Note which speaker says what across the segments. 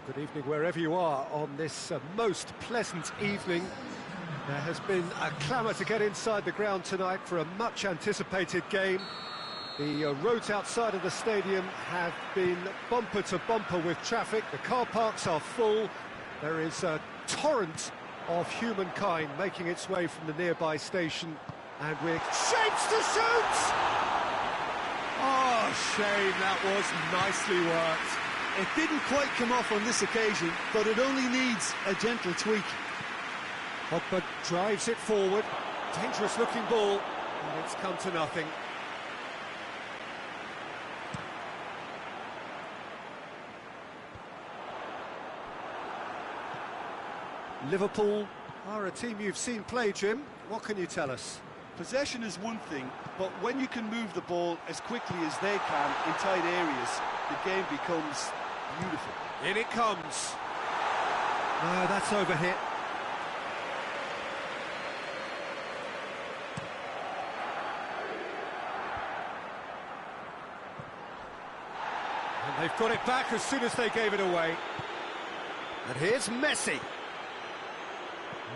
Speaker 1: Good evening wherever you are on this most pleasant evening. There has been a clamour to get inside the ground tonight for a much-anticipated game. The roads outside of the stadium have been bumper to bumper with traffic. The car parks are full. There is a torrent of humankind making its way from the nearby station. And we're shapes to shoot! Oh, shame, that was nicely worked.
Speaker 2: It didn't quite come off on this occasion, but it only needs a gentle tweak.
Speaker 1: Pogba drives it forward. Dangerous looking ball, and it's come to nothing. Liverpool are a team you've seen play, Jim. What can you tell us?
Speaker 2: Possession is one thing, but when you can move the ball as quickly as they can in tight areas, the game becomes beautiful.
Speaker 1: In it comes. No, that's overhit. And they've got it back as soon as they gave it away. And here's Messi.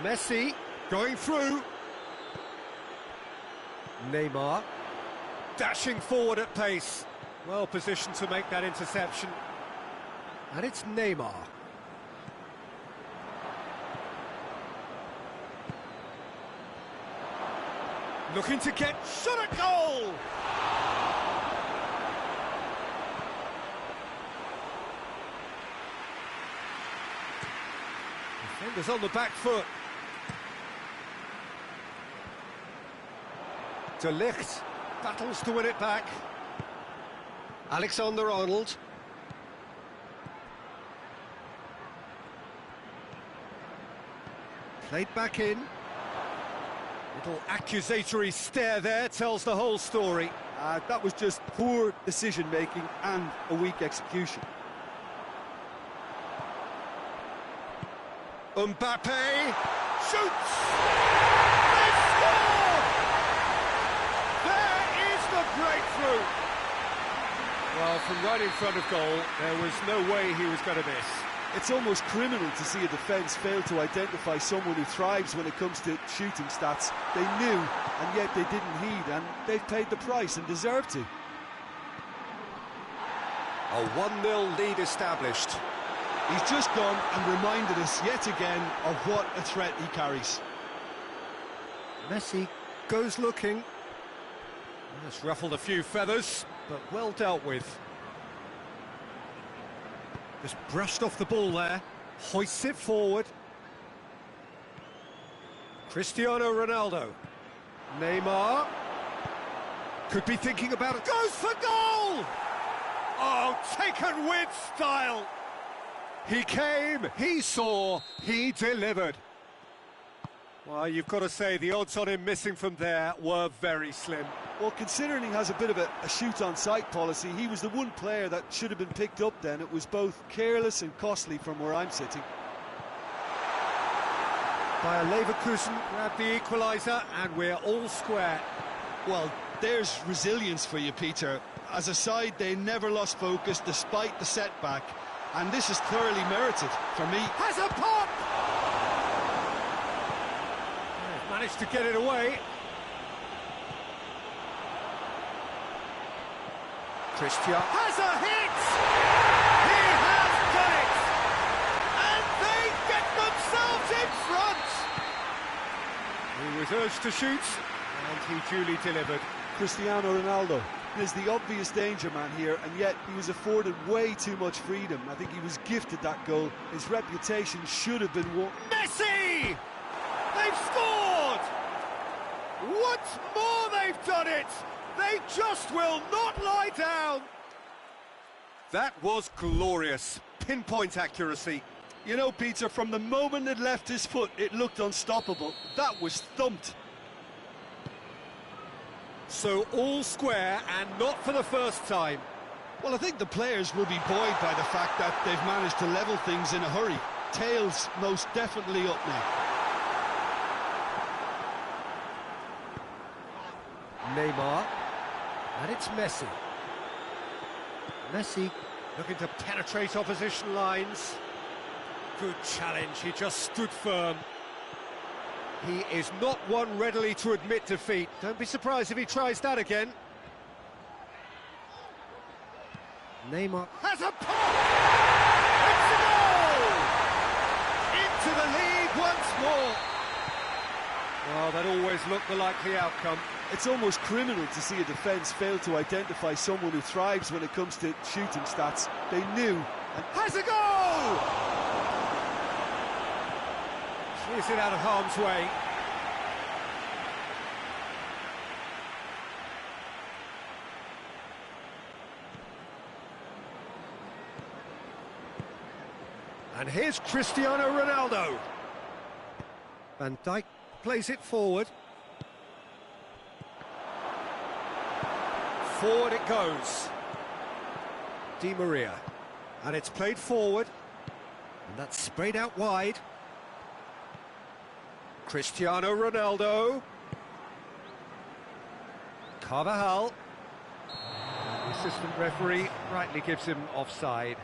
Speaker 1: Messi going through. Neymar dashing forward at pace. Well positioned to make that interception. And it's Neymar. Looking to get shot at goal! Defenders on the back foot. De Ligt battles to win it back. Alexander-Arnold. Played back in. Little accusatory stare there tells the whole story.
Speaker 2: That was just poor decision-making and a weak execution.
Speaker 1: Mbappe shoots! They score! There is the breakthrough! Well, from right in front of goal, there was no way he was going to miss.
Speaker 2: It's almost criminal to see a defence fail to identify someone who thrives when it comes to shooting stats. They knew, and yet they didn't heed, and they've paid the price and deserve to.
Speaker 1: A 1-0 lead established.
Speaker 2: He's just gone and reminded us yet again of what a threat he carries.
Speaker 1: Messi goes looking. That's ruffled a few feathers, but well dealt with. Just brushed off the ball there, hoists it forward. Cristiano Ronaldo. Neymar. Could be thinking about it. Goes for goal! Oh, taken with style. He came, he saw, he delivered. Well, you've got to say the odds on him missing from there were very slim.
Speaker 2: Well, considering he has a bit of a shoot-on-sight policy, he was the one player that should have been picked up then. It was both careless and costly from where I'm sitting.
Speaker 1: Bayer Leverkusen grabbed the equaliser, and we're all square.
Speaker 2: Well, there's resilience for you, Peter. As a side, they never lost focus despite the setback, and this is thoroughly merited for me.
Speaker 1: Has a pop! Managed to get it away. Christian has a hit! He has done it! And they get themselves in front! He was urged to shoot, and he duly delivered.
Speaker 2: Cristiano Ronaldo is the obvious danger man here, and yet he was afforded way too much freedom. I think he was gifted that goal. His reputation should have been won.
Speaker 1: Messi! They've scored! Once more they've done it! They just will not lie down! That was glorious. Pinpoint accuracy.
Speaker 2: You know, Peter, from the moment it left his foot, it looked unstoppable. That was thumped.
Speaker 1: So all square, and not for the first time.
Speaker 2: Well, I think the players will be buoyed by the fact that they've managed to level things in a hurry. Tails most definitely up now.
Speaker 1: Neymar, and it's Messi. Messi looking to penetrate opposition lines. Good challenge, he just stood firm. He is not one readily to admit defeat. Don't be surprised if he tries that again. Neymar has a pop! It's a goal! Into the lead once more. Well, that always looked the likely outcome.
Speaker 2: It's almost criminal to see a defence fail to identify someone who thrives when it comes to shooting stats. They knew. And
Speaker 1: has a goal! Clears it out of harm's way. And here's Cristiano Ronaldo. Van Dijk plays it forward. Forward it goes. Di Maria. And it's played forward. And that's sprayed out wide. Cristiano Ronaldo. Carvajal. The assistant referee rightly gives him offside.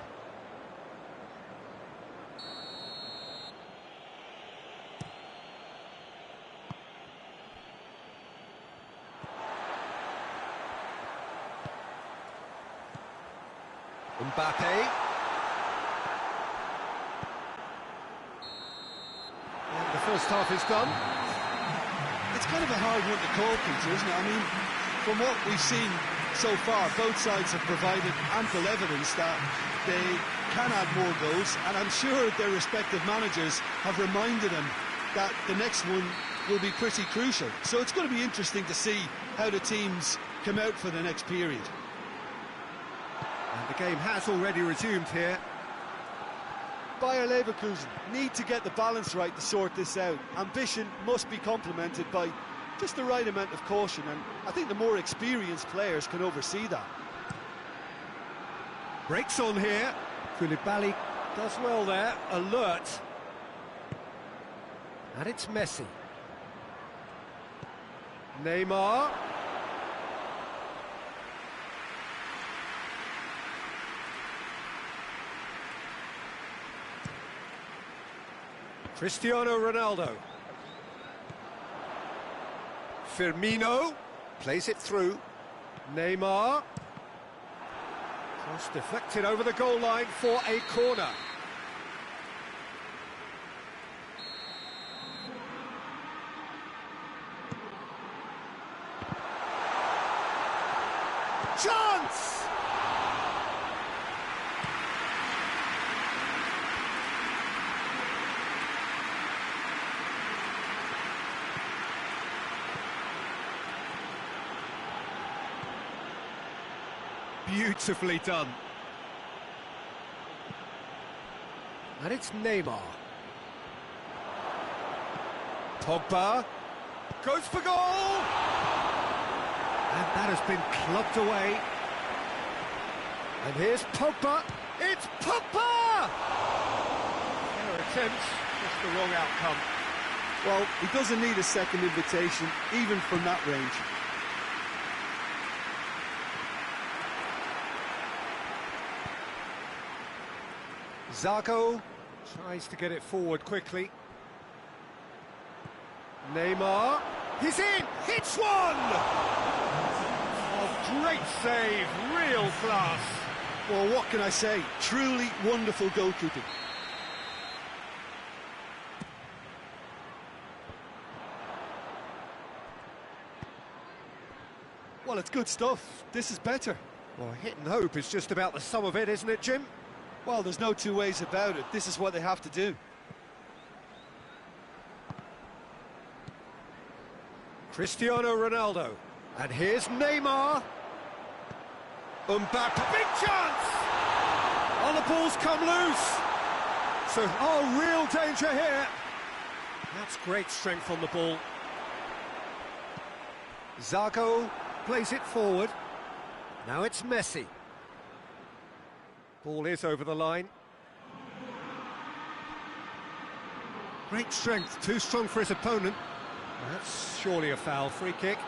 Speaker 1: Mbappe. And the first half is done.
Speaker 2: it's kind of a hard one to call, Peter, isn't it? I mean, from what we've seen so far, both sides have provided ample evidence that they can add more goals, and I'm sure their respective managers have reminded them that the next one will be pretty crucial. So it's going to be interesting to see how the teams come out for the next period.
Speaker 1: And the game has already resumed here.
Speaker 2: Bayer Leverkusen need to get the balance right to sort this out. Ambition must be complemented by just the right amount of caution, and I think the more experienced players can oversee that.
Speaker 1: Breaks on here. Koulibaly does well there, alert. And it's Messi. Neymar. Cristiano Ronaldo. Firmino plays it through. Neymar. Cross deflected over the goal line for a corner. Chance! Beautifully done. And it's Neymar. Pogba goes for goal! And that has been clubbed away. And here's Pogba. It's Pogba! Fair attempt, just the wrong outcome.
Speaker 2: Well, he doesn't need a second invitation, even from that range.
Speaker 1: Zago tries to get it forward quickly. Neymar, he's in, hits one! Oh, great save, real class.
Speaker 2: Well, what can I say? Truly wonderful goalkeeping. Well, it's good stuff. This is better.
Speaker 1: Well, hit and hope is just about the sum of it, isn't it, Jim?
Speaker 2: Well, there's no two ways about it. This is what they have to do.
Speaker 1: Cristiano Ronaldo. And here's Neymar. Mbappe, big chance! Oh, the ball's come loose. So, oh, real danger here. That's great strength on the ball. Zago plays it forward. Now it's Messi. Ball is over the line. Great strength, too strong for his opponent. That's surely a foul, free kick.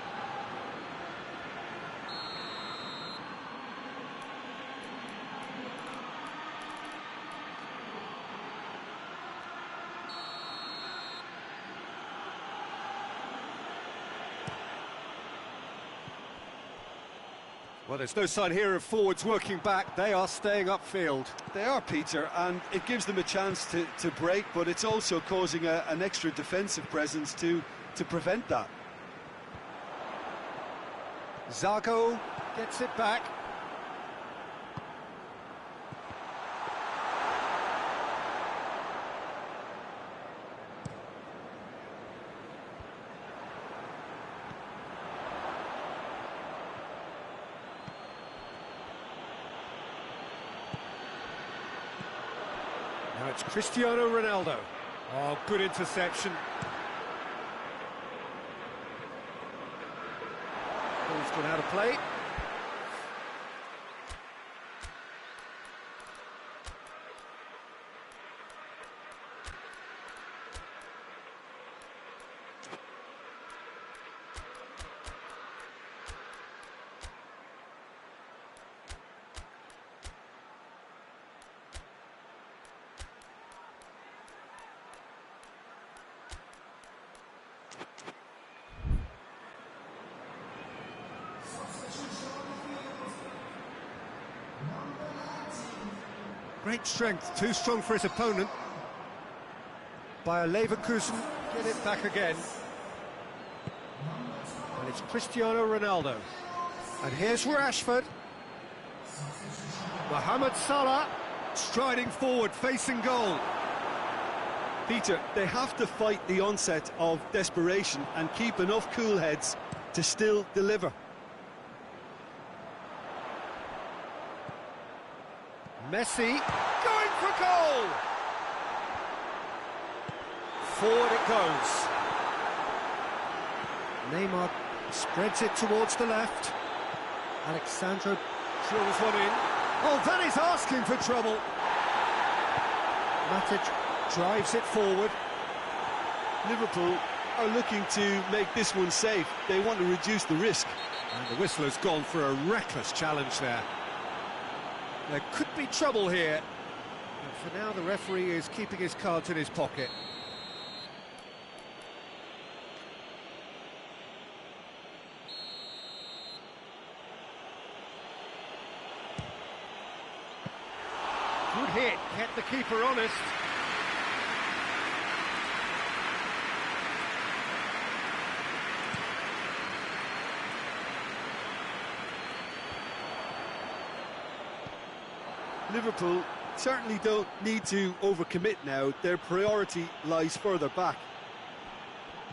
Speaker 1: Well, there's no sign here of forwards working back. They are staying upfield.
Speaker 2: They are, Peter, and it gives them a chance to break, but it's also causing an extra defensive presence to prevent that.
Speaker 1: Zago gets it back. Now it's Cristiano Ronaldo. Oh, good interception. Ball's gone out of play. Great strength, too strong for his opponent. Bayer Leverkusen get it back again. And it's Cristiano Ronaldo. And here's Rashford. Mohamed Salah striding forward, facing goal.
Speaker 2: Peter, they have to fight the onset of desperation and keep enough cool heads to still deliver.
Speaker 1: Messi going for goal! Forward it goes. Neymar spreads it towards the left. Alexandro drills one in. Oh, that is asking for trouble. Matic drives it forward.
Speaker 2: Liverpool are looking to make this one safe. They want to reduce the risk.
Speaker 1: And the whistle has gone for a reckless challenge there. There could be trouble here. But for now, the referee is keeping his cards in his pocket. Good hit, kept the keeper honest.
Speaker 2: Liverpool certainly don't need to overcommit now. Their priority lies further back.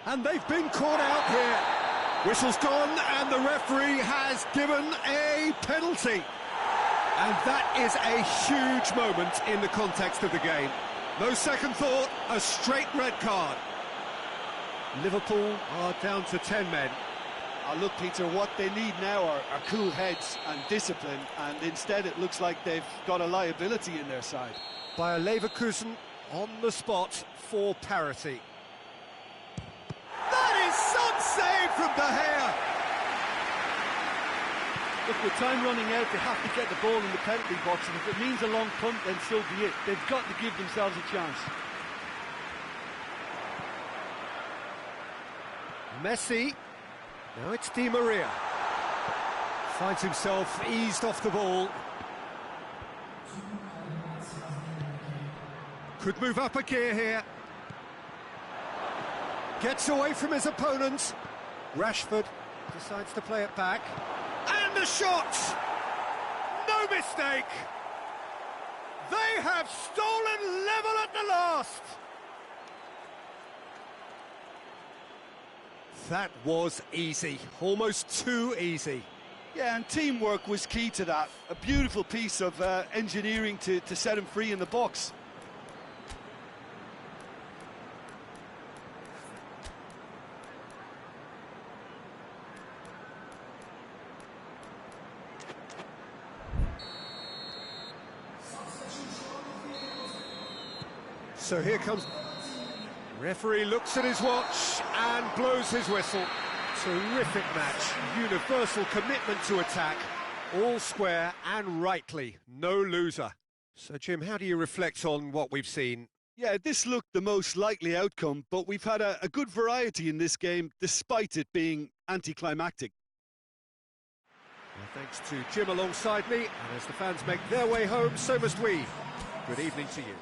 Speaker 1: And they've been caught out here. Whistle's gone and the referee has given a penalty. And that is a huge moment in the context of the game. No second thought, a straight red card. Liverpool are down to 10 men.
Speaker 2: Look, Peter, what they need now are cool heads and discipline, and instead it looks like they've got a liability in their side.
Speaker 1: Bayer Leverkusen on the spot for parity. That is some save from De Gea!
Speaker 3: Look, with time running out, they have to get the ball in the penalty box, and if it means a long punt, then so be it. They've got to give themselves a chance.
Speaker 1: Messi. Now it's Di Maria. Finds himself eased off the ball. Could move up a gear here. Gets away from his opponent. Rashford decides to play it back. And the shot! No mistake! They have stolen level at the last! That was easy, almost too easy.
Speaker 2: Yeah, and teamwork was key to that. A beautiful piece of engineering to set him free in the box.
Speaker 1: So here comes... Referee looks at his watch and blows his whistle. Terrific match, universal commitment to attack, all square and rightly, no loser. So Jim, how do you reflect on what we've seen?
Speaker 2: Yeah, this looked the most likely outcome, but we've had a good variety in this game, despite it being anticlimactic.
Speaker 1: Well, thank Thanks to Jim alongside me, and as the fans make their way home, so must we. Good evening to you.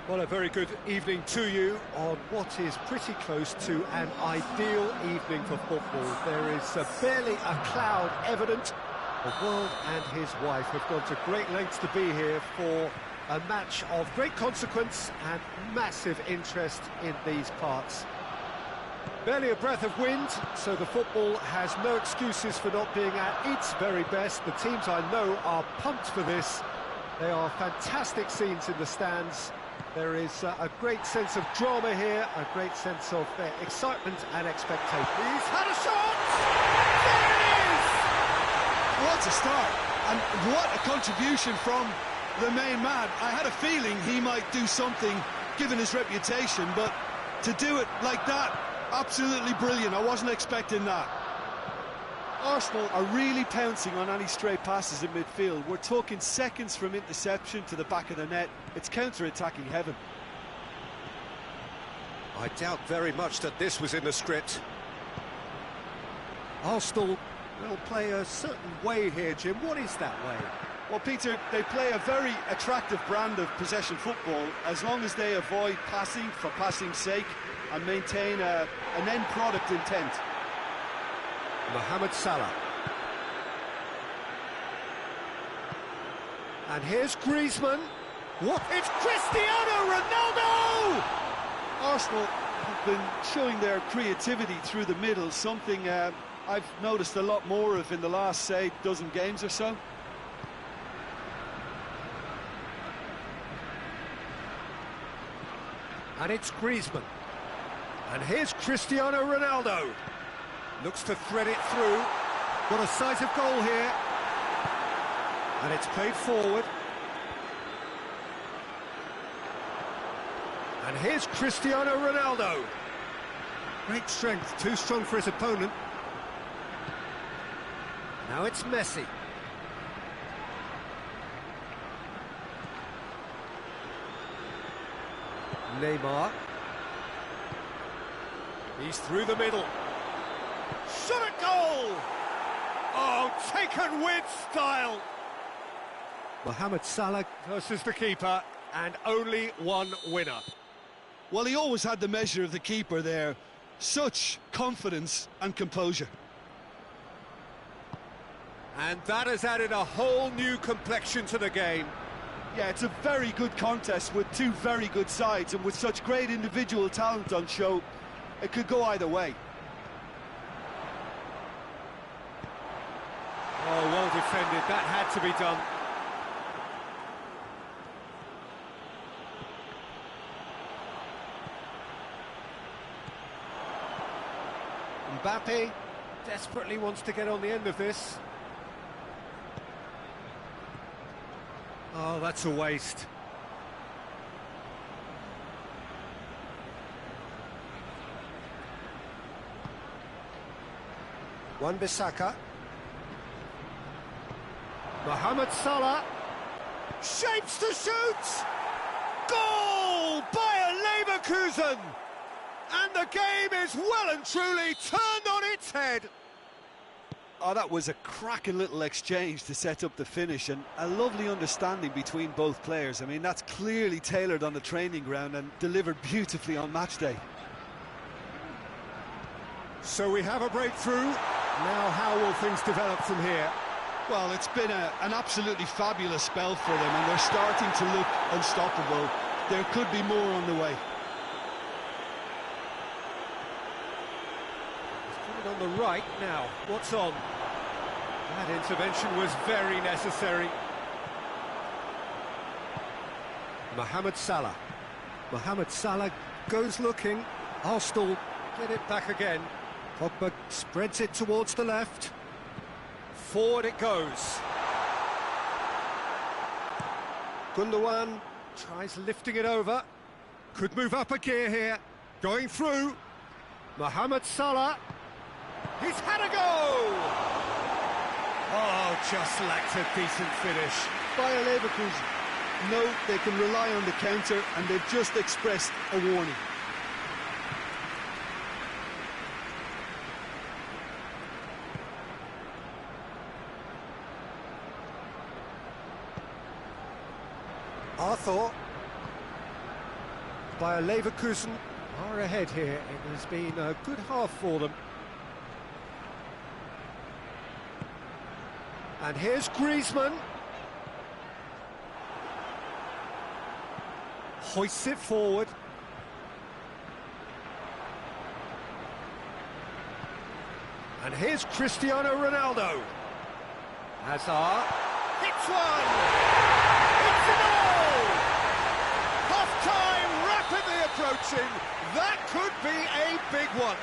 Speaker 1: Well, a very good evening to you on what is pretty close to an ideal evening for football. There is barely a cloud evident. The world and his wife have gone to great lengths to be here for a match of great consequence and massive interest in these parts. Barely a breath of wind, so the football has no excuses for not being at its very best. The teams I know are pumped for this. They are fantastic scenes in the stands. There is a great sense of drama here, a great sense of excitement and expectation. He's had a shot! There it is!
Speaker 2: What a start, and what a contribution from the main man. I had a feeling he might do something, given his reputation, but to do it like that, absolutely brilliant. I wasn't expecting that.
Speaker 3: Arsenal are really pouncing on any stray passes in midfield. We're talking seconds from interception to the back of the net. It's counter-attacking heaven.
Speaker 1: I doubt very much that this was in the script. Arsenal will play a certain way here, Jim. What is that way?
Speaker 3: Well, Peter, they play a very attractive brand of possession football as long as they avoid passing for passing's sake and maintain an end product intent.
Speaker 1: Mohamed Salah. And here's Griezmann. What? It's Cristiano Ronaldo!
Speaker 3: Arsenal have been showing their creativity through the middle, something I've noticed a lot more of in the last, say, dozen games or so.
Speaker 1: And it's Griezmann. And here's Cristiano Ronaldo. Looks to thread it through. Got a sight of goal here. And it's played forward. And here's Cristiano Ronaldo. Great strength, too strong for his opponent. Now it's Messi. Neymar. He's through the middle. Shot at goal! Oh, taken with style! Mohamed Salah versus the keeper, and only one winner.
Speaker 2: Well, he always had the measure of the keeper there. Such confidence and composure.
Speaker 1: And that has added a whole new complexion to the game.
Speaker 3: Yeah, it's a very good contest with two very good sides, and with such great individual talent on show, it could go either way.
Speaker 1: Oh, well defended. That had to be done. Mbappe desperately wants to get on the end of this. Oh, that's a waste. Wan-Bissaka. Mohamed Salah. Shapes to shoot! Goal! Bayer Leverkusen! And the game is well and truly turned on its head.
Speaker 3: Oh, that was a cracking little exchange to set up the finish, and a lovely understanding between both players. I mean, that's clearly tailored on the training ground and delivered beautifully on match day.
Speaker 1: So we have a breakthrough. Now how will things develop from here?
Speaker 2: Well, it's been an absolutely fabulous spell for them, and they're starting to look unstoppable. There could be more on the way.
Speaker 1: On the right now, what's on? That intervention was very necessary. Mohamed Salah. Mohamed Salah goes looking. Arsenal get it back again. Pogba spreads it towards the left. Forward it goes. Gundogan tries lifting it over. Could move up a gear here. Going through. Mohamed Salah. He's had a go! Oh, just lacked a decent finish.
Speaker 2: Bayer Leverkusen know they can rely on the counter, and they've just expressed a warning.
Speaker 1: Arthur. Bayer Leverkusen are ahead here. It has been a good half for them. And here's Griezmann. Hoists it forward. And here's Cristiano Ronaldo. Hazard hits one! It's a goal! Half-time rapidly approaching. That could be a big one.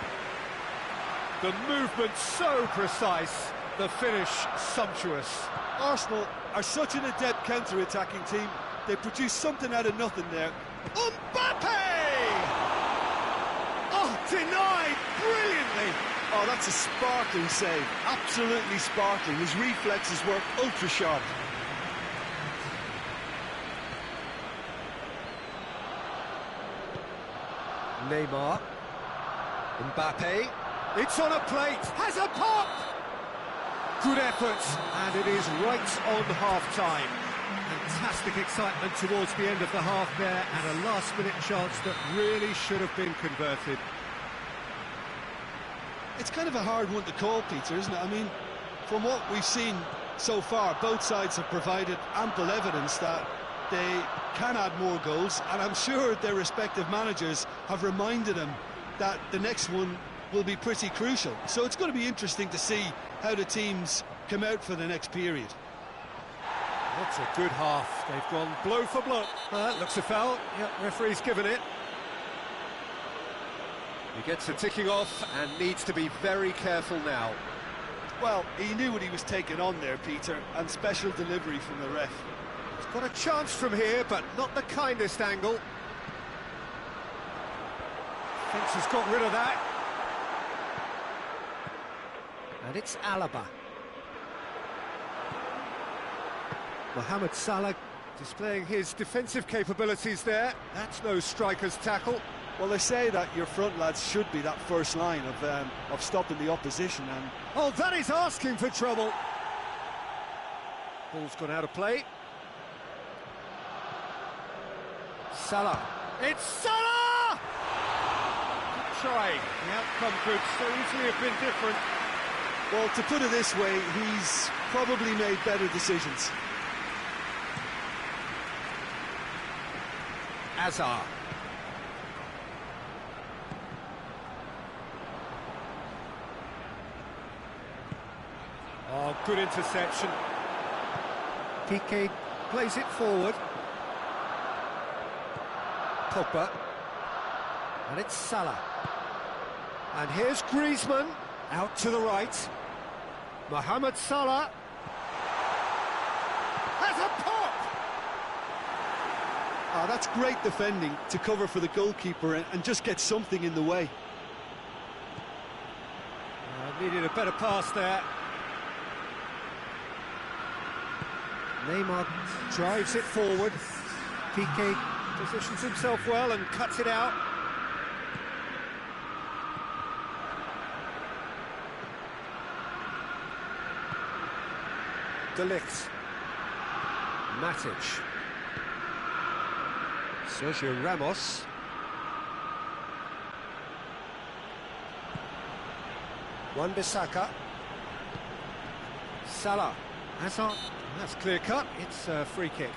Speaker 1: The movement so precise, the finish sumptuous.
Speaker 3: Arsenal are such an adept counter-attacking team. They produce something out of nothing there.
Speaker 1: Mbappe! Oh, denied brilliantly.
Speaker 2: Oh, that's a sparkling save. Absolutely sparkling. His reflexes work ultra sharp.
Speaker 1: Neymar. Mbappe. It's on a plate. Has a pop! Good effort. And it is right on half-time. Fantastic excitement towards the end of the half there, and a last-minute chance that really should have been converted.
Speaker 2: It's kind of a hard one to call, Peter, isn't it? I mean, from what we've seen so far, both sides have provided ample evidence that they can add more goals, and I'm sure their respective managers have reminded them that the next one will be pretty crucial. So it's going to be interesting to see how the teams come out for the next period.
Speaker 1: That's a good half. They've gone blow for blow. That looks a foul. Yep, referee's given it. He gets it ticking off and needs to be very careful now.
Speaker 3: Well, he knew what he was taking on there, Peter, and special delivery from the ref.
Speaker 1: He's got a chance from here, but not the kindest angle. Fence has got rid of that. And it's Alaba. Mohamed Salah displaying his defensive capabilities there. That's no striker's tackle.
Speaker 3: Well, they say that your front lads should be that first line of stopping the opposition, and
Speaker 1: oh, that is asking for trouble. Ball's gone out of play. Salah. It's Salah! Good try. The outcome could so easily have been different.
Speaker 3: well, to put it this way, he's probably made better decisions.
Speaker 1: Hazard. Oh, good interception. Piqué plays it forward. Pogba. And it's Salah. And here's Griezmann, out to the right. Mohamed Salah. Has a pop!
Speaker 3: Ah, that's great defending to cover for the goalkeeper and just get something in the way.
Speaker 1: Needed a better pass there. Neymar drives it forward. Piqué positions himself well and cuts it out. De Ligt. Matic. Sergio Ramos. Wan-Bissaka. Salah. Hazard. That's clear cut. It's a free kick.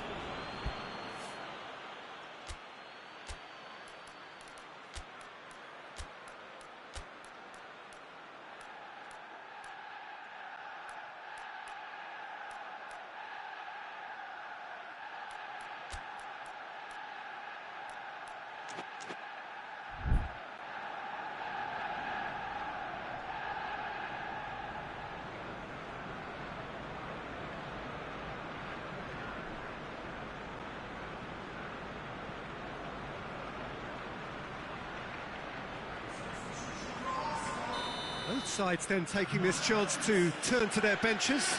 Speaker 1: Both sides then taking this chance to turn to their benches.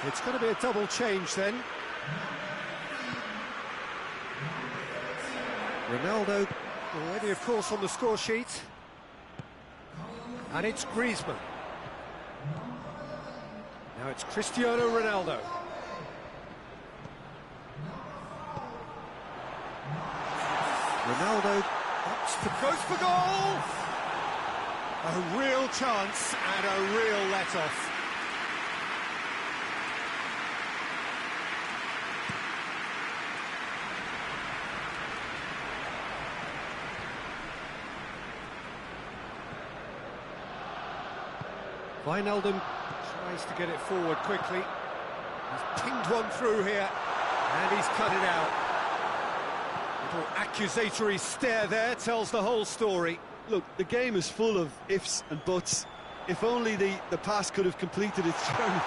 Speaker 1: It's going to be a double change then. Ronaldo already, of course, on the score sheet. And it's Griezmann. Now it's Cristiano Ronaldo. Ronaldo ups to goes for goal! A real chance and a real let-off. Wijnaldum tries to get it forward quickly. He's pinged one through here, and he's cut it out. Little accusatory stare there tells the whole story.
Speaker 3: Look, the game is full of ifs and buts. If only the pass could have completed its journey.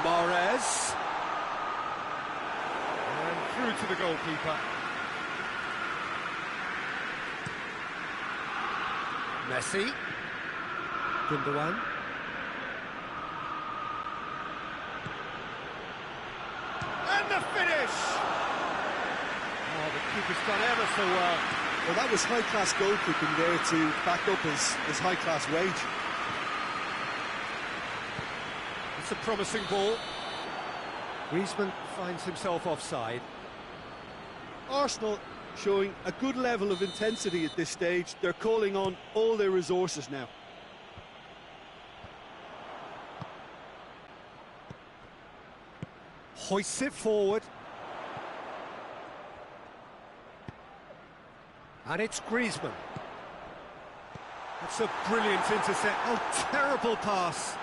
Speaker 1: Mahrez. And through to the goalkeeper. Messi. Gundogan. And the finish! Oh, the keeper's done ever so well.
Speaker 3: Well, that was high-class goalkeeping there to back up his high-class wage.
Speaker 1: It's a promising ball. Griezmann finds himself offside.
Speaker 3: Arsenal showing a good level of intensity at this stage. They're calling on all their resources now.
Speaker 1: Hoists it forward. And it's Griezmann. That's a brilliant intercept. Oh, terrible pass.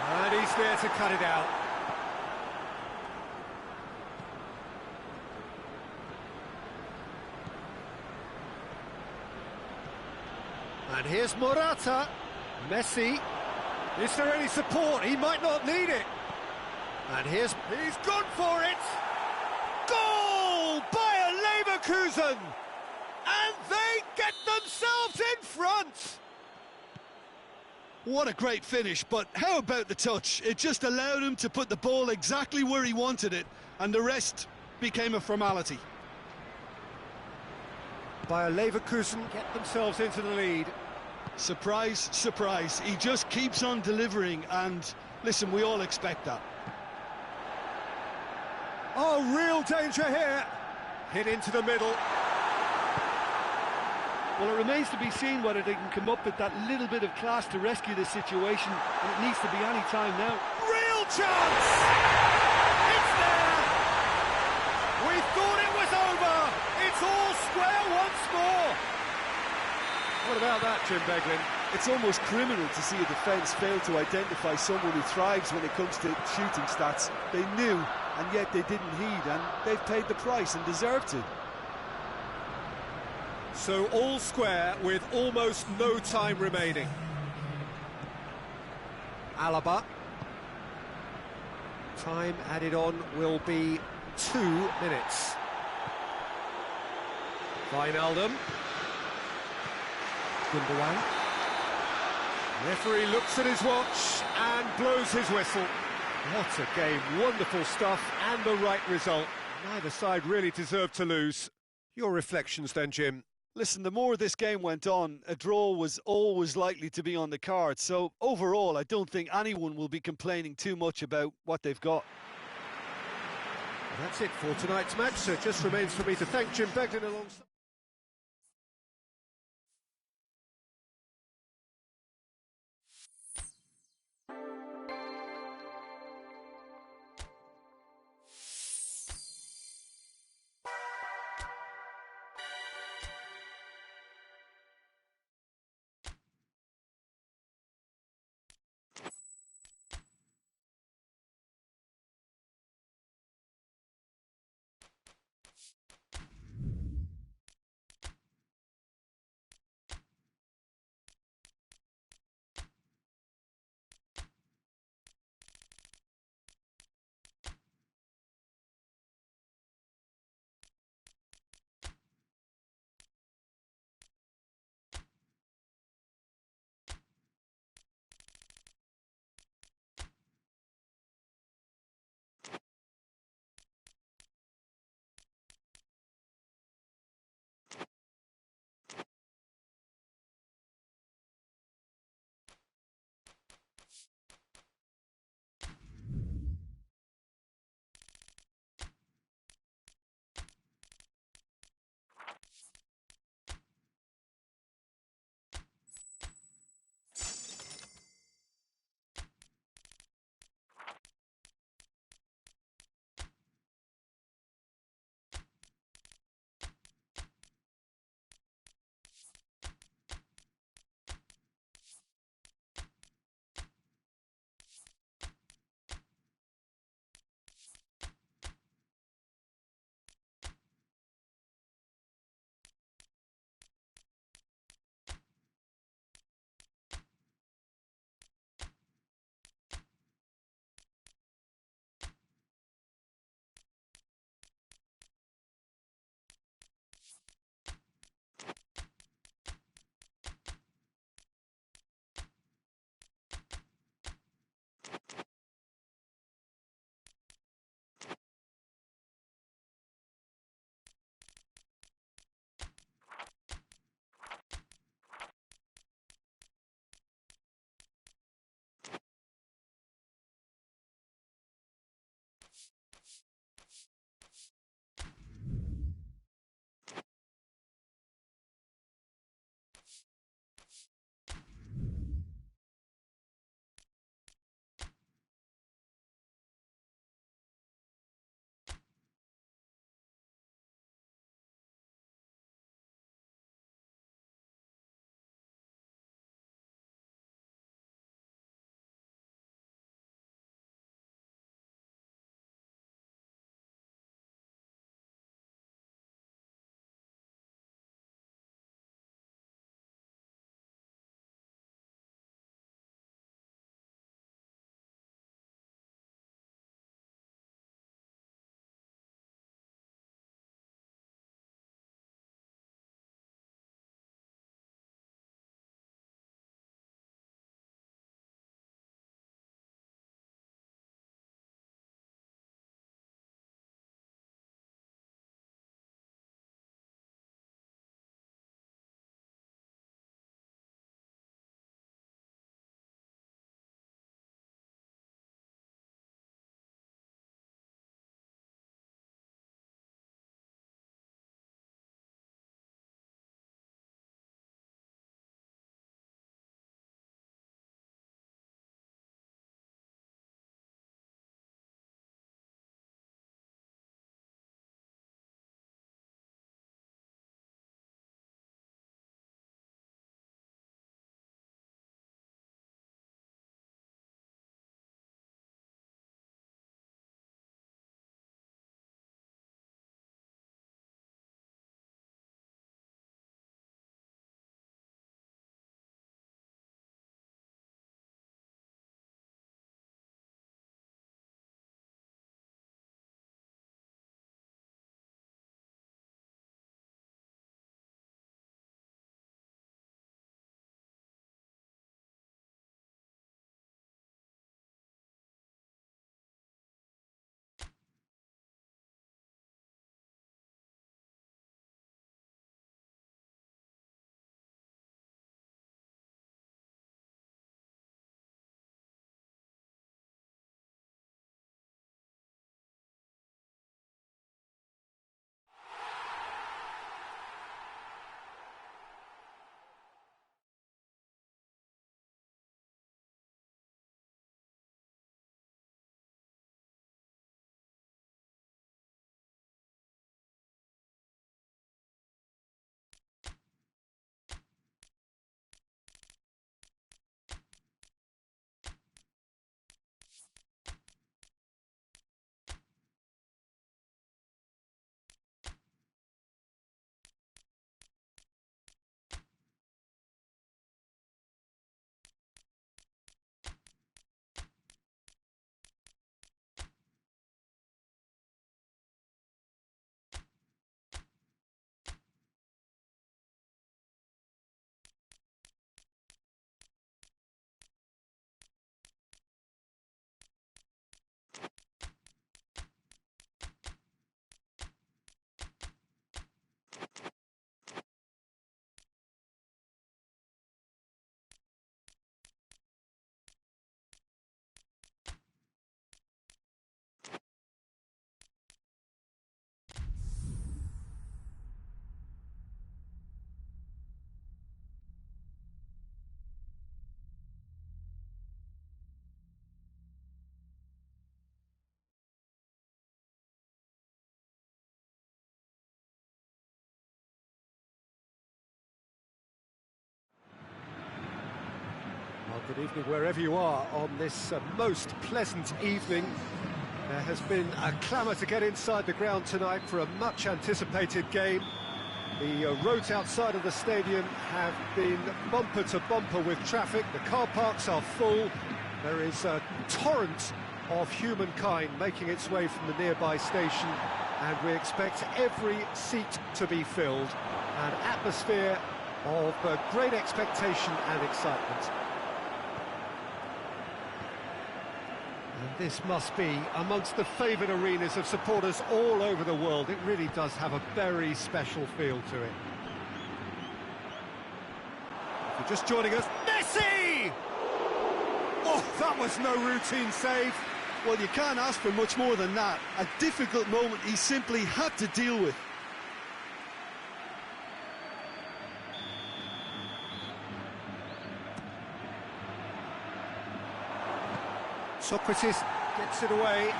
Speaker 1: And he's there to cut it out. And here's Morata. Messi. Is there any support? He might not need it. And he's gone for it. Goal by Leverkusen. And they get themselves in front.
Speaker 3: What a great finish, but how about the touch? It just allowed him to put the ball exactly where he wanted it, and the rest became a formality.
Speaker 1: Bayer Leverkusen get themselves into the lead.
Speaker 3: Surprise, surprise. He just keeps on delivering, and listen, we all expect that.
Speaker 1: Oh, real danger here. Hit into the middle.
Speaker 3: Well, it remains to be seen whether they can come up with that little bit of class to rescue the situation, and it needs to be any time now.
Speaker 1: Real chance! It's there! We thought it was over! It's all square once more! What about that, Jim Beglin?
Speaker 3: It's almost criminal to see a defence fail to identify someone who thrives when it comes to shooting stats. They knew, and yet they didn't heed, and they've paid the price and deserved to.
Speaker 1: So all square with almost no time remaining. Alaba. Time added on will be 2 minutes. Wijnaldum. Gundogan. Referee looks at his watch and blows his whistle. What a game, wonderful stuff and the right result. Neither side really deserved to lose. Your reflections then, Jim?
Speaker 3: Listen, the more this game went on, a draw was always likely to be on the cards. So overall, I don't think anyone will be complaining too much about what they've got.
Speaker 1: Well, that's it for tonight's match, so it just remains for me to thank Jim Beglin alongside. Good evening wherever you are on this most pleasant evening. There has been a clamour to get inside the ground tonight for a much anticipated game. The roads outside of the stadium have been bumper to bumper with traffic. The car parks are full. There is a torrent of humankind making its way from the nearby station, and we expect every seat to be filled. An atmosphere of great expectation and excitement. And this must be amongst the favoured arenas of supporters all over the world. It really does have a very special feel to it. If you're just joining us, Messi! Oh, that was no routine save.
Speaker 2: Well, you can't ask for much more than that. A difficult moment he simply had to deal with.
Speaker 1: Socrates gets it away.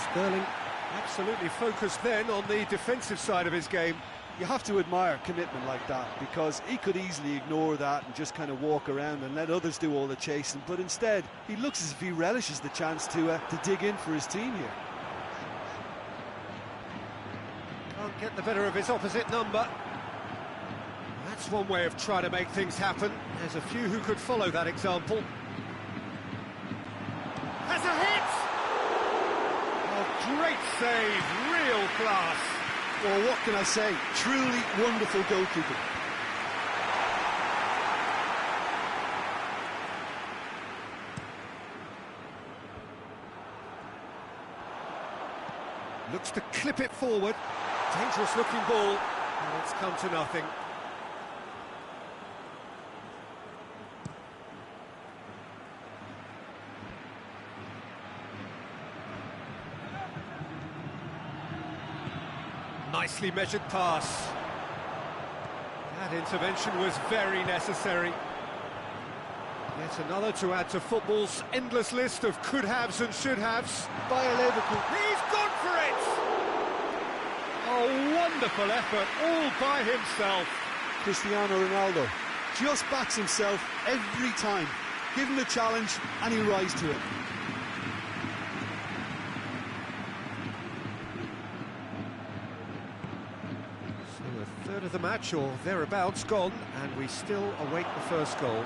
Speaker 1: Sterling absolutely focused then on the defensive side of his game.
Speaker 3: You have to admire commitment like that, because he could easily ignore that and just kind of walk around and let others do all the chasing, but instead he looks as if he relishes the chance to dig in for his team here.
Speaker 1: Can't get the better of his opposite number. That's one way of trying to make things happen. There's a few who could follow that example. Has a hit! Oh, great save, real class.
Speaker 2: Well, what can I say? Truly wonderful goalkeeping.
Speaker 1: Looks to clip it forward. Dangerous looking ball, and it's come to nothing. Nicely measured pass. That intervention was very necessary. Yet another to add to football's endless list of could-haves and should-haves.
Speaker 2: Bayer Leverkusen.
Speaker 1: He's gone for it! A wonderful effort, all by himself.
Speaker 2: Cristiano Ronaldo just backs himself every time. Give him the challenge and he'll rise to it.
Speaker 1: A third of the match or thereabouts gone, and we still await the first goal.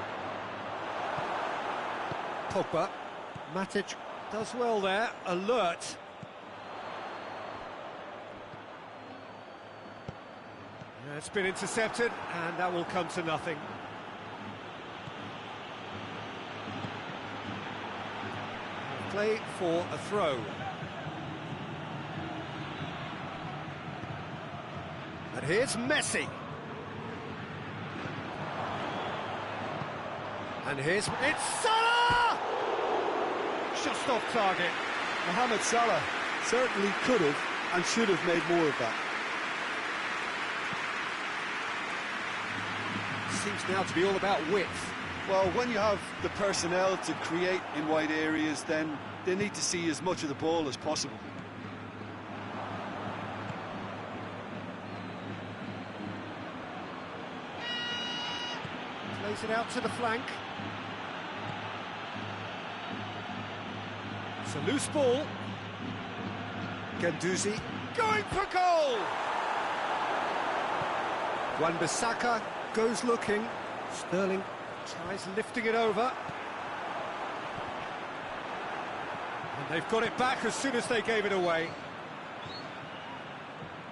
Speaker 1: Pogba, Matic does well there, alert. Yeah, it's been intercepted, and that will come to nothing. Play for a throw. And here's Messi. And it's Salah! Just off target.
Speaker 2: Mohamed Salah certainly could have and should have made more of that.
Speaker 1: Seems now to be all about width.
Speaker 3: Well, when you have the personnel to create in wide areas, then they need to see as much of the ball as possible.
Speaker 1: Plays it out to the flank. It's a loose ball. Guendouzi going for goal! Wan-Bissaka goes looking. Sterling tries lifting it over. And they've got it back as soon as they gave it away.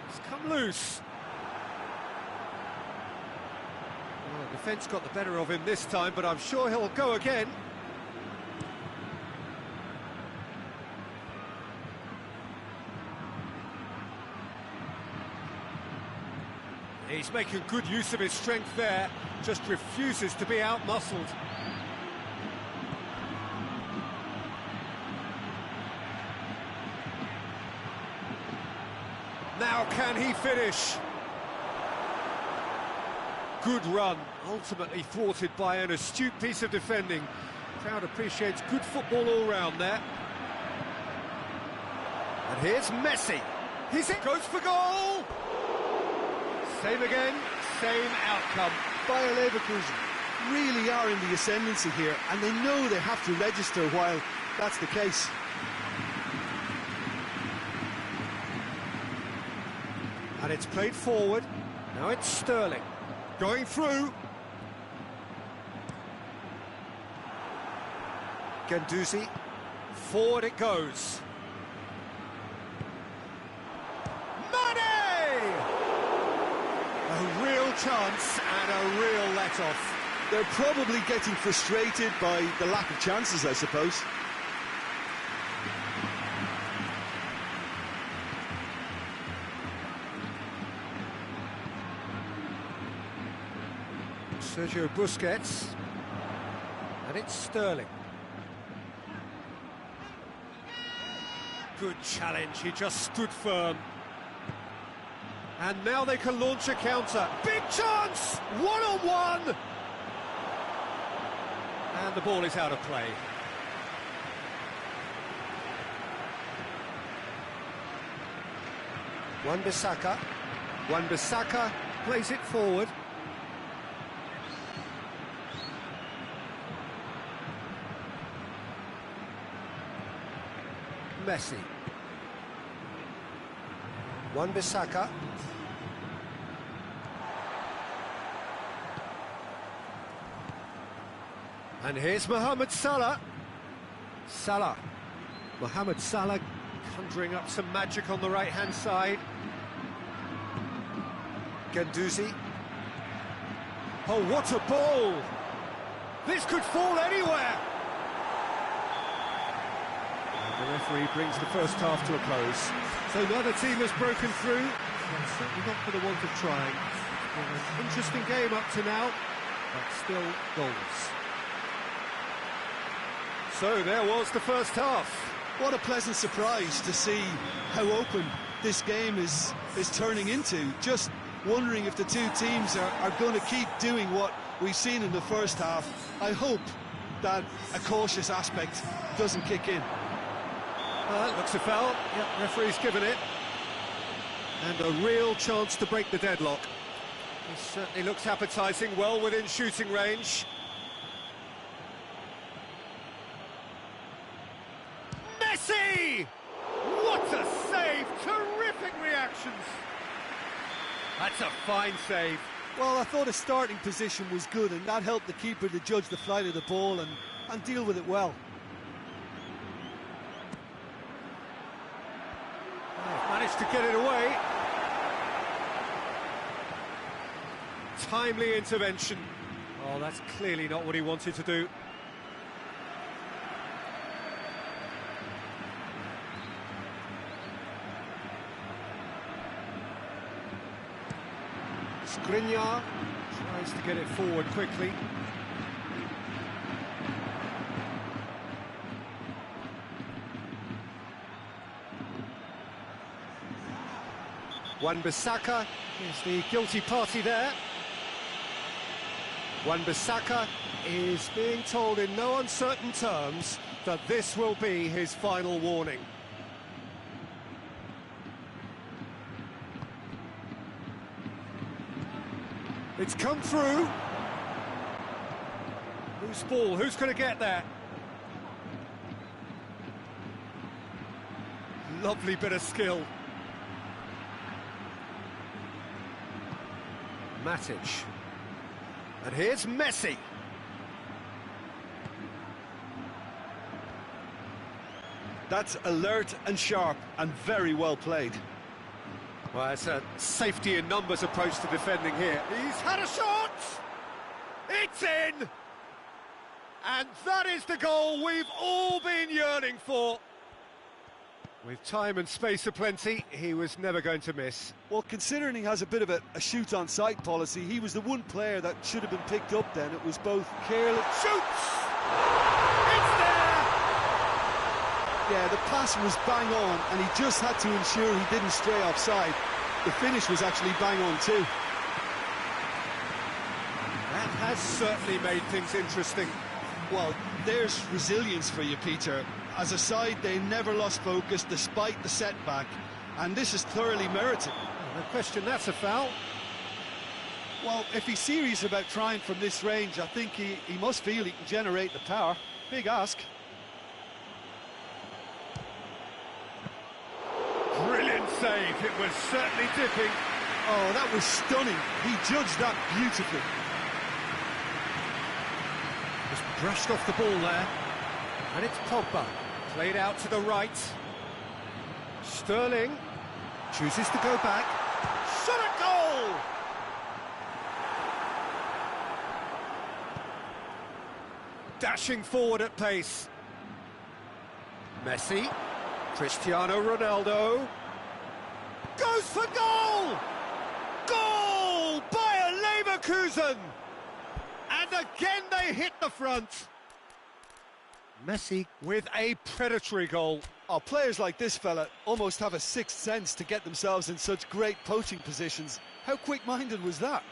Speaker 1: It's come loose. Well, the defence got the better of him this time, but I'm sure he'll go again. He's making good use of his strength there, just refuses to be out-muscled. Now can he finish? Good run, ultimately thwarted by an astute piece of defending. Crowd appreciates good football all round there. And here's Messi. It goes for goal! Same again, same outcome.
Speaker 2: Bayer Leverkusen really are in the ascendancy here, and they know they have to register while that's the case.
Speaker 1: And it's played forward. Now it's Sterling. Going through. Guendouzi. Forward it goes. Mane! A real chance and a real let-off.
Speaker 2: They're probably getting frustrated by the lack of chances, I suppose.
Speaker 1: Sergio Busquets. And it's Sterling. Good challenge, he just stood firm. And now they can launch a counter. Big chance! One-on-one! And the ball is out of play. Wan-Bissaka. Wan-Bissaka plays it forward. Messi. Wan-Bissaka. And here's Mohamed Salah. Salah. Mohamed Salah conjuring up some magic on the right-hand side. Guendouzi. Oh, what a ball! This could fall anywhere! The referee brings the first half to a close. So neither team has broken through, and certainly not for the want of trying. It's been an interesting game up to now, but still goals. So there was the first half.
Speaker 2: What a pleasant surprise to see how open this game is turning into. Just wondering if the two teams are going to keep doing what we've seen in the first half. I hope that a cautious aspect doesn't kick in.
Speaker 1: That looks a foul. Yep, referee's given it. And a real chance to break the deadlock. This certainly looks appetising, well within shooting range. Messi! What a save! Terrific reactions! That's a fine save.
Speaker 2: Well, I thought his starting position was good, and that helped the keeper to judge the flight of the ball and deal with it well.
Speaker 1: Managed to get it away. Timely intervention. Oh, that's clearly not what he wanted to do. Skriniar tries to get it forward quickly. Wan-Bissaka is the guilty party there. Wan-Bissaka is being told in no uncertain terms that this will be his final warning. It's come through. Loose ball, who's going to get there? Lovely bit of skill. Matic. And here's Messi.
Speaker 2: That's alert and sharp and very well played.
Speaker 1: Well, it's a safety in numbers approach to defending here. He's had a shot! It's in! And that is the goal we've all been yearning for. With time and space aplenty, he was never going to miss.
Speaker 2: Well, considering he has a bit of a shoot-on-sight policy, he was the one player that should have been picked up then. It was both careless...
Speaker 1: Shoots! It's there!
Speaker 2: Yeah, the pass was bang on, and he just had to ensure he didn't stray offside. The finish was actually bang on too.
Speaker 1: That has certainly made things interesting.
Speaker 2: Well, there's resilience for you, Peter. As a side, they never lost focus despite the setback, and this is thoroughly merited.
Speaker 1: No question, that's a foul.
Speaker 3: Well, if he's serious about trying from this range, I think he must feel he can generate the power. Big ask.
Speaker 1: Brilliant save, it was certainly dipping.
Speaker 2: Oh, that was stunning. He judged that beautifully.
Speaker 1: Just brushed off the ball there. And it's Pogba, played out to the right. Sterling chooses to go back. Shot at goal! Dashing forward at pace. Messi, Cristiano Ronaldo, goes for goal! Goal! Bayer Leverkusen! And again they hit the front. Messi with a predatory goal.
Speaker 3: Oh, players like this fella almost have a sixth sense to get themselves in such great poaching positions. How quick-minded was that?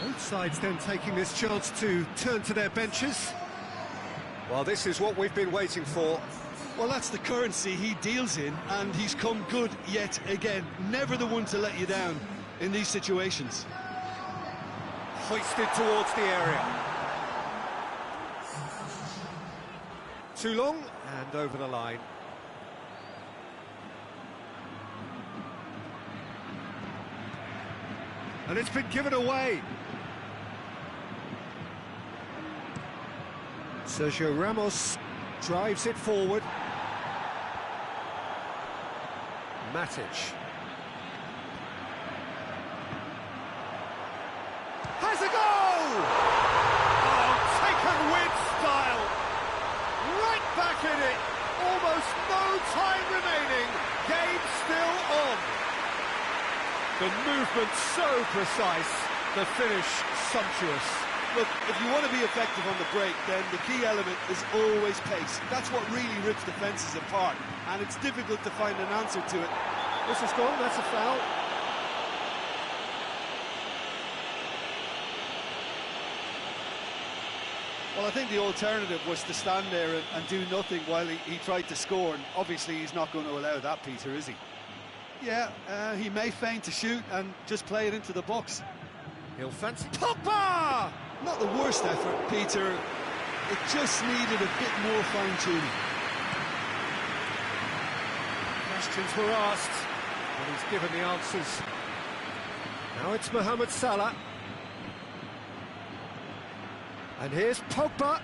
Speaker 1: Both sides then taking this chance to turn to their benches. Well, this is what we've been waiting for.
Speaker 2: Well, that's the currency he deals in, and he's come good yet again. Never the one to let you down in these situations.
Speaker 1: Hoisted towards the area. Too long, and over the line. And it's been given away. Sergio Ramos drives it forward. Matic. Has a goal! Oh, taken with style. Right back in it. Almost no time remaining. Game still on. The movement so precise. The finish sumptuous.
Speaker 3: Look, if you want to be effective on the break, then the key element is always pace. That's what really rips defences apart, and it's difficult to find an answer to it.
Speaker 1: This is gone, that's a foul.
Speaker 3: Well, I think the alternative was to stand there and do nothing while he tried to score, and obviously he's not going to allow that, Peter, is he? Yeah, he may feign to shoot and just play it into the box.
Speaker 1: He'll fancy Pogba!
Speaker 2: Not the worst effort, Peter. It just needed a bit more fine-tuning.
Speaker 1: Questions were asked, and he's given the answers. Now it's Mohamed Salah. And here's Pogba.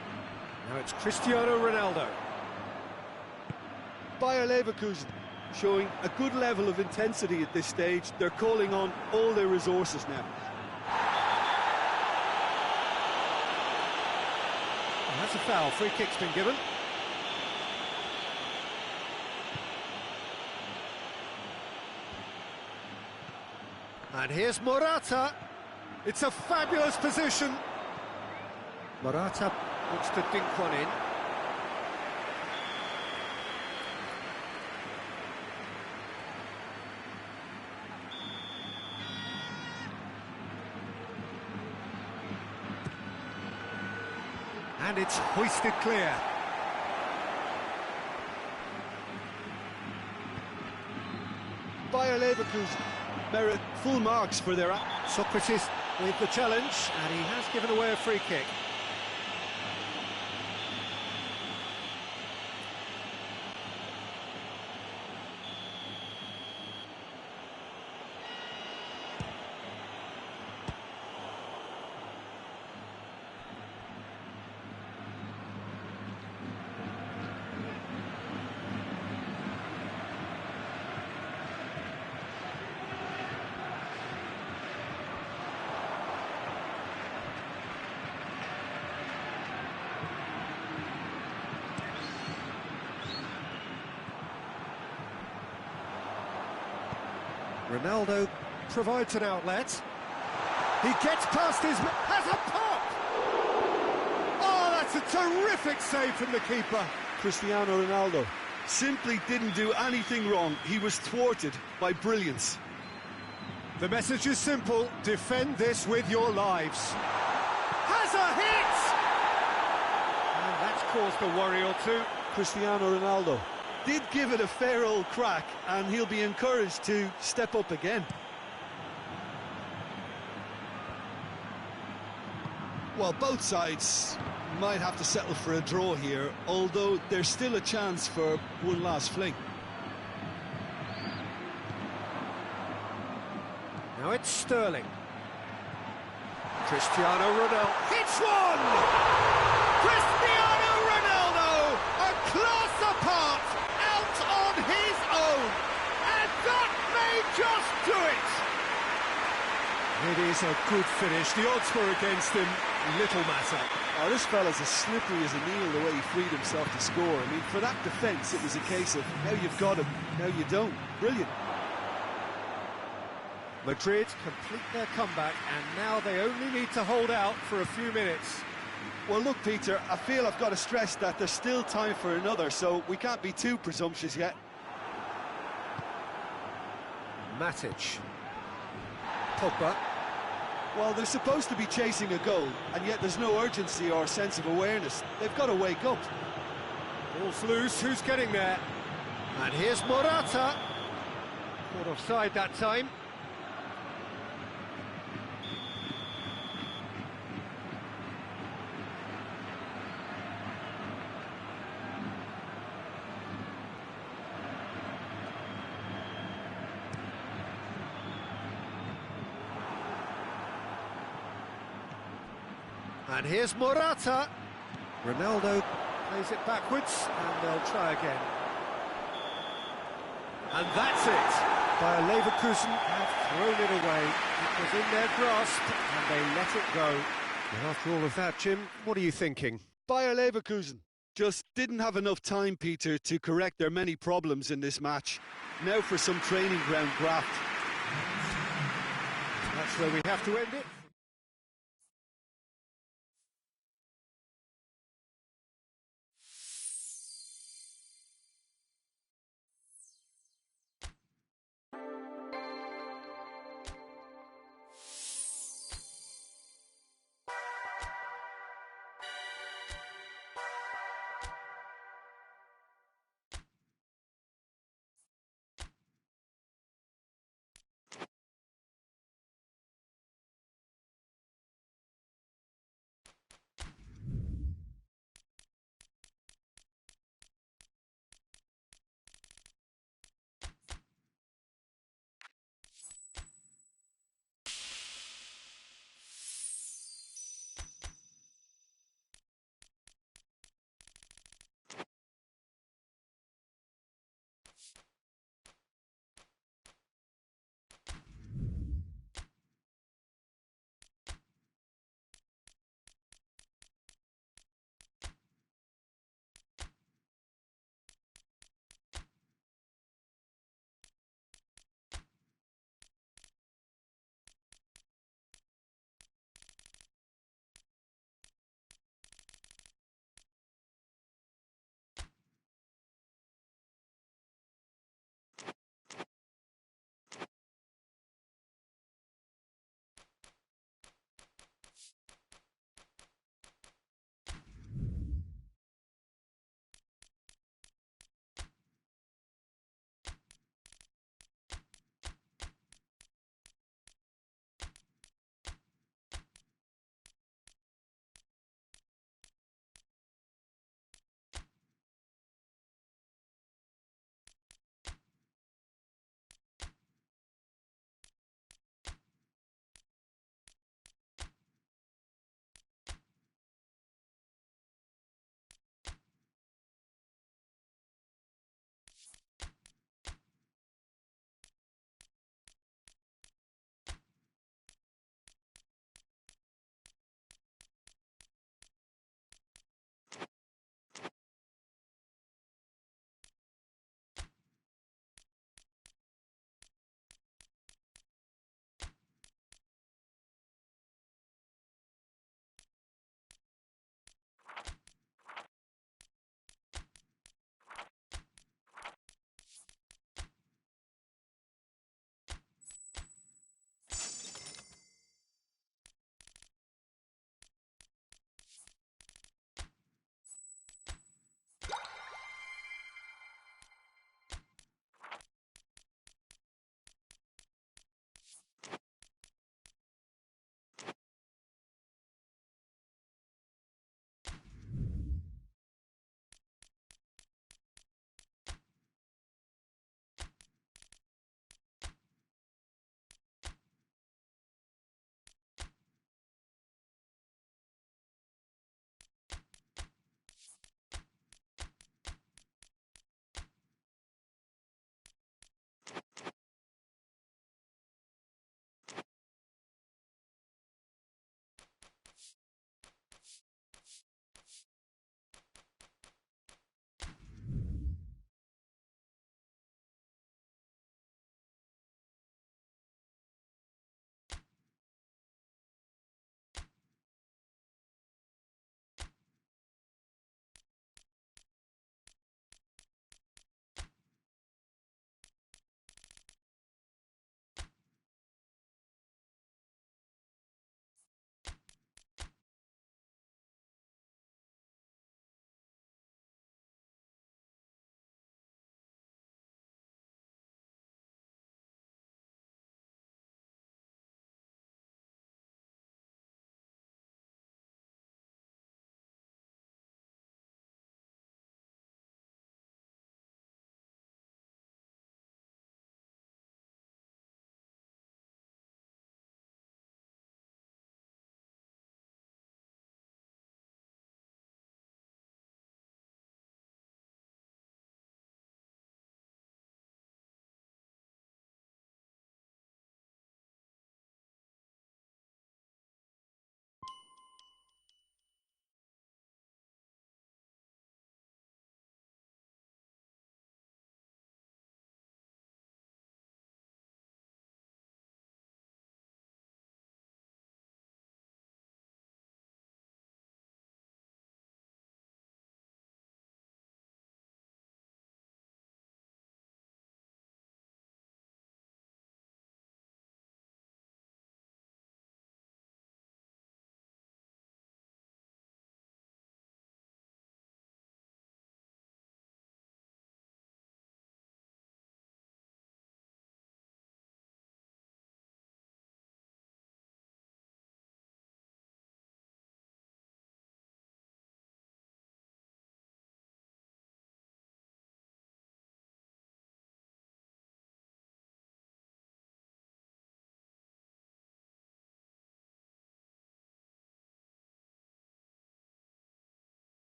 Speaker 1: Now it's Cristiano Ronaldo.
Speaker 3: Bayer Leverkusen showing a good level of intensity at this stage. They're calling on all their resources now.
Speaker 1: That's a foul. Free kick's been given. And here's Morata. It's a fabulous position. Morata wants to dink one in. And it's hoisted clear.
Speaker 3: Bayer Leverkusen merit full marks for their...
Speaker 1: Socrates with the challenge, and he has given away a free kick. Ronaldo provides an outlet. He gets past his... has a pop! Oh, that's a terrific save from the keeper.
Speaker 3: Cristiano Ronaldo simply didn't do anything wrong. He was thwarted by brilliance.
Speaker 1: The message is simple: defend this with your lives. Has a hit! And that's caused a worry or two.
Speaker 3: Cristiano Ronaldo did give it a fair old crack, and he'll be encouraged to step up again.
Speaker 2: Well, both sides might have to settle for a draw here, although there's still a chance for one last fling.
Speaker 1: Now it's Sterling. Cristiano Ronaldo hits one! Cristiano Ronaldo, a class apart, out on his own, and that may just do it! It is a good finish. The odds were against him, little matter.
Speaker 3: Oh, this fella's as slippery as a needle the way he freed himself to score. I mean, for that defence, it was a case of now you've got him, now you don't. Brilliant.
Speaker 1: Madrid complete their comeback, and now they only need to hold out for a few minutes.
Speaker 3: Well, look, Peter, I feel I've got to stress that there's still time for another, so we can't be too presumptuous yet.
Speaker 1: Matic. Pogba.
Speaker 3: Well, they're supposed to be chasing a goal, and yet there's no urgency or sense of awareness. They've got to wake up.
Speaker 1: Ball's loose, who's getting there? And here's Morata. Caught offside that time. And here's Morata. Ronaldo plays it backwards, and they'll try again. And that's it. Bayer Leverkusen have thrown it away. It was in their grasp, and they let it go. And after all of that, Jim, what are you thinking?
Speaker 3: Bayer Leverkusen just didn't have enough time, Peter, to correct their many problems in this match. Now for some training ground graft.
Speaker 1: That's where we have to end it.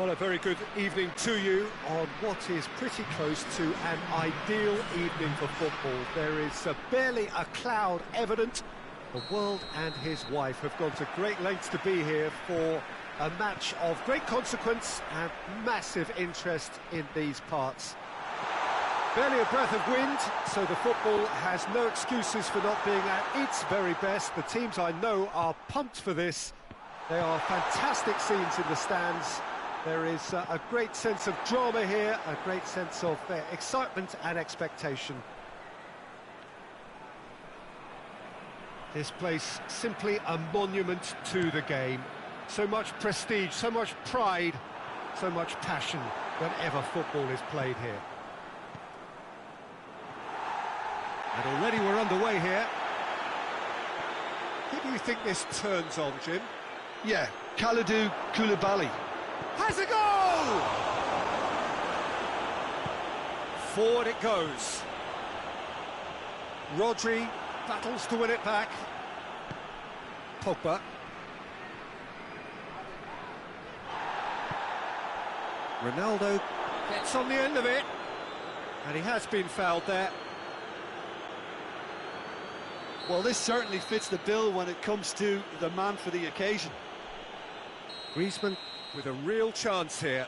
Speaker 1: Well, a very good evening to you on what is pretty close to an ideal evening for football. There is barely a cloud evident. The world and his wife have gone to great lengths to be here for a match of great consequence and massive interest in these parts. Barely a breath of wind, so the football has no excuses for not being at its very best. The teams I know are pumped for this. They are fantastic scenes in the stands. There is a great sense of drama here, a great sense of excitement and expectation. This place simply a monument to the game. So much prestige, so much pride, so much passion whenever football is played here. And already we're underway here. Who do you think this turns on, Jim?
Speaker 2: Yeah, Kalidou Koulibaly.
Speaker 1: Has a goal! Forward it goes. Rodri battles to win it back. Pogba. Ronaldo gets on the end of it. And he has been fouled there.
Speaker 3: Well, this certainly fits the bill when it comes to the man for the occasion.
Speaker 1: Griezmann with a real chance here.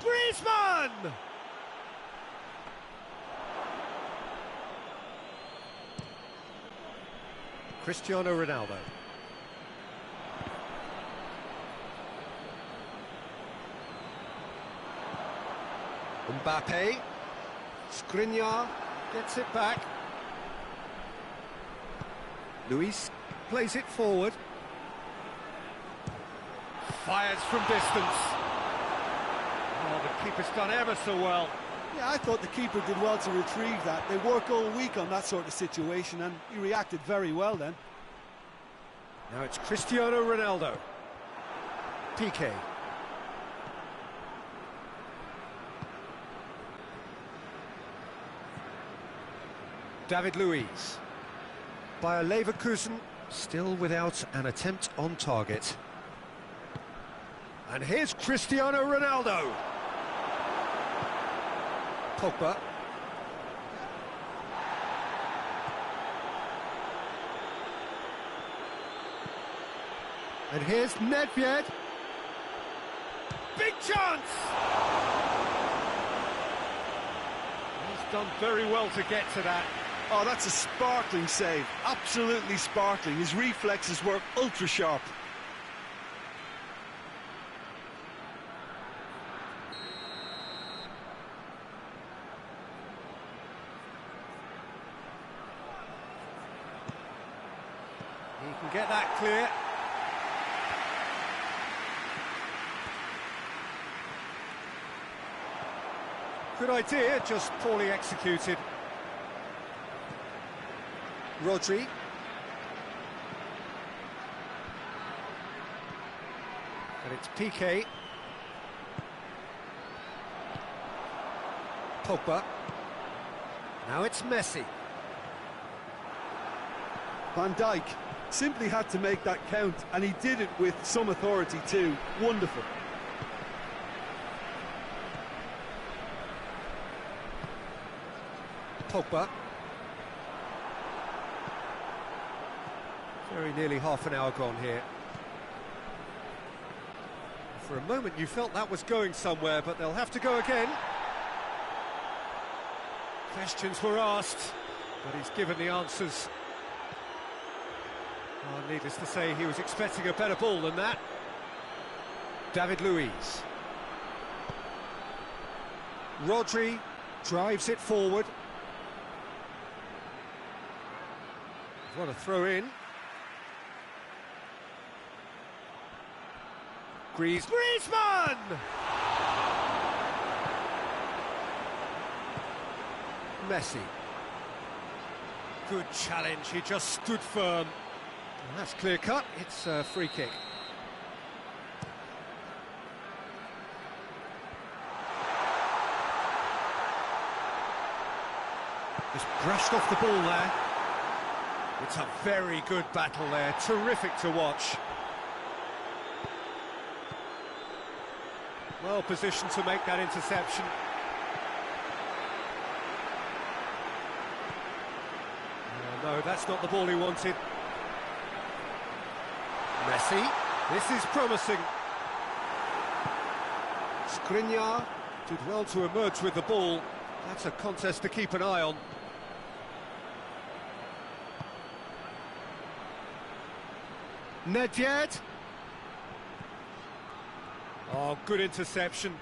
Speaker 1: Griezmann! Cristiano Ronaldo. Mbappe. Skriniar gets it back. Luis plays it forward. Fires from distance. Oh, the keeper's done ever so well.
Speaker 3: Yeah, I thought the keeper did well to retrieve that. They work all week on that sort of situation, and he reacted very well then.
Speaker 1: Now it's Cristiano Ronaldo. Piqué. David Luiz. Bayer Leverkusen still without an attempt on target. And here's Cristiano Ronaldo. Pogba. And here's Nedved. Big chance! He's done very well to get to that.
Speaker 3: Oh, that's a sparkling save. Absolutely sparkling. His reflexes work ultra sharp.
Speaker 1: He can get that clear. Good idea, just poorly executed. Rodri. And it's Piqué. Pogba. Now it's Messi.
Speaker 3: Van Dijk simply had to make that count, and he did it with some authority too. Wonderful.
Speaker 1: Pogba. Very nearly half an hour gone here. For a moment you felt that was going somewhere, but they'll have to go again. Questions were asked, but he's given the answers. Oh, needless to say, he was expecting a better ball than that. David Luiz. Rodri drives it forward. What a throw in. Griezmann! Messi. Good challenge, he just stood firm. And that's clear cut, it's a free kick. Just brushed off the ball there. It's a very good battle there, terrific to watch. Well positioned to make that interception. No, that's not the ball he wanted. Messi, this is promising. Skriniar did well to emerge with the ball. That's a contest to keep an eye on. Nedved. Oh, good interception.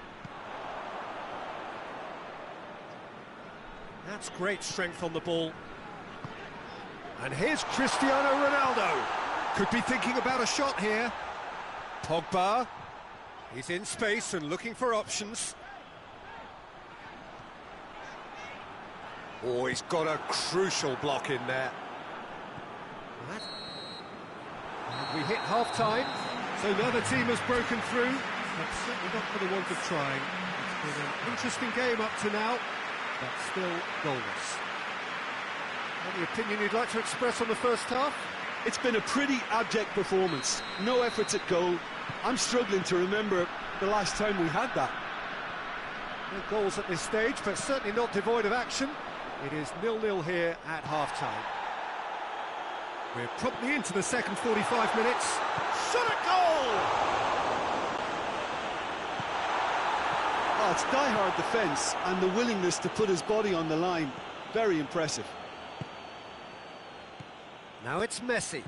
Speaker 1: That's great strength on the ball. And here's Cristiano Ronaldo. Could be thinking about a shot here. Pogba. He's in space and looking for options. Oh, he's got a crucial block in there. And we hit half-time, so now the team has broken through, but certainly not for the want of trying. It's been an interesting game up to now, but still goalless. Any opinion you'd like to express on the first half?
Speaker 2: It's been a pretty abject performance. No efforts at goal. I'm struggling to remember the last time we had that.
Speaker 1: No goals at this stage, but certainly not devoid of action. It is 0-0 here at half-time. We're promptly into the second 45 minutes. Shot at goal!
Speaker 2: Oh, it's die-hard defence and the willingness to put his body on the line. Very impressive.
Speaker 1: Now it's Messi.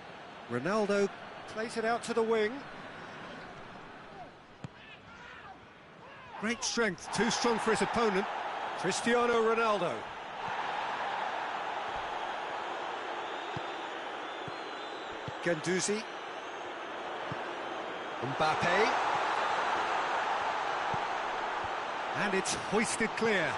Speaker 1: Ronaldo plays it out to the wing. Great strength, too strong for his opponent. Cristiano Ronaldo. Guendouzi. Mbappe. And it's hoisted clear.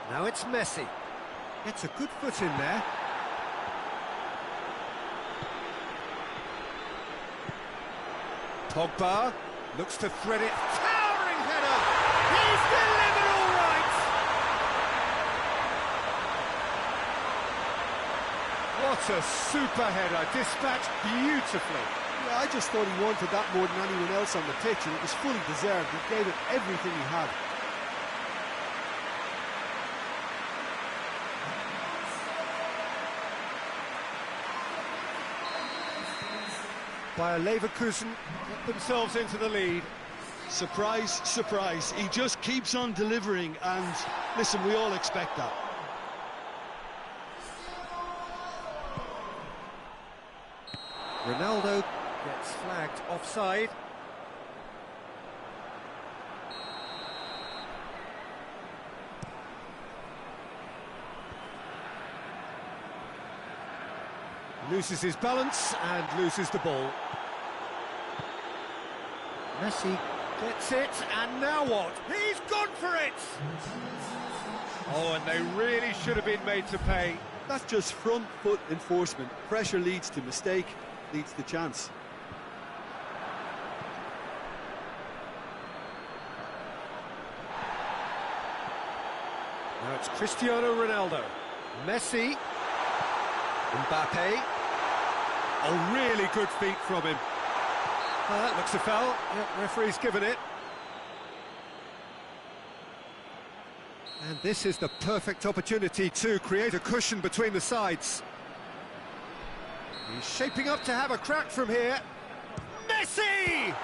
Speaker 1: Now it's Messi. Gets a good foot in there. Pogba looks to thread it. Towering header! He's delivered all right! What a super header, dispatched beautifully.
Speaker 2: Yeah, I just thought he wanted that more than anyone else on the pitch, and it was fully deserved. He gave it everything he had.
Speaker 1: Bayer Leverkusen get themselves into the lead.
Speaker 2: Surprise, surprise. He just keeps on delivering, and listen, we all expect that.
Speaker 1: Ronaldo gets flagged offside. Loses his balance and loses the ball. Messi gets it, and now what? He's gone for it! Oh, and they really should have been made to pay.
Speaker 2: That's just front foot enforcement. Pressure leads to mistake, leads to chance.
Speaker 1: Now it's Cristiano Ronaldo. Messi. Mbappe. Oh, really good feet from him. That looks a foul. Yep, referee's given it. And this is the perfect opportunity to create a cushion between the sides. He's shaping up to have a crack from here. Messi!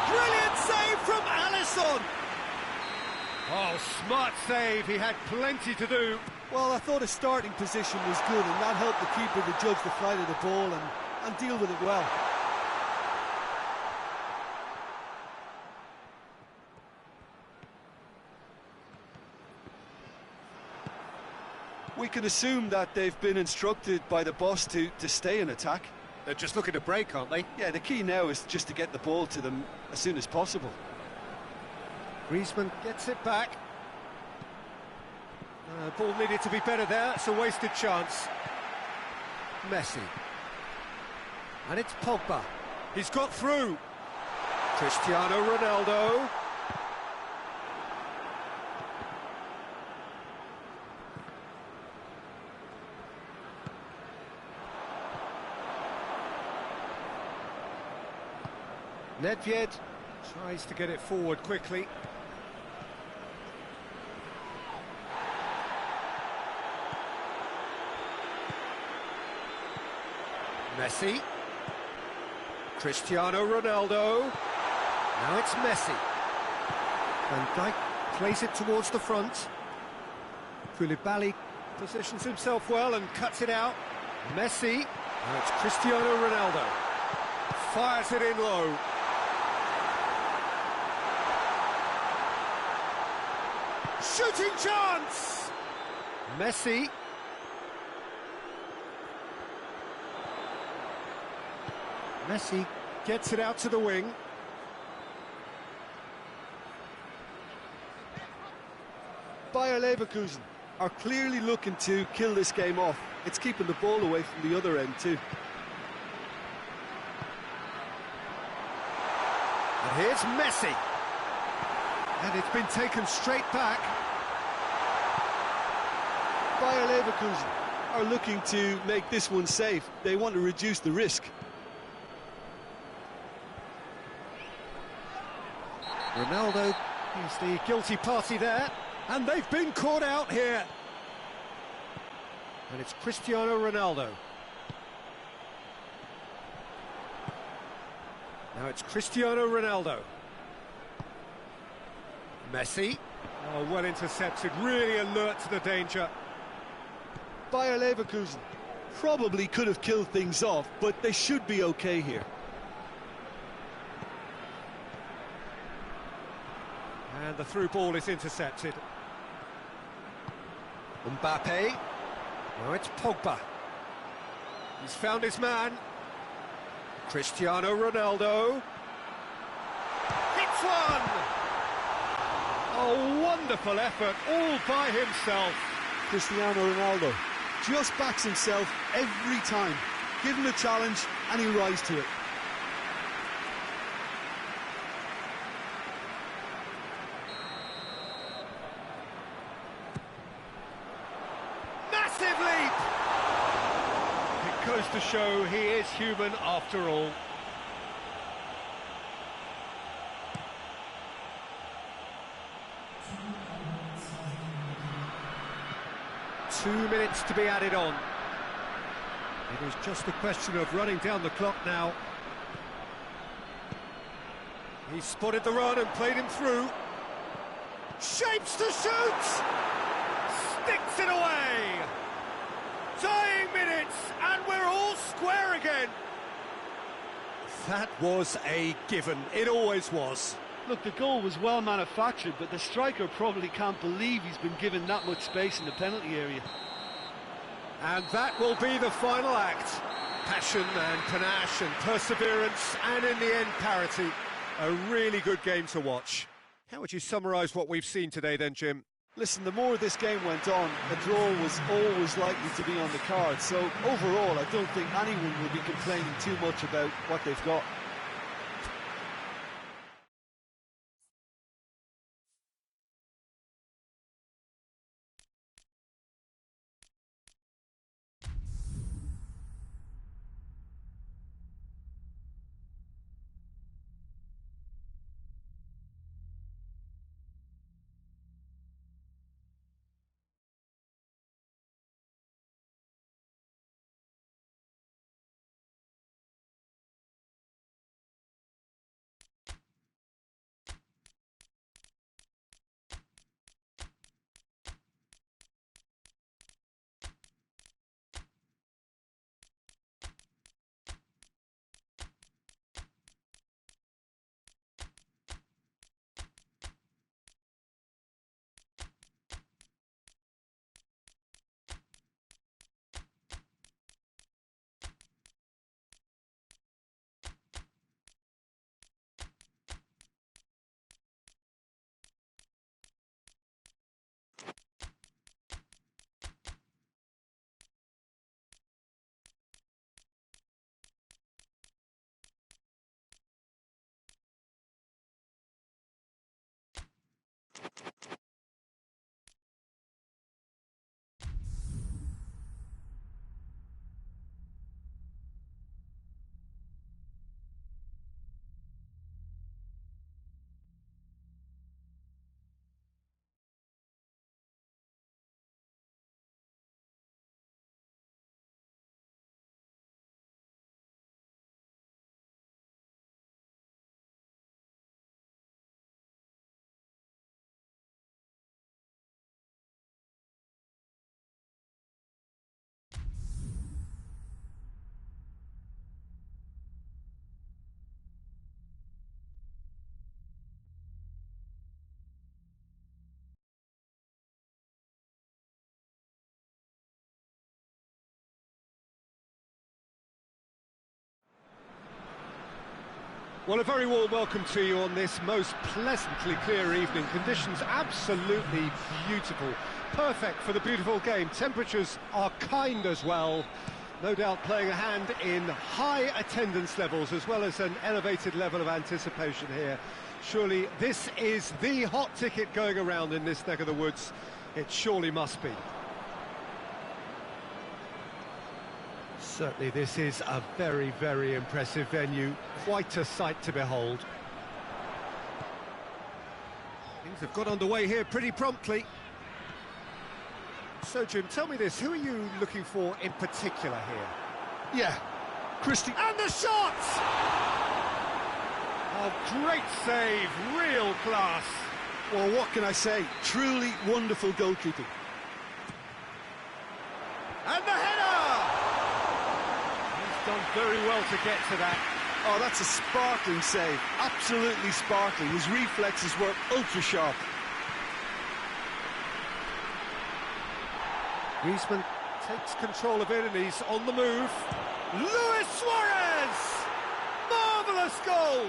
Speaker 1: Brilliant save from Alisson! Oh, smart save. He had plenty to do.
Speaker 2: Well, I thought his starting position was good, and that helped the keeper to judge the flight of the ball and deal with it well. We can assume that they've been instructed by the boss to stay in attack.
Speaker 1: They're just looking to break, aren't they?
Speaker 2: Yeah, the key now is just to get the ball to them as soon as possible.
Speaker 1: Griezmann gets it back. Ball needed to be better there. It's a wasted chance. Messi. And it's Pogba. He's got through. Cristiano Ronaldo. Nedved tries to get it forward quickly. Messi. Cristiano Ronaldo. Now it's Messi. Van Dijk plays it towards the front. Koulibaly positions himself well and cuts it out. Messi. Now it's Cristiano Ronaldo. Fires it in low. Shooting chance! Messi. Messi gets it out to the wing.
Speaker 3: Bayer Leverkusen are clearly looking to kill this game off. It's keeping the ball away from the other end too.
Speaker 1: And here's Messi. And it's been taken straight back.
Speaker 3: Bayer Leverkusen are looking to make this one safe. They want to reduce the risk.
Speaker 1: Ronaldo is the guilty party there, and they've been caught out here. And it's Cristiano Ronaldo. Now it's Cristiano Ronaldo. Messi. Oh, well intercepted, really alert to the danger.
Speaker 3: Bayer Leverkusen probably could have killed things off, but they should be okay here.
Speaker 1: And the through ball is intercepted. Mbappe. Now it's Pogba. He's found his man. Cristiano Ronaldo. Hits one! A wonderful effort, all by himself.
Speaker 3: Cristiano Ronaldo just backs himself every time. Give him a challenge and he'll rise to it.
Speaker 1: Massive leap! It goes to show he is human after all. Two minutes to be added on. It is just a question of running down the clock now. He spotted the run and played him through. Shapes to shoot! Sticks it away! Dying minutes, and we're all square again. That was a given. It always was.
Speaker 2: Look, the goal was well manufactured, but the striker probably can't believe he's been given that much space in the penalty area.
Speaker 1: And that will be the final act. Passion and panache and perseverance, and in the end, parity. A really good game to watch. How would you summarise what we've seen today then, Jim?
Speaker 3: Listen, the more this game went on, a draw was always likely to be on the card. So overall, I don't think anyone will be complaining too much about what they've got.
Speaker 1: Well, a very warm welcome to you on this most pleasantly clear evening. Conditions absolutely beautiful. Perfect for the beautiful game. Temperatures are kind as well. No doubt playing a hand in high attendance levels as well as an elevated level of anticipation here. Surely this is the hot ticket going around in this neck of the woods. It surely must be. Certainly this is a very, very impressive venue. Quite a sight to behold. Things have got underway here pretty promptly. So, Jim, tell me this, who are you looking for in particular here?
Speaker 2: Yeah, Christie.
Speaker 1: And the shot! Oh, great save, real class.
Speaker 2: Well, what can I say? Truly wonderful goalkeeping.
Speaker 1: And the header! He's done very well to get to that.
Speaker 2: Oh, that's a sparkling save. Absolutely sparkling. His reflexes were ultra-sharp.
Speaker 1: Griezmann takes control of it and he's on the move. Luis Suarez! Marvellous goal!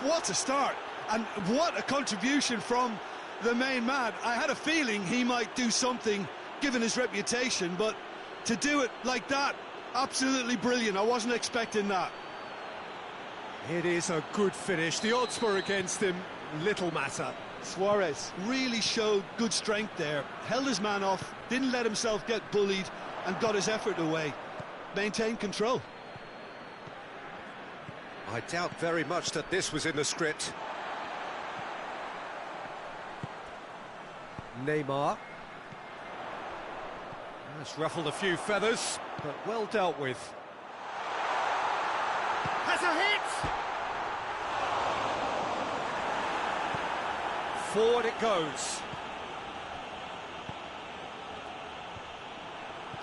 Speaker 2: What a start, and what a contribution from the main man. I had a feeling he might do something, given his reputation, but to do it like that, absolutely brilliant. I wasn't expecting that.
Speaker 1: It is a good finish. The odds were against him, little matter.
Speaker 2: Suarez really showed good strength there, held his man off, didn't let himself get bullied, and got his effort away. Maintained control.
Speaker 1: I doubt very much that this was in the script. Neymar. That's ruffled a few feathers, but well dealt with. Has a hit! Forward it goes.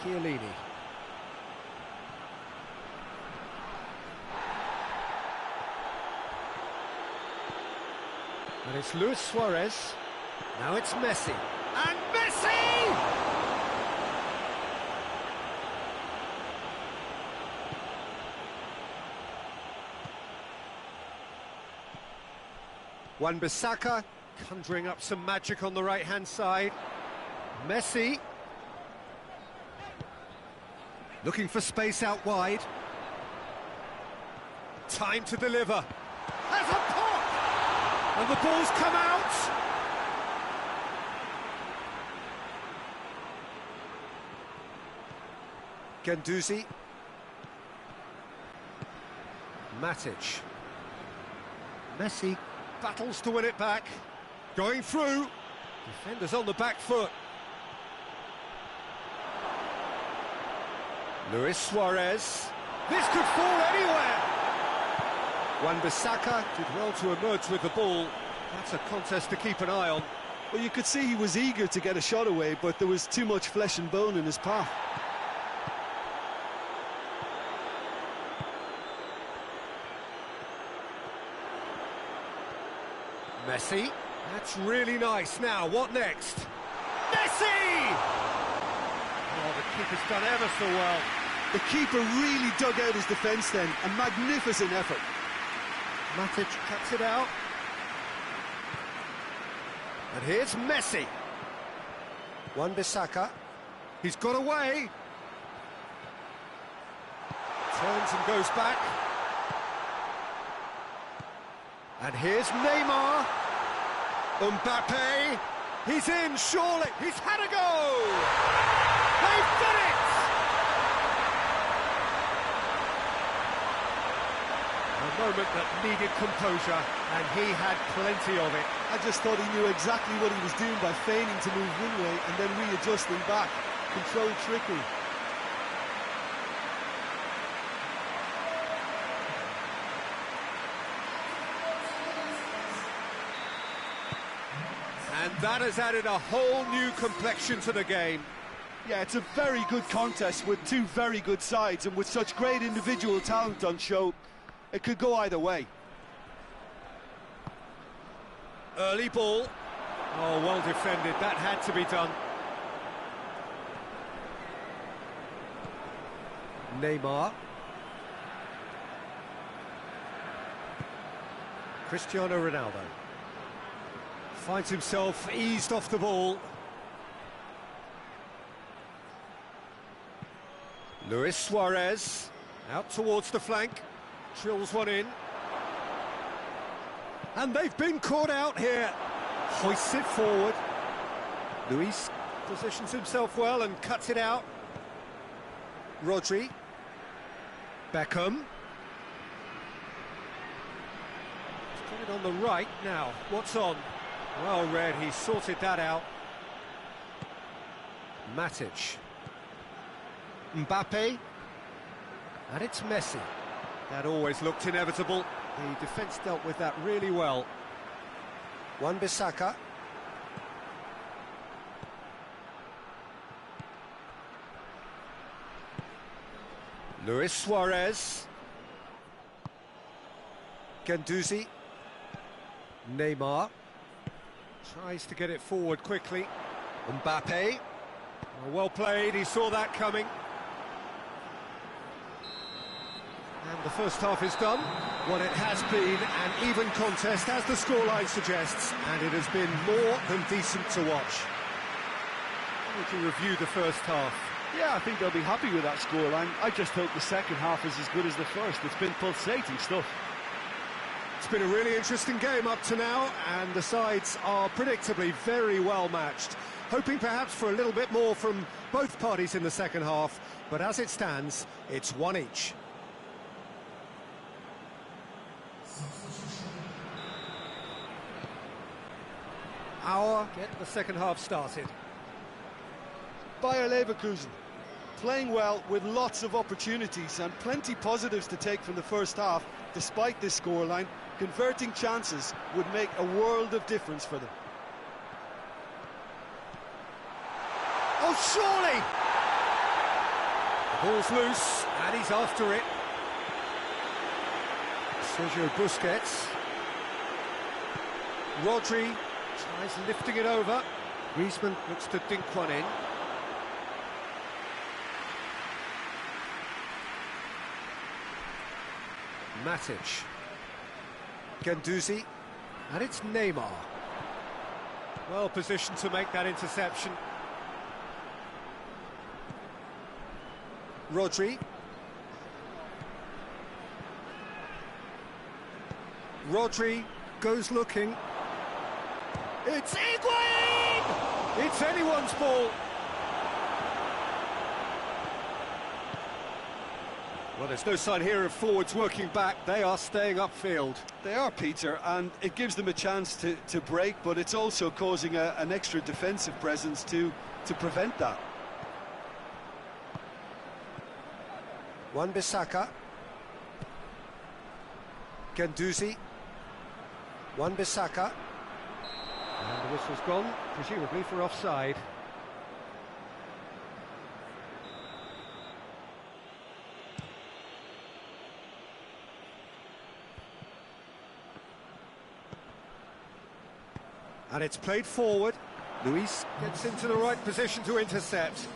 Speaker 1: Chiellini. And it's Luis Suarez. Now it's Messi. And Messi! Wan-Bissaka conjuring up some magic on the right-hand side. Messi looking for space out wide. Time to deliver. Has a pop! And the ball's come out! Guendouzi. Matic. Messi battles to win it back. Going through. Defenders on the back foot. Luis Suarez. This could fall anywhere. Wan-Bissaka did well to emerge with the ball. That's a contest to keep an eye on.
Speaker 2: Well, you could see he was eager to get a shot away, but there was too much flesh and bone in his path.
Speaker 1: Messi. That's really nice. Now, what next? Messi! Oh, the keeper's done ever so well.
Speaker 2: The keeper really dug out his defence then. A magnificent effort.
Speaker 1: Matic cuts it out. And here's Messi. Wan-Bissaka. He's got away. Turns and goes back. And here's Neymar. Mbappe. He's in, surely. He's had a go. They've done it. A moment that needed composure, and he had plenty of it.
Speaker 2: I just thought he knew exactly what he was doing by feigning to move one way and then readjusting back. Controlled trickery.
Speaker 1: And that has added a whole new complexion to the game.
Speaker 2: Yeah, it's a very good contest with two very good sides, and with such great individual talent on show, it could go either way.
Speaker 1: Early ball. Oh, well defended. That had to be done. Neymar. Cristiano Ronaldo finds himself eased off the ball. Luis Suarez out towards the flank, drills one in. And they've been caught out here. Hoists it forward. Luis positions himself well and cuts it out. Rodri. Beckham. He's got it on the right now. What's on? Well read, he sorted that out. Matic. Mbappe. And it's Messi. That always looked inevitable. The defence dealt with that really well. Wan-Bissaka. Luis Suarez. Guendouzi. Neymar. Tries to get it forward quickly. Mbappe. Well played, he saw that coming. And the first half is done. Well, it has been an even contest, as the scoreline suggests, and it has been more than decent to watch. How would you review the first half?
Speaker 2: Yeah, I think they'll be happy with that scoreline. I just hope the second half is as good as the first. It's been pulsating stuff.
Speaker 1: It's been a really interesting game up to now, and the sides are predictably very well matched. Hoping perhaps for a little bit more from both parties in the second half, but as it stands, it's one each. Get the second half started.
Speaker 2: Bayer Leverkusen, playing well with lots of opportunities and plenty positives to take from the first half. Despite this scoreline, converting chances would make a world of difference for them.
Speaker 1: Oh, surely! The ball's loose, and he's after it. Sergio Busquets. Rodri tries lifting it over. Griezmann looks to dink one in. Matic. Guendouzi. And it's Neymar. Well positioned to make that interception. Rodri. Rodri goes looking. It's Higuain! It's anyone's ball. Well, there's no sign here of forwards working back. They are staying upfield.
Speaker 2: They are, Peter, and it gives them a chance to break, but it's also causing an extra defensive presence to prevent that.
Speaker 1: Wan-Bissaka. Guendouzi. Wan-Bissaka. And the whistle's gone, presumably for offside. And it's played forward. Luis gets into the right position to intercept.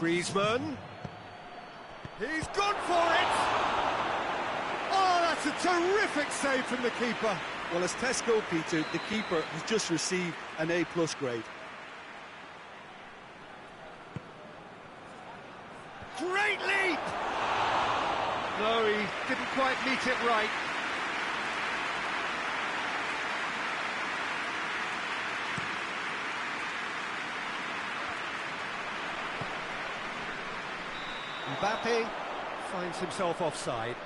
Speaker 1: Griezmann. He's gone for it! Oh, that's a terrific save from the keeper.
Speaker 2: Well, as Tesco, Peter, the keeper has just received an A+ grade.
Speaker 1: Great leap! No, he didn't quite meet it right. Mbappe finds himself offside.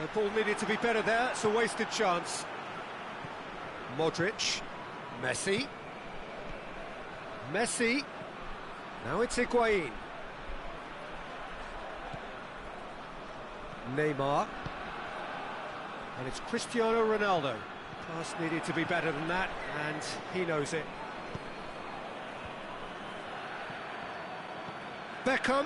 Speaker 1: The ball needed to be better there, it's a wasted chance. Modric, Messi. Messi, now it's Higuain. Neymar. And it's Cristiano Ronaldo. Pass needed to be better than that, and he knows it. Beckham.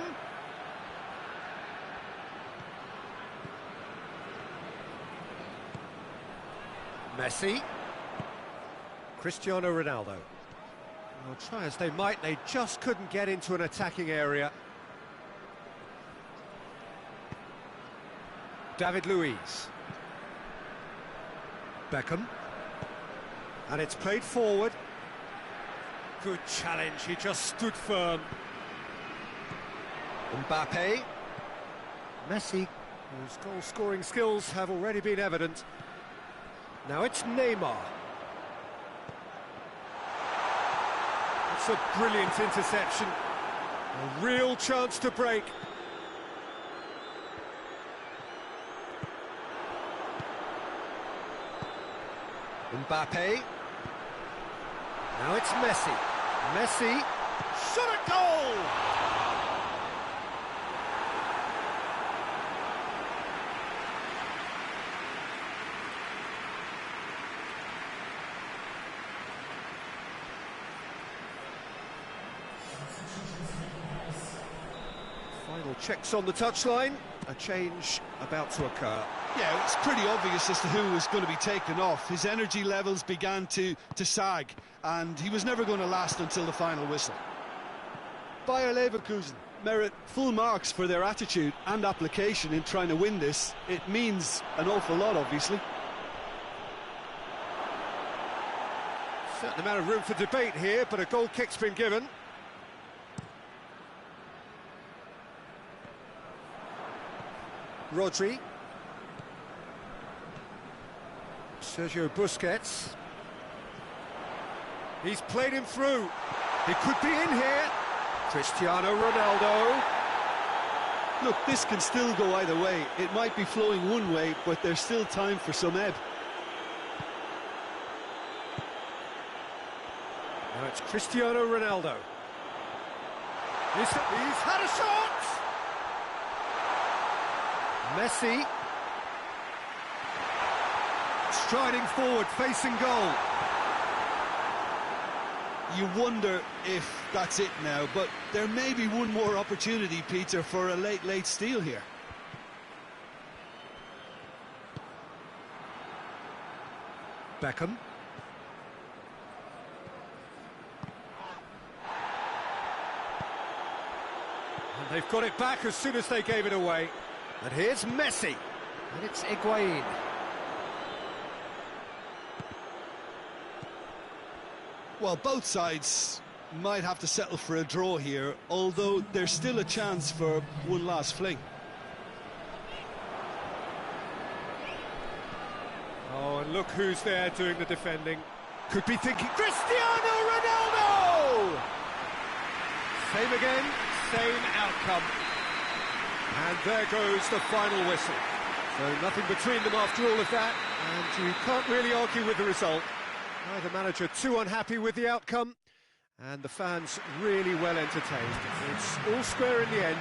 Speaker 1: Messi. Cristiano Ronaldo. Well, try as they might, they just couldn't get into an attacking area. David Luiz. Beckham. And it's played forward. Good challenge, he just stood firm. Mbappe. Messi, whose goal-scoring skills have already been evident. Now it's Neymar. It's a brilliant interception. A real chance to break. Mbappe. Now it's Messi. Messi. Shot at goal! Final checks on the touchline. A change about to occur.
Speaker 2: Yeah, it's pretty obvious as to who was going to be taken off. His energy levels began to sag, and he was never going to last until the final whistle.
Speaker 3: Bayer Leverkusen merit full marks for their attitude and application in trying to win this. It means an awful lot, obviously.
Speaker 1: Certain amount of room for debate here, but a goal kick's been given. Rodri. Sergio Busquets. He's played him through. He could be in here. Cristiano Ronaldo.
Speaker 3: Look, this can still go either way. It might be flowing one way, but there's still time for some ebb.
Speaker 1: Now it's Cristiano Ronaldo. He's had a shot! Messi. Striding forward, facing goal.
Speaker 2: You wonder if that's it now, but there may be one more opportunity, Peter, for a late steal here.
Speaker 1: Beckham. And they've got it back as soon as they gave it away. And here's Messi. And it's Higuain.
Speaker 2: Well, both sides might have to settle for a draw here, although there's still a chance for one last fling.
Speaker 1: Oh, and look who's there doing the defending. Could be thinking, Cristiano Ronaldo! Same again, same outcome. And there goes the final whistle. So nothing between them after all of that, and you can't really argue with the result. Neither manager too unhappy with the outcome, and the fans really well entertained. It's all square in the end.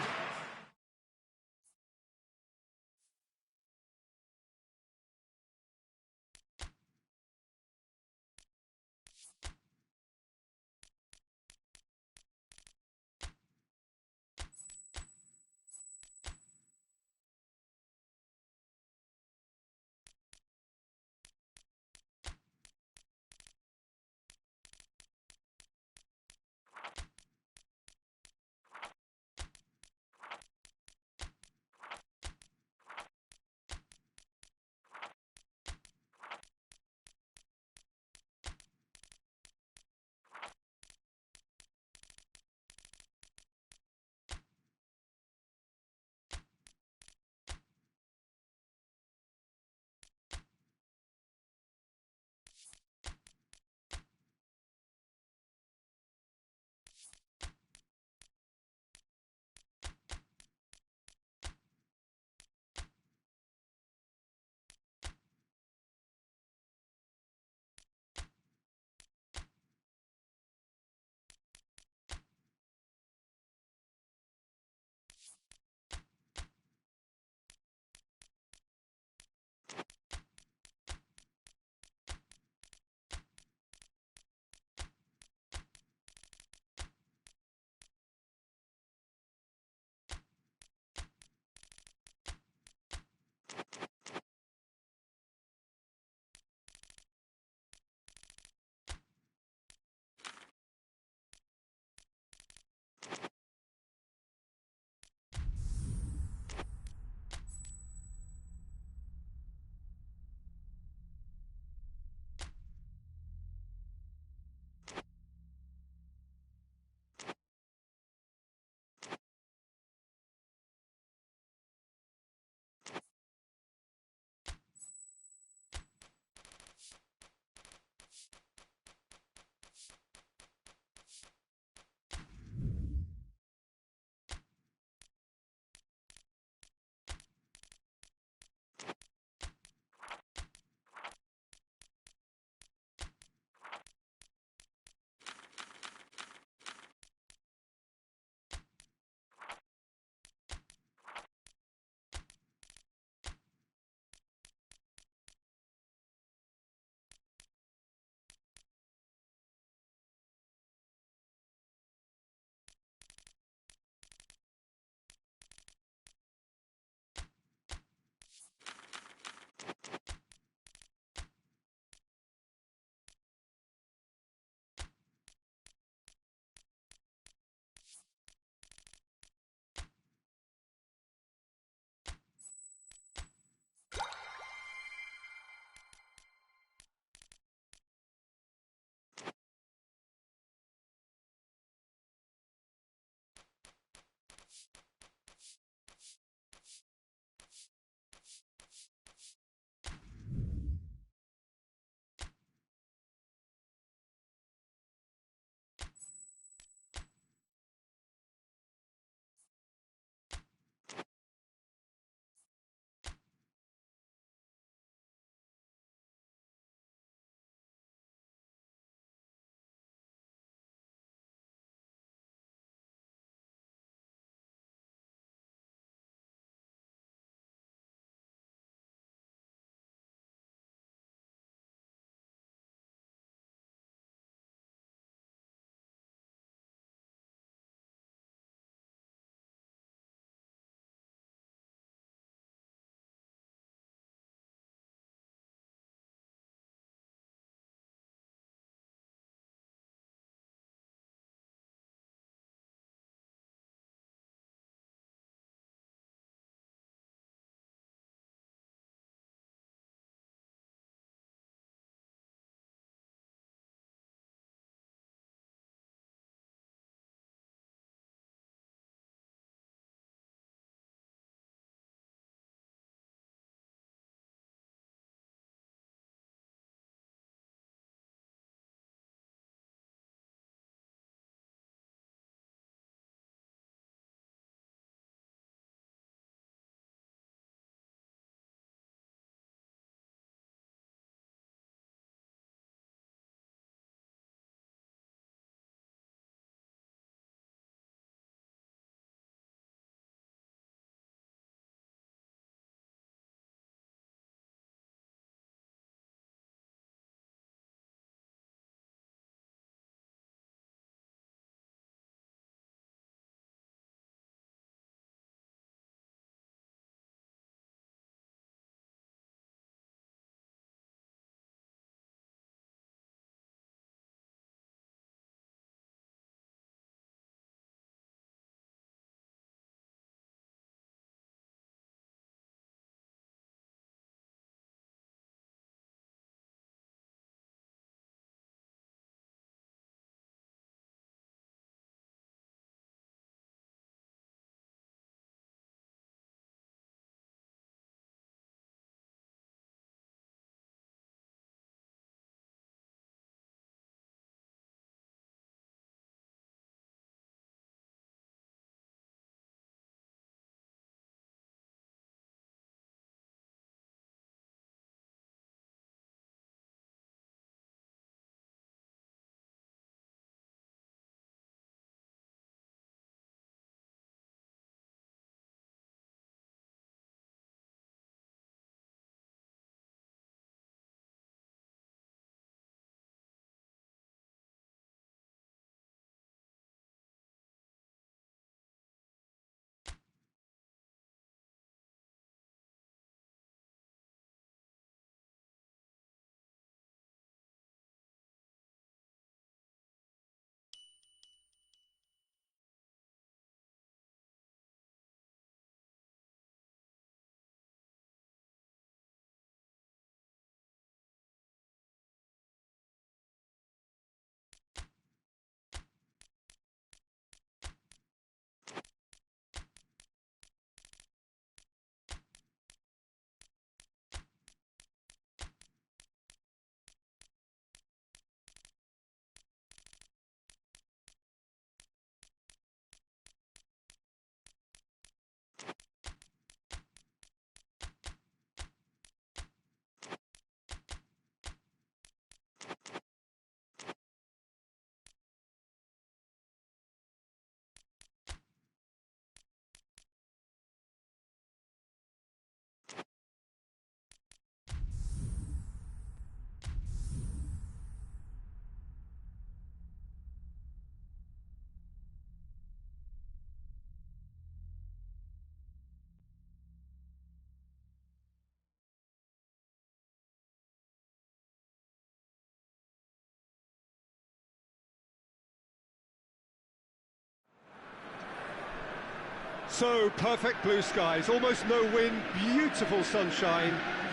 Speaker 1: So perfect blue skies, almost no wind, beautiful sunshine.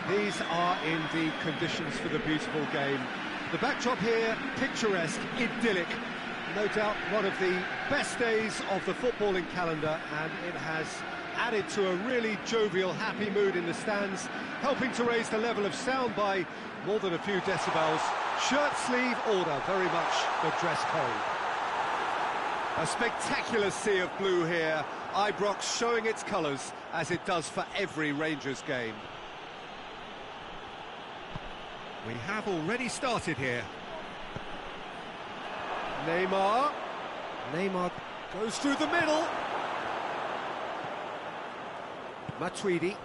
Speaker 1: These are in the conditions for the beautiful game. The backdrop here, picturesque, idyllic. No doubt one of the best days of the footballing calendar, and it has added to a really jovial, happy mood in the stands, helping to raise the level of sound by more than a few decibels. Shirt sleeve order, very much the dress code. A spectacular sea of blue here, Ibrox showing its colours as it does for every Rangers game. We have already started here. Neymar goes through the middle. Matuidi.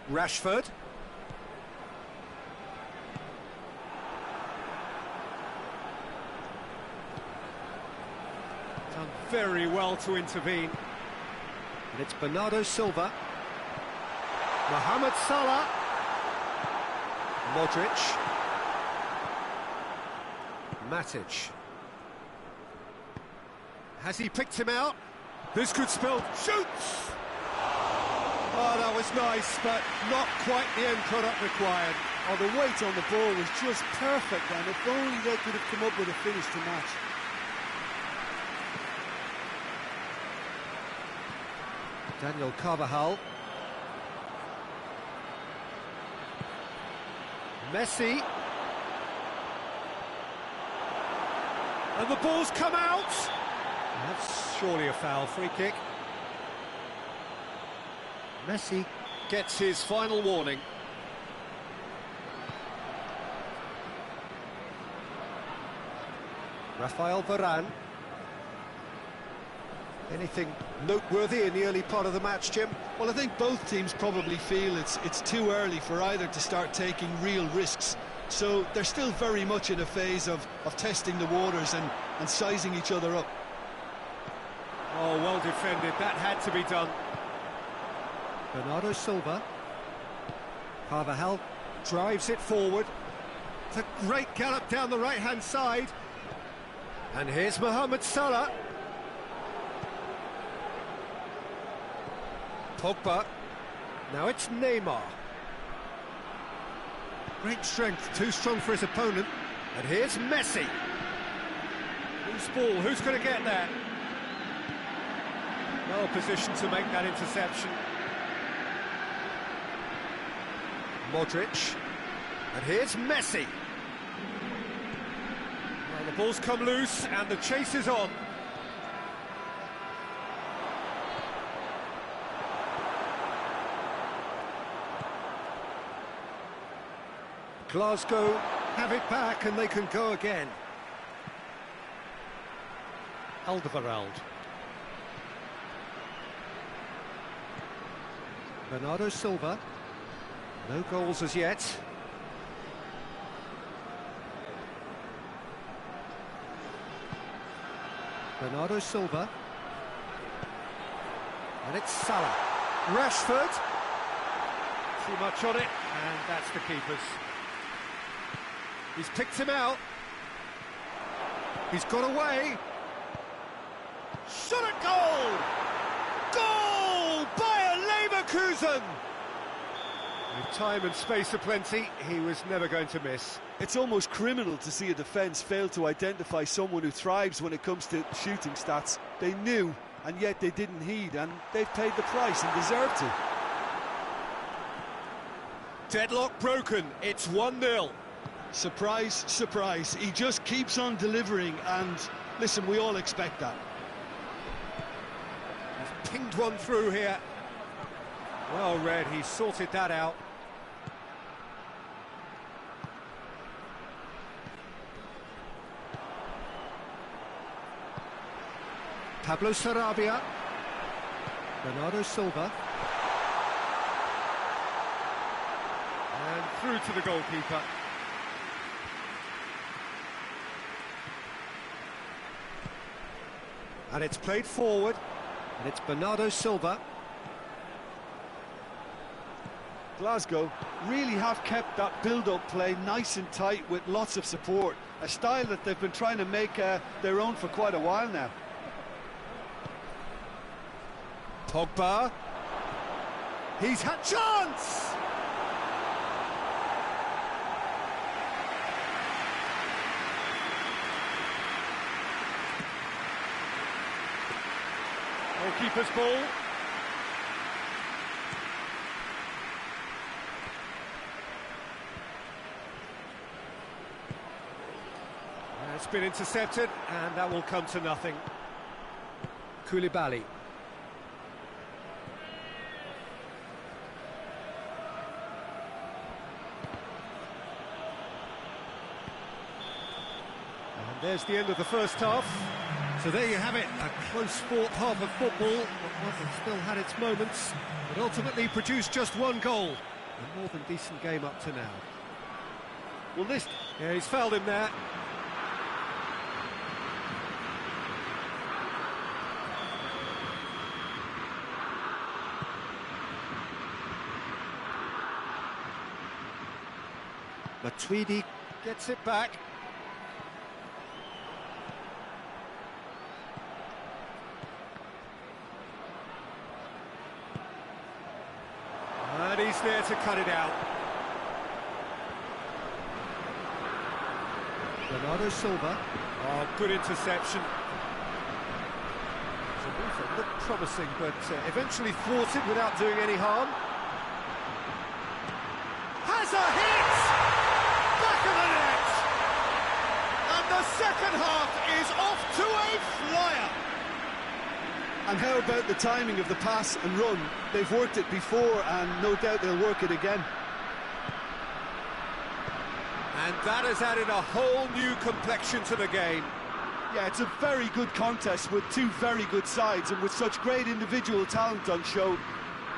Speaker 1: Rashford. Done very well to intervene. And it's Bernardo Silva. Mohamed Salah. Modric. Matic. Has he picked him out? This could spell shoots! Oh, that was nice, but not quite the end product required.
Speaker 3: Oh, the weight on the ball was just perfect, and if only they could have come up with a finish to match.
Speaker 1: Daniel Carvajal. Messi. And the ball's come out! That's surely a foul, free kick. Messi gets his final warning. Rafael Varane. Anything noteworthy in the early part of the match, Jim?
Speaker 2: Well, I think both teams probably feel it's too early for either to start taking real risks. So they're still very much in a phase of testing the waters and sizing each other up.
Speaker 1: Oh, well defended. That had to be done. Bernardo Silva. Carvajal drives it forward. It's a great gallop down the right-hand side. And here's Mohamed Salah. Pogba. Now it's Neymar. Great strength, too strong for his opponent. And here's Messi. Loose ball, who's going to get that? Well positioned to make that interception. Modric. And here's Messi. Well, the ball's come loose and the chase is on. Glasgow have it back and they can go again. Alderweireld. Bernardo Silva. No goals as yet. Bernardo Silva. And it's Salah. Rashford. Too much on it, and that's the keeper's. He's picked him out. He's got away. Shot at goal! Goal! Bayer Leverkusen! With time and space aplenty, he was never going to miss.
Speaker 3: It's almost criminal to see a defence fail to identify someone who thrives when it comes to shooting stats. They knew, and yet they didn't heed, and they've paid the price and deserved to.
Speaker 1: Deadlock broken, it's 1-0.
Speaker 2: Surprise, surprise, he just keeps on delivering, and listen, we all expect that.
Speaker 1: He's pinged one through here. Well read, he sorted that out. Pablo Sarabia. Bernardo Silva. And through to the goalkeeper. And it's played forward, and it's Bernardo Silva.
Speaker 3: Glasgow really have kept that build-up play nice and tight with lots of support. a style that they've been trying to make their own for quite a while now.
Speaker 1: Pogba. He's had chance! Goalkeeper's ball. It's been intercepted, and that will come to nothing. Koulibaly. And there's the end of the first half. So there you have it, a close-fought half of football, but one that still had its moments, but ultimately produced just one goal. A more than decent game up to now. Well, this... Yeah, he's fouled him there. Matuidi gets it back. And he's there to cut it out. Bernardo Silva. Oh, good interception. The move looked promising, but eventually thwarted without doing any harm. Has a hit! Back of the net! And the second half is off to a flyer!
Speaker 3: And how about the timing of the pass and run? They've worked it before, and no doubt they'll work it again.
Speaker 1: And that has added a whole new complexion to the game.
Speaker 3: Yeah, it's a very good contest with two very good sides, and with such great individual talent on show,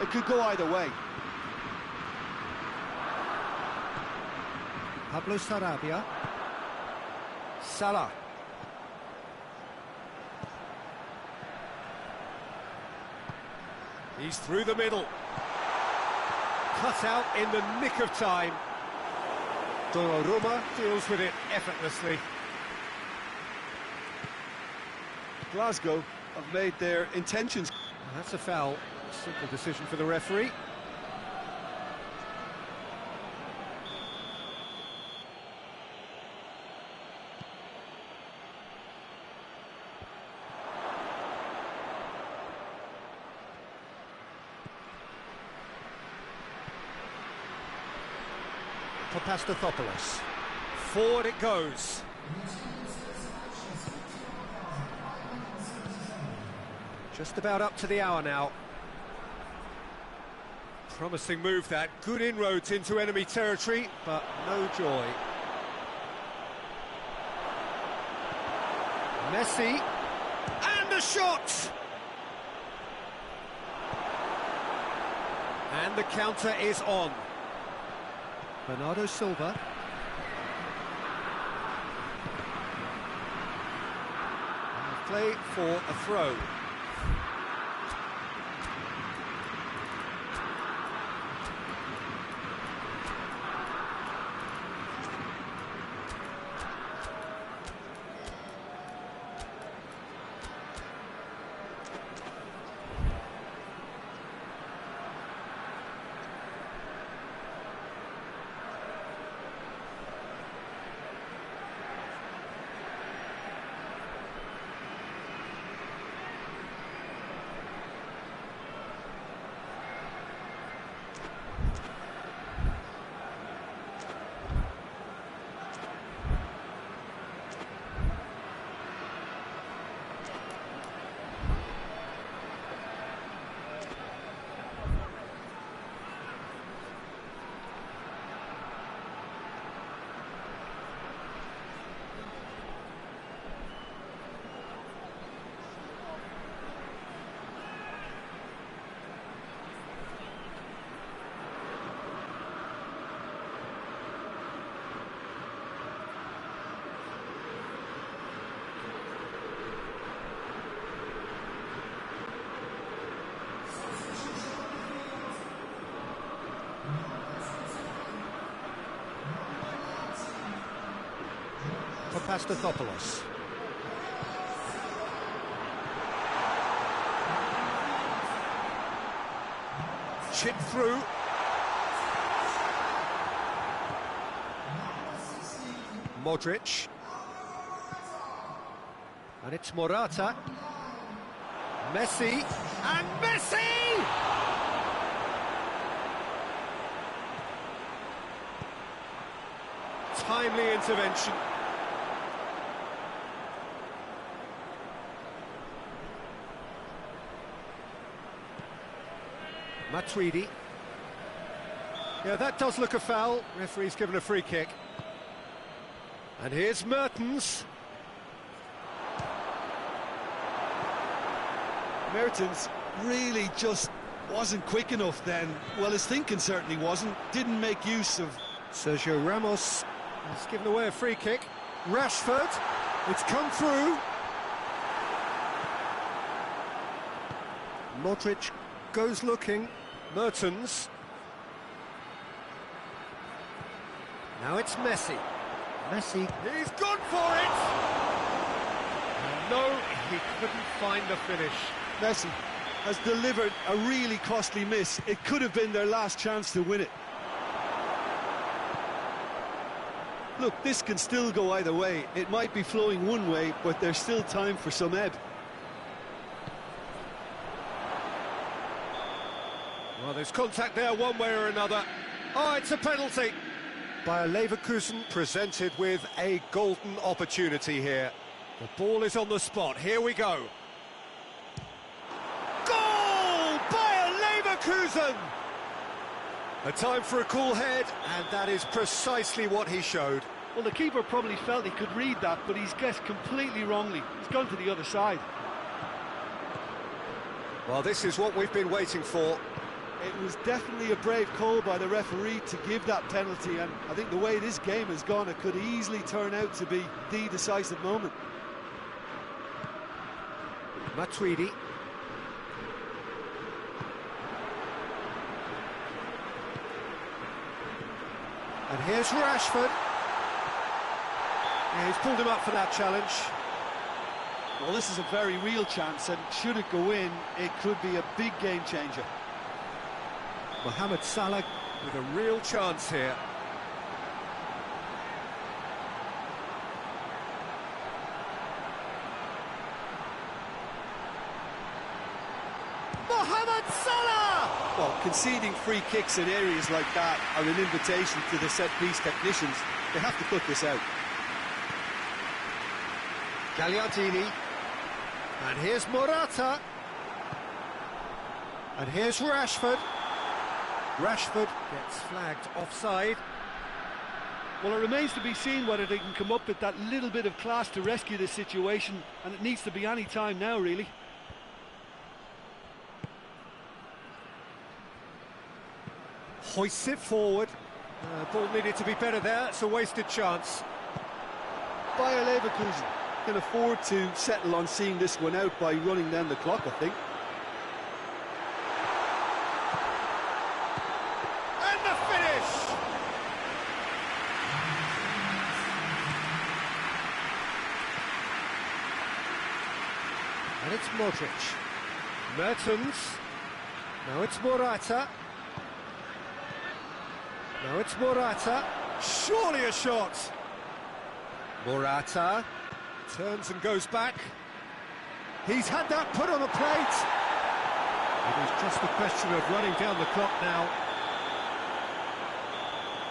Speaker 3: it could go either way.
Speaker 1: Pablo Sarabia. Salah. He's through the middle. Cut out in the nick of time. Donnarumma deals with it effortlessly.
Speaker 3: Glasgow have made their intentions.
Speaker 1: That's a foul. Simple decision for the referee. Papastathopoulos. Forward it goes. Just about up to the hour now. Promising move that. Good inroads into enemy territory, but no joy. Messi. And a shot! And the counter is on. Bernardo Silva. And play for a throw. Pastathopoulos. Chip through. Modric. And it's Morata. Messi. And Messi! Timely intervention. Matuidi. Yeah, that does look a foul. Referee's given a free kick. And here's Mertens.
Speaker 2: Mertens really just wasn't quick enough then. Well, his thinking certainly wasn't. Didn't make use of...
Speaker 1: Sergio Ramos has given away a free kick. Rashford, it's come through. Modric goes looking. Mertens. Now it's Messi. Messi. He's gone for it! No, he couldn't find the finish.
Speaker 2: Messi has delivered a really costly miss. It could have been their last chance to win it. Look, this can still go either way. It might be flowing one way, but there's still time for some ebb.
Speaker 1: Well, there's contact there one way or another. Oh, it's a penalty. Bayer Leverkusen presented with a golden opportunity here. The ball is on the spot. Here we go. Goal! Bayer Leverkusen! A time for a cool head, and that is precisely what he showed.
Speaker 2: Well, the keeper probably felt he could read that, but he's guessed completely wrongly. He's gone to the other side.
Speaker 1: Well, this is what we've been waiting for.
Speaker 2: It was definitely a brave call by the referee to give that penalty, and I think the way this game has gone, it could easily turn out to be the decisive moment.
Speaker 1: Matuidi. And here's Rashford. Yeah, he's pulled him up for that challenge.
Speaker 2: Well, this is a very real chance, and should it go in, it could be a big game changer.
Speaker 1: Mohamed Salah with a real chance here. Mohamed Salah!
Speaker 2: Well, conceding free kicks in areas like that are an invitation to the set-piece technicians. They have to cut this out.
Speaker 1: Gagliardini. And here's Morata. And here's Rashford. Rashford gets flagged offside.
Speaker 2: Well, it remains to be seen whether they can come up with that little bit of class to rescue this situation, and it needs to be any time now, really.
Speaker 1: Hoists it forward. Ball needed to be better there. It's a wasted chance.
Speaker 2: Bayer Leverkusen can afford to settle on seeing this one out by running down the clock, I think.
Speaker 1: And the finish! And it's Modric. Mertens. Now it's Morata. Now it's Morata. Surely a shot. Morata turns and goes back. He's had that put on a plate. It is just a question of running down the clock now.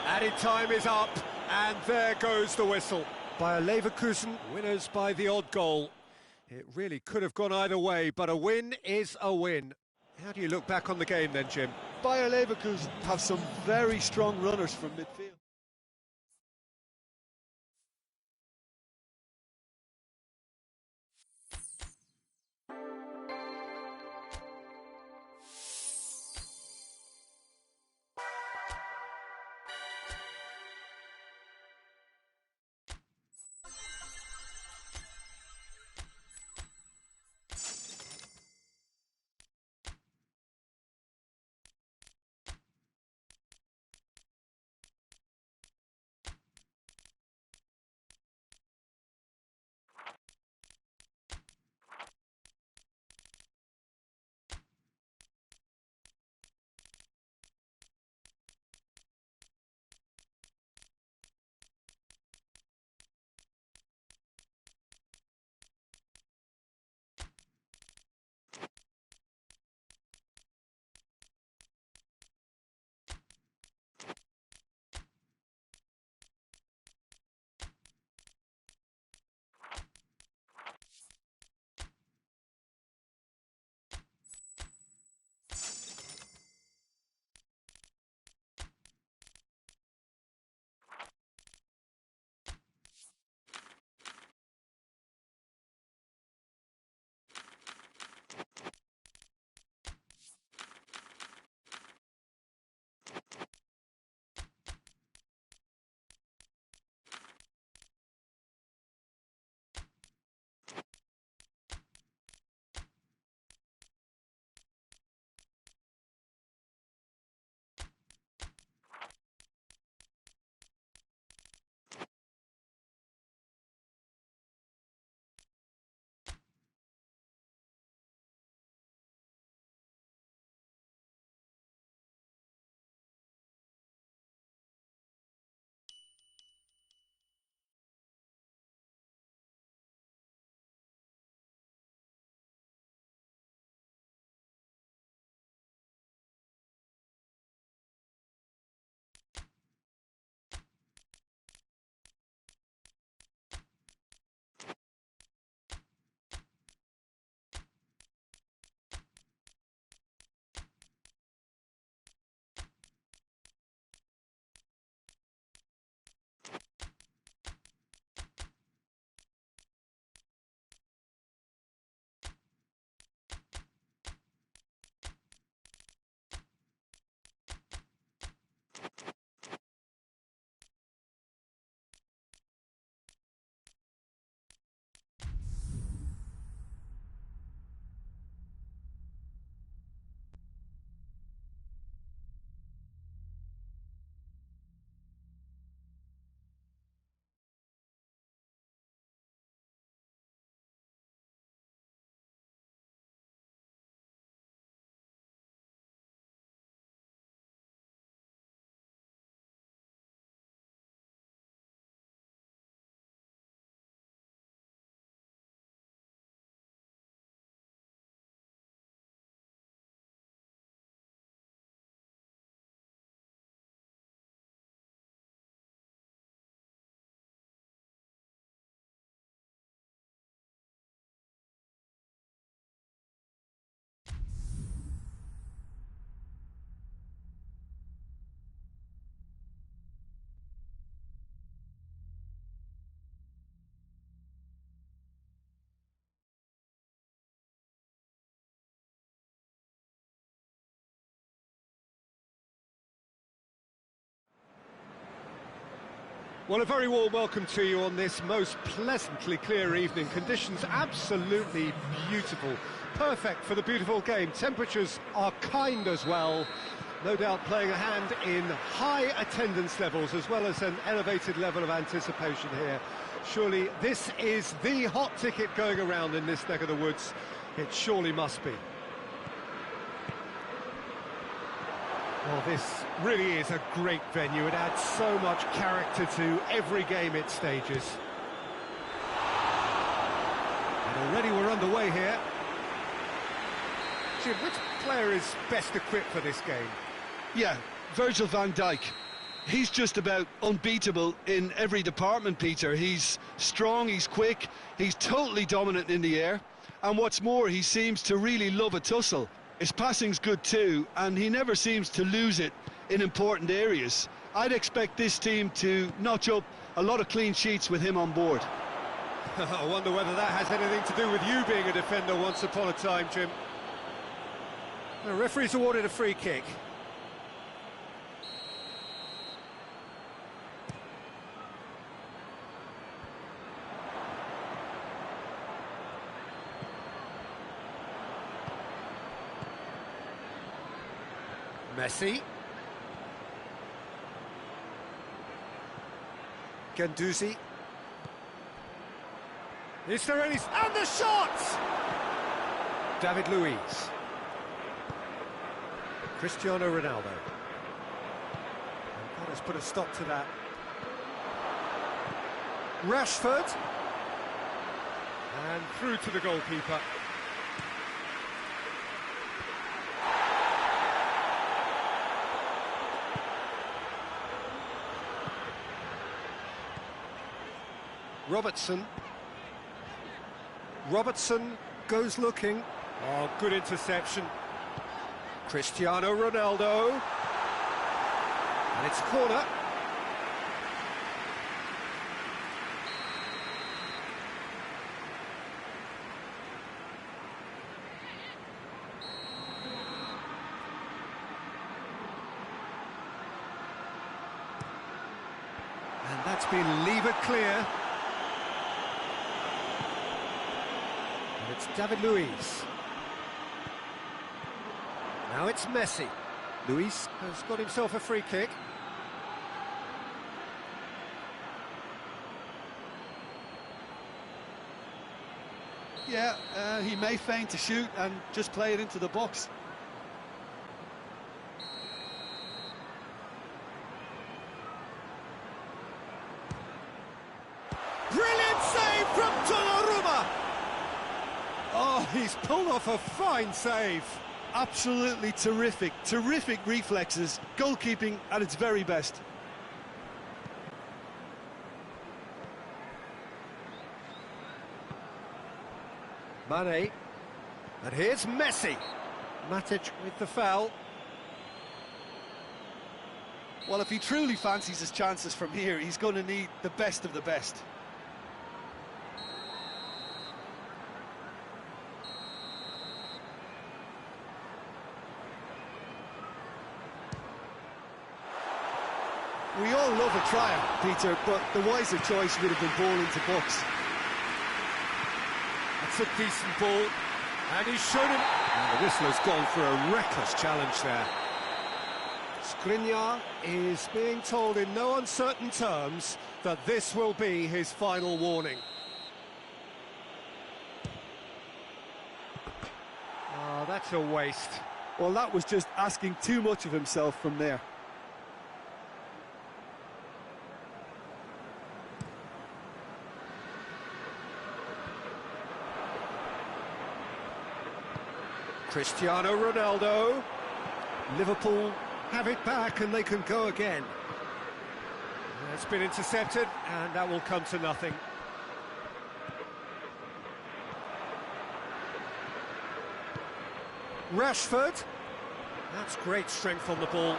Speaker 1: Added time is up, and there goes the whistle. Bayer Leverkusen, winners by the odd goal. It really could have gone either way, but a win is a win. How do you look back on the game then, Jim?
Speaker 2: Bayer Leverkusen have some very strong runners from midfield.
Speaker 1: Well, a very warm welcome to you on this most pleasantly clear evening. Conditions absolutely beautiful. Perfect for the beautiful game. Temperatures are kind as well. No doubt playing a hand in high attendance levels as well as an elevated level of anticipation here. Surely this is the hot ticket going around in this neck of the woods. It surely must be. Well, this really is a great venue. It adds so much character to every game it stages. And already we're underway here. Jim, which player is best equipped for this game?
Speaker 2: Yeah, Virgil van Dijk. He's just about unbeatable in every department, Peter. He's strong, he's quick, he's totally dominant in the air. And what's more, he seems to really love a tussle. His passing's good too, and he never seems to lose it in important areas. I'd expect this team to notch up a lot of clean sheets with him on board.
Speaker 1: I wonder whether that has anything to do with you being a defender once upon a time, Jim. The referee's awarded a free kick. Messi. Guendouzi. Is there any... And the shot! David Luiz. Cristiano Ronaldo. And that has put a stop to that. Rashford. And through to the goalkeeper. Robertson goes looking. Oh, good interception. Cristiano Ronaldo. And it's a corner. And that's been levered clear. It's David Luiz. Now it's Messi. Luiz has got himself a free kick.
Speaker 3: Yeah, he may feign to shoot and just play it into the box.
Speaker 1: Brilliant save from Donnarumma! Oh, he's pulled off a fine save.
Speaker 3: Absolutely terrific, terrific reflexes, goalkeeping at its very best.
Speaker 1: Mane, and here's Messi. Matic with the foul.
Speaker 3: Well, if he truly fancies his chances from here, he's going to need the best of the best. We all love a trial, Peter, but the wiser choice would have been ball into box.
Speaker 1: That's a decent ball, and he's shown him. And the whistler's gone for a reckless challenge there. Skriniar is being told in no uncertain terms that this will be his final warning. Oh, that's a waste.
Speaker 3: Well, that was just asking too much of himself from there.
Speaker 1: Cristiano Ronaldo. Liverpool have it back and they can go again. It's been intercepted and that will come to nothing. Rashford. That's great strength on the ball.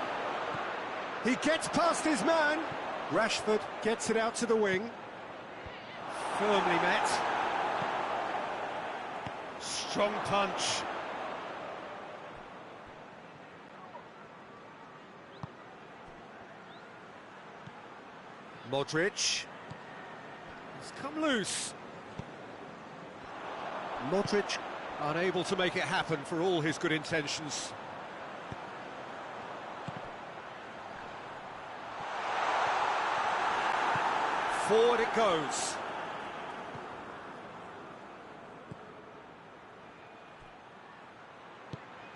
Speaker 1: He gets past his man. Rashford gets it out to the wing. Firmly met. Strong punch. Modric. He's come loose. Modric unable to make it happen for all his good intentions. Forward it goes.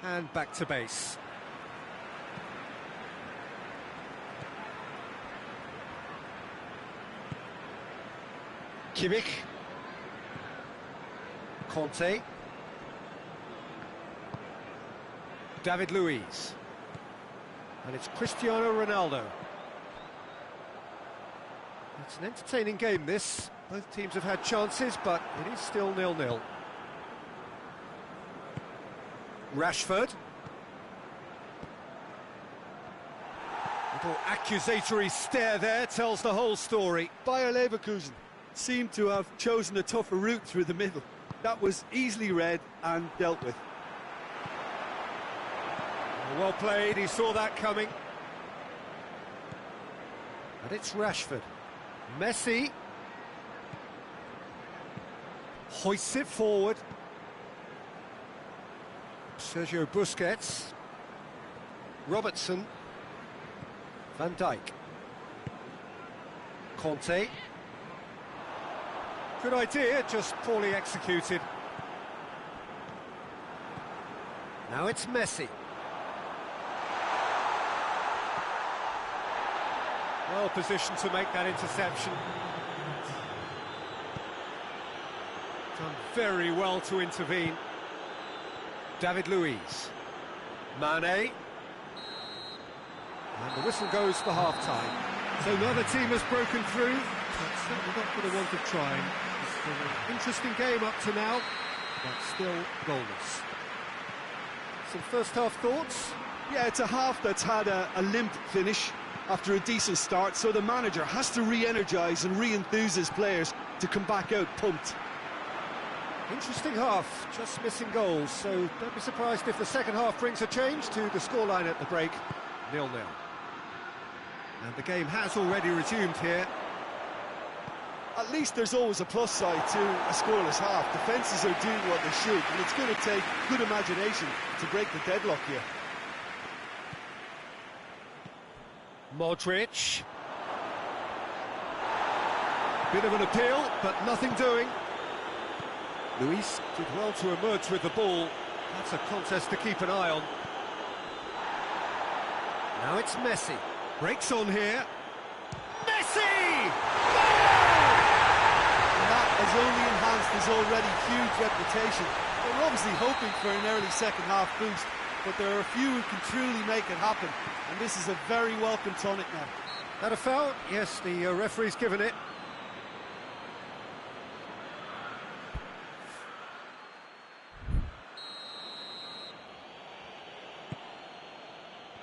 Speaker 1: And back to base. Kimmich. Conte. David Luiz. And it's Cristiano Ronaldo. It's an entertaining game, this. Both teams have had chances, but it is still 0-0. Rashford. Little accusatory stare there tells the whole story.
Speaker 3: Bayer Leverkusen seemed to have chosen a tougher route through the middle. That was easily read and dealt with.
Speaker 1: Well played, he saw that coming. And it's Rashford. Messi. Hoists it forward. Sergio Busquets. Robertson. Van Dijk. Conte. Good idea, just poorly executed. Now it's Messi. Well positioned to make that interception. Done very well to intervene. David Luiz. Mane. And the whistle goes for half-time. So neither team has broken through, but certainly not for the want of trying. It's been an interesting game up to now, but still goalless. Some first-half thoughts?
Speaker 3: Yeah, it's a half that's had a limp finish after a decent start, so the manager has to re-energise and re-enthuse his players to come back out pumped.
Speaker 1: Interesting half, just missing goals, so don't be surprised if the second half brings a change to the scoreline at the break, 0-0. And the game has already resumed here.
Speaker 3: At least there's always a plus side to a scoreless half. Defences are doing what they should, and it's going to take good imagination to break the deadlock here.
Speaker 1: Modric. Bit of an appeal, but nothing doing. Luis did well to emerge with the ball. That's a contest to keep an eye on. Now it's Messi. Breaks on here. Messi! Goal!
Speaker 3: And that has only enhanced his already huge reputation. They're obviously hoping for an early second half boost, but there are a few who can truly make it happen, and this is a very welcome tonic now.
Speaker 1: That a foul? Yes, the referee's given it.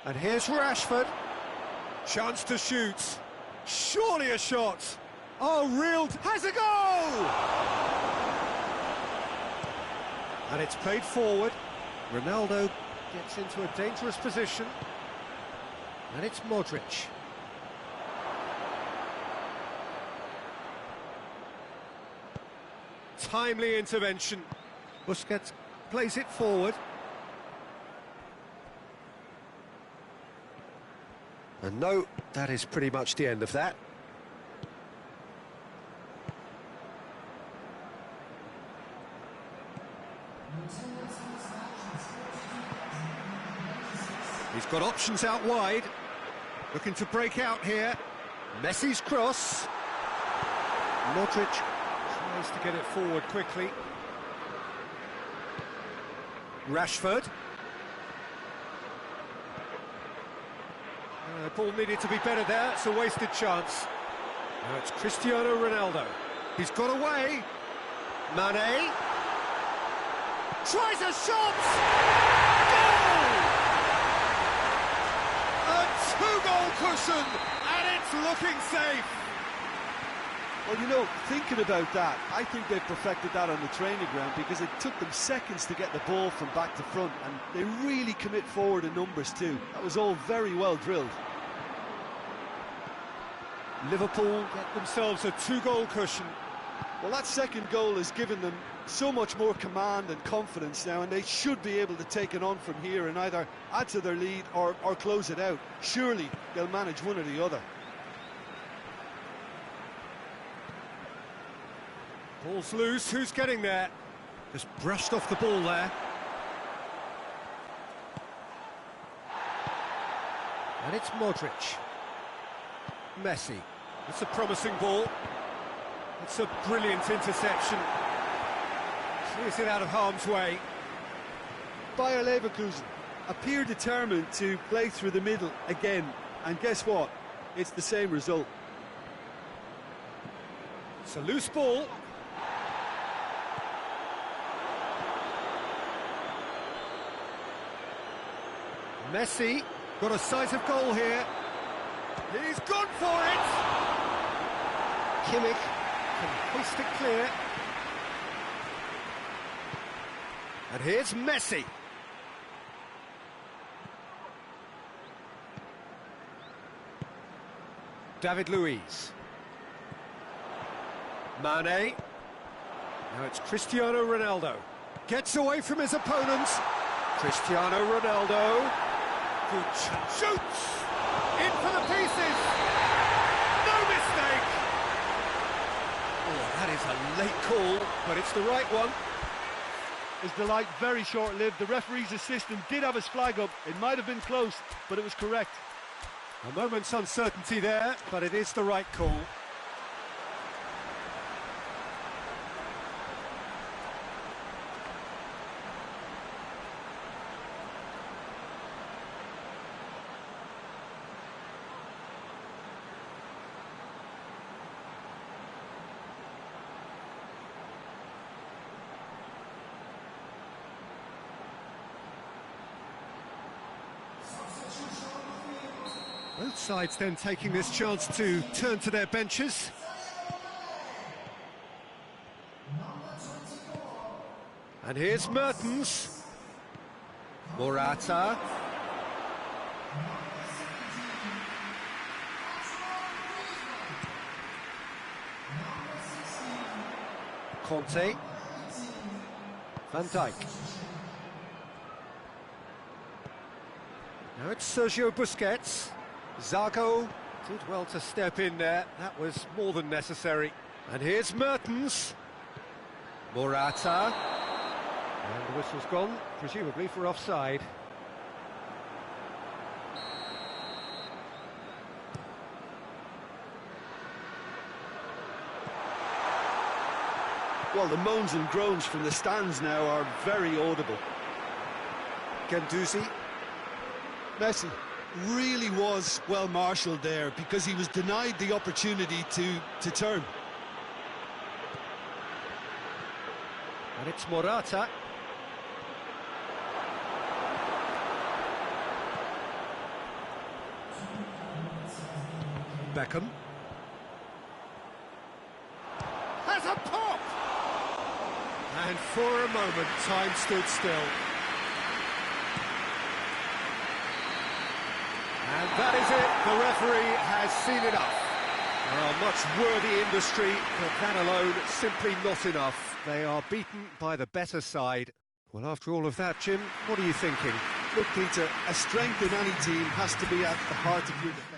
Speaker 1: And here's Rashford. Chance to shoot. Surely a shot. Oh, real... Has a goal! And it's played forward. Ronaldo gets into a dangerous position. And it's Modric. Timely intervention. Busquets plays it forward. And no, that is pretty much the end of that. He's got options out wide. Looking to break out here. Messi's cross. Modric tries to get it forward quickly. Rashford. Ball needed to be better there, it's a wasted chance. Now it's Cristiano Ronaldo. He's got away. Mane. Tries a shot! Goal! A two-goal cushion, and it's looking safe.
Speaker 3: Well, you know, thinking about that, I think they perfected that on the training ground because it took them seconds to get the ball from back to front, and they really commit forward in numbers too. That was all very well drilled.
Speaker 1: Liverpool get themselves a 2-goal cushion.
Speaker 3: Well, that second goal has given them so much more command and confidence now, and they should be able to take it on from here and either add to their lead or close it out. Surely they'll manage one or the other.
Speaker 1: Ball's loose, who's getting there? Just brushed off the ball there. And it's Modric. Messi. It's a promising ball. It's a brilliant interception. Clears it out of harm's way.
Speaker 3: Bayer Leverkusen appear determined to play through the middle again, and guess what? It's the same result.
Speaker 1: It's a loose ball. Messi got a sight of goal here. He's gone for it. Kimmich can hoist it clear. And here's Messi. David Luiz. Mane. Now it's Cristiano Ronaldo. Gets away from his opponent. Cristiano Ronaldo. Good shoots! In for the pieces! No mistake! Oh, that is a late call, but it's the right one.
Speaker 2: His delight very short-lived. The referee's assistant did have his flag up. It might have been close, but it was correct.
Speaker 1: A moment's uncertainty there, but it is the right call. Both sides then taking this chance to turn to their benches. And here's Mertens. Morata. Conte. Van Dijk. Now it's Sergio Busquets. Zago did well to step in there. That was more than necessary. And here's Mertens. Morata. And the whistle's gone, presumably for offside.
Speaker 3: Well, the moans and groans from the stands now are very audible.
Speaker 1: Guendouzi.
Speaker 2: Messi really was well marshalled there because he was denied the opportunity to turn.
Speaker 1: And it's Morata. Beckham. Has a pop! And for a moment, time stood still. And that is it. The referee has seen enough. A much worthy industry, but that alone simply not enough. They are beaten by the better side. Well, after all of that, Jim, what are you thinking?
Speaker 3: Look, Peter, a strength in any team has to be at the heart of your defence.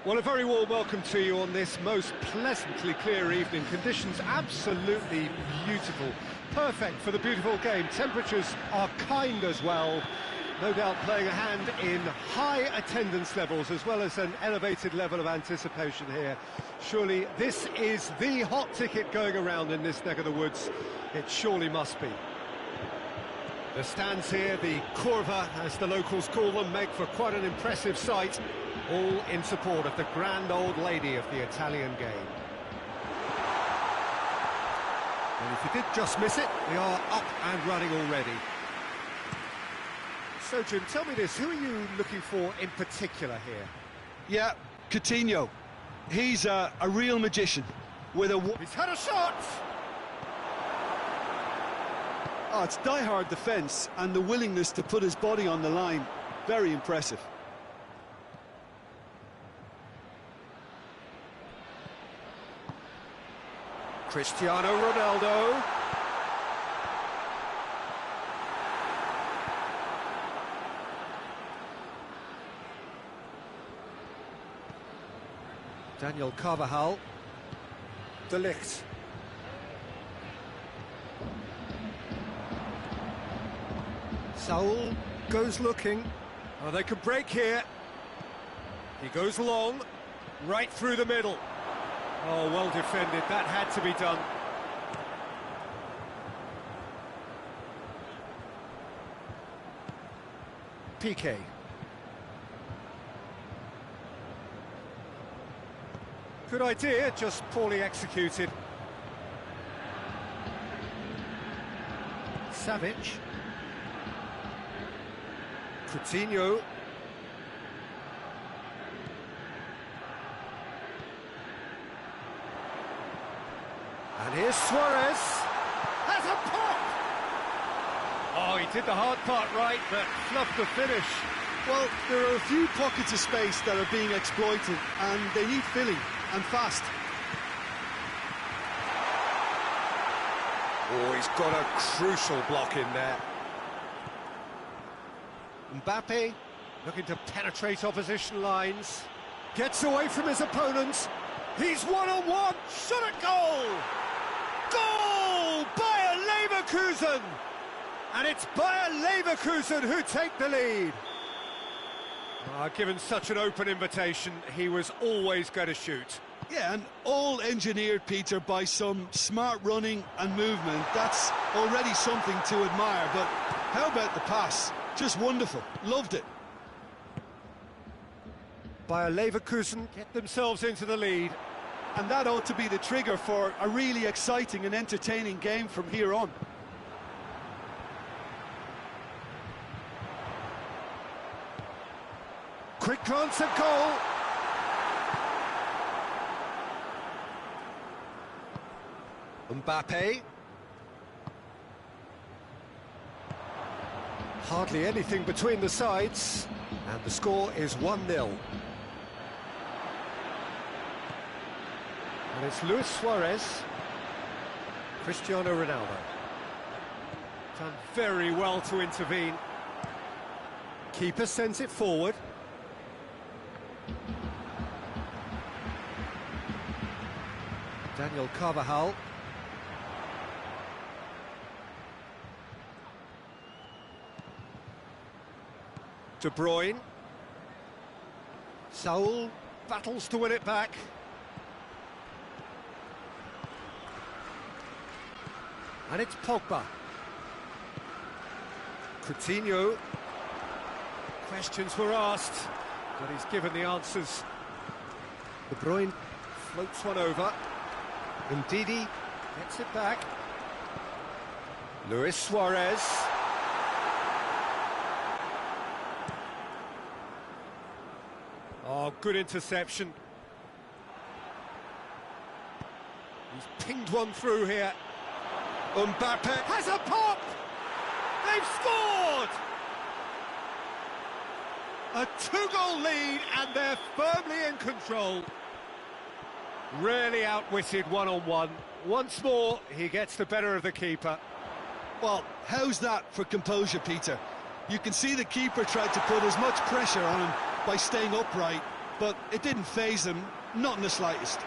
Speaker 1: Well, a very warm welcome to you on this most pleasantly clear evening. Conditions absolutely beautiful. Perfect for the beautiful game. Temperatures are kind as well. No doubt playing a hand in high attendance levels as well as an elevated level of anticipation here. Surely this is the hot ticket going around in this neck of the woods. It surely must be. The stands here, the curva, as the locals call them, make for quite an impressive sight, all in support of the grand old lady of the Italian game. And if you did just miss it, we are up and running already. So, Jim, tell me this, who are you looking for in particular here?
Speaker 2: Yeah, Coutinho. He's a real magician with a...
Speaker 1: He's had a shot!
Speaker 3: Oh, it's die-hard defence and the willingness to put his body on the line. Very impressive.
Speaker 1: Cristiano Ronaldo. Daniel Carvajal. De Ligt. Saul goes looking. Oh, they could break here. He goes long, right through the middle. Oh, well defended, that had to be done. Piqué. Good idea, just poorly executed. Savic. Coutinho. And here's Suarez. Has a pop! Oh, he did the hard part right, but fluffed the finish.
Speaker 3: Well, there are a few pockets of space that are being exploited, and they need filling, and fast.
Speaker 1: Oh, he's got a crucial block in there. Mbappe, looking to penetrate opposition lines. Gets away from his opponents. He's one-on-one. Shot at goal! Goal! Bayer Leverkusen! And it's Bayer Leverkusen who take the lead. Given such an open invitation, he was always going to shoot.
Speaker 3: Yeah, and all engineered, Peter, by some smart running and movement. That's already something to admire, but how about the pass? Just wonderful. Loved it.
Speaker 1: Bayer Leverkusen get themselves into the lead.
Speaker 3: And that ought to be the trigger for a really exciting and entertaining game from here on.
Speaker 1: Quick glance at goal. Mbappe. Hardly anything between the sides, and the score is 1-0. And it's Luis Suarez. Cristiano Ronaldo. Done very well to intervene. Keeper sends it forward. Daniel Carvajal. De Bruyne. Saul battles to win it back. And it's Pogba. Coutinho. Questions were asked, but he's given the answers. De Bruyne floats one over. Ndidi gets it back. Luis Suarez. Oh, good interception. He's pinged one through here. Mbappe has a pop! They've scored! A two-goal lead, and they're firmly in control. Really outwitted one-on-one. Once more, he gets the better of the keeper.
Speaker 3: Well, how's that for composure, Peter? You can see the keeper tried to put as much pressure on him by staying upright,
Speaker 2: but it didn't faze them, not in the slightest.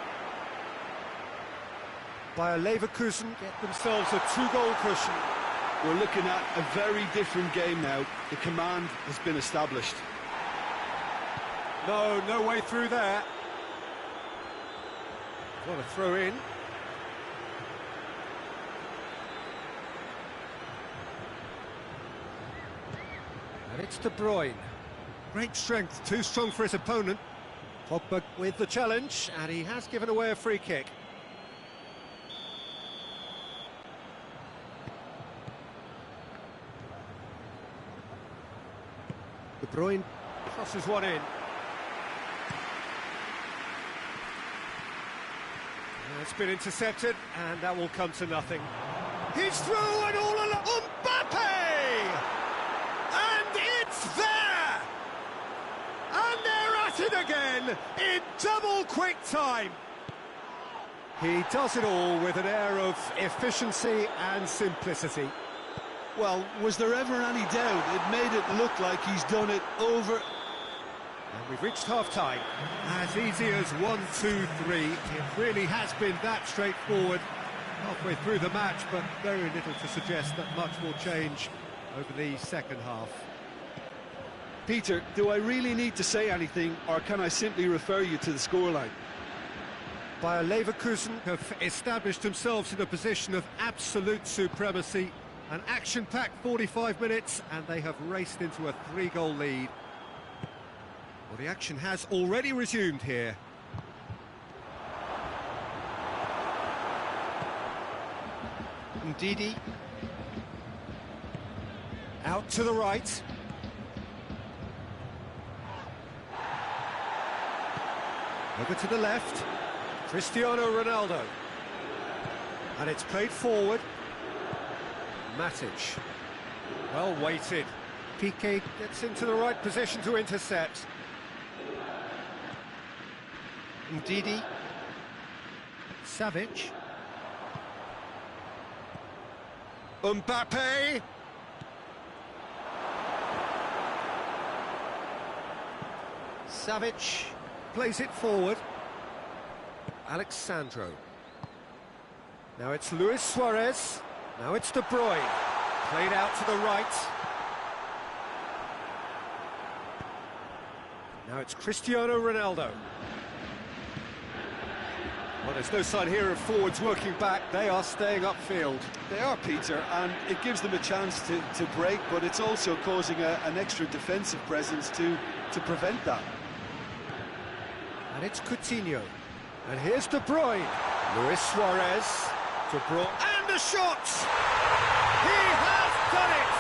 Speaker 1: Bayer Leverkusen get themselves a 2-goal cushion.
Speaker 3: We're looking at a very different game now. The command has been established.
Speaker 1: No way through there. What a throw in. And it's De Bruyne. Great strength, too strong for his opponent. Pogba with the challenge, and he has given away a free kick. De Bruyne crosses one in. It's been intercepted, and that will come to nothing. He's through and all along. Mbappe! And it's there! And they're at it again in double quick time. He does it all with an air of efficiency and simplicity.
Speaker 2: Well, was there ever any doubt? It made it look like he's done it over.
Speaker 1: And we've reached half-time. As easy as 1, 2, 3. It really has been that straightforward halfway through the match, but very little to suggest that much will change over the second half.
Speaker 3: Peter, do I really need to say anything, or can I simply refer you to the scoreline?
Speaker 1: Bayer Leverkusen have established themselves in a position of absolute supremacy. An action-packed 45 minutes, and they have raced into a 3-goal lead. Well, the action has already resumed here. Ndidi. Out to the right. Over to the left. Cristiano Ronaldo. And it's played forward. Matic. Well weighted. Piqué gets into the right position to intercept. Ndidi. Savic. Mbappe. Savic plays it forward. Alexandro. Now it's Luis Suarez. Now it's De Bruyne. Played out to the right. Now it's Cristiano Ronaldo. Well, there's no sign here of forwards working back. They are staying upfield.
Speaker 3: They are, Peter, and it gives them a chance to break, but it's also causing an extra defensive presence to prevent that.
Speaker 1: And it's Coutinho. And here's De Bruyne. Luis Suarez. De Bruyne. And a shot! He has done it!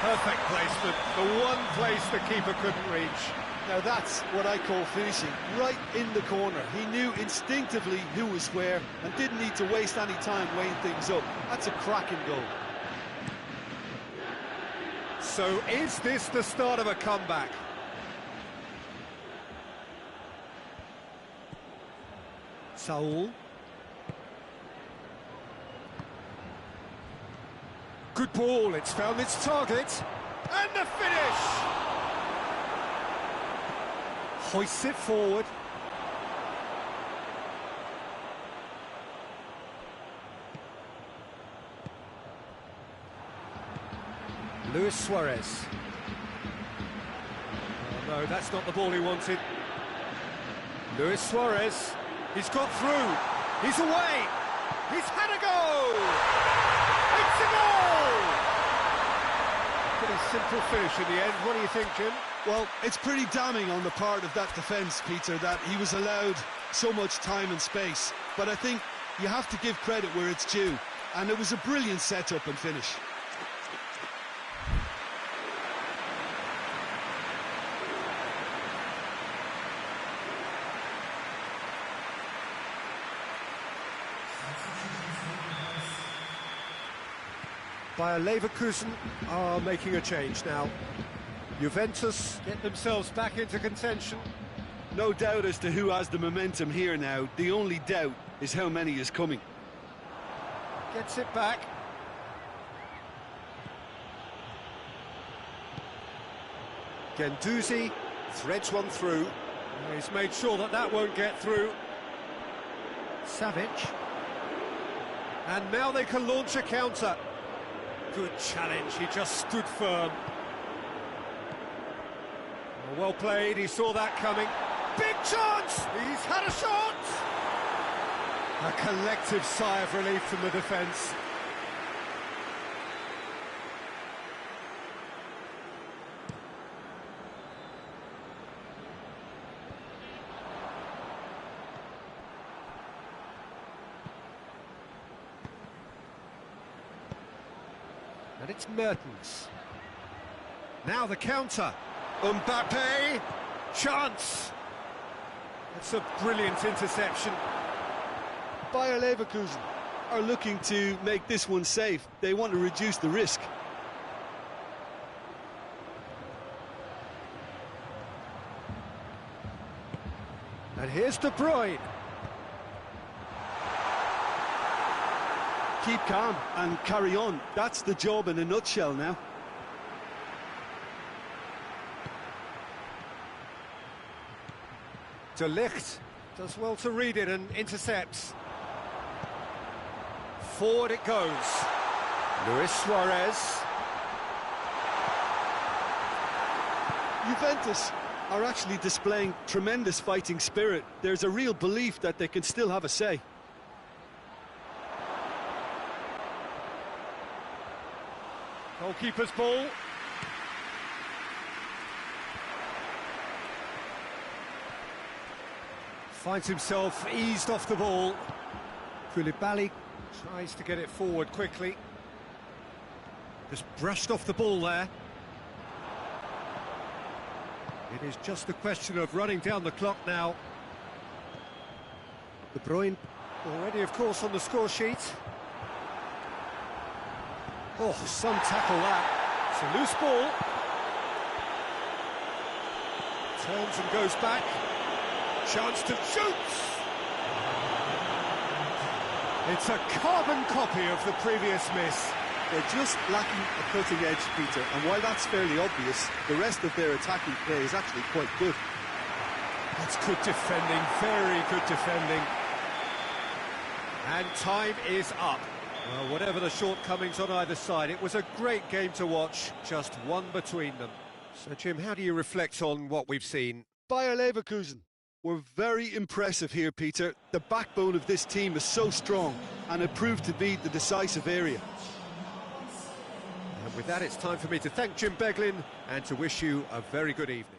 Speaker 1: Perfect placement. The one place the keeper couldn't reach.
Speaker 3: Now that's what I call finishing, right in the corner. He knew instinctively who was where and didn't need to waste any time weighing things up. That's a cracking goal.
Speaker 1: So is this the start of a comeback? Saul. Good ball, it's found its target. And the finish! Hoists it forward. Luis Suarez. Oh no, that's not the ball he wanted. Luis Suarez. He's got through. He's away. He's had a go. It's a goal! Pretty simple finish in the end. What do you think, Jim?
Speaker 2: Well, it's pretty damning on the part of that defence, Peter, that he was allowed so much time and space. But I think you have to give credit where it's due. And it was a brilliant setup and finish.
Speaker 1: Bayer Leverkusen are making a change now. Juventus get themselves back into contention.
Speaker 3: No doubt as to who has the momentum here now. The only doubt is how many is coming.
Speaker 1: Gets it back. Guendouzi. Threads one through. He's made sure that that won't get through. Savic. And now they can launch a counter. Good challenge, he just stood firm. Well played, he saw that coming. Big chance! He's had a shot! A collective sigh of relief from the defence. And it's Mertens. Now the counter. Mbappe! Chance! That's a brilliant interception.
Speaker 2: Bayer Leverkusen
Speaker 3: Are looking to make this one safe. They want to reduce the risk.
Speaker 1: And here's De Bruyne.
Speaker 3: Keep calm and carry on. That's the job in a nutshell now.
Speaker 1: De Ligt does well to read it and intercepts. Forward it goes. Luis Suarez.
Speaker 3: Juventus are actually displaying tremendous fighting spirit. There's a real belief that they can still have a say.
Speaker 1: Goalkeeper's ball. Finds himself eased off the ball. Koulibaly tries to get it forward quickly. Just brushed off the ball there. It is just a question of running down the clock now. De Bruyne already, of course, on the score sheet. Oh, some tackle that. It's a loose ball. Turns and goes back. Chance to shoot! It's a carbon copy of the previous miss.
Speaker 3: They're just lacking a cutting edge, Peter, and while that's fairly obvious, the rest of their attacking play is actually quite good.
Speaker 1: That's good defending, very good defending. And time is up. Well, whatever the shortcomings on either side, it was a great game to watch, just one between them. So, Jim, how do you reflect on what we've seen?
Speaker 3: Bayer Leverkusen were very impressive here, Peter. The backbone of this team is so strong, and it proved to be the decisive area.
Speaker 1: And with that, it's time for me to thank Jim Beglin and to wish you a very good evening.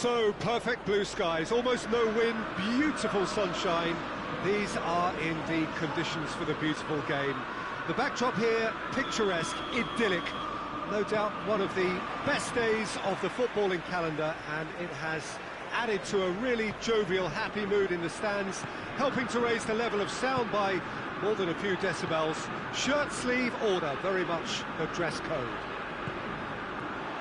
Speaker 1: So perfect blue skies, almost no wind, beautiful sunshine. These are indeed conditions for the beautiful game. The backdrop here, picturesque, idyllic. No doubt one of the best days of the footballing calendar, and it has added to a really jovial, happy mood in the stands, helping to raise the level of sound by more than a few decibels. Shirt sleeve order, very much the dress code.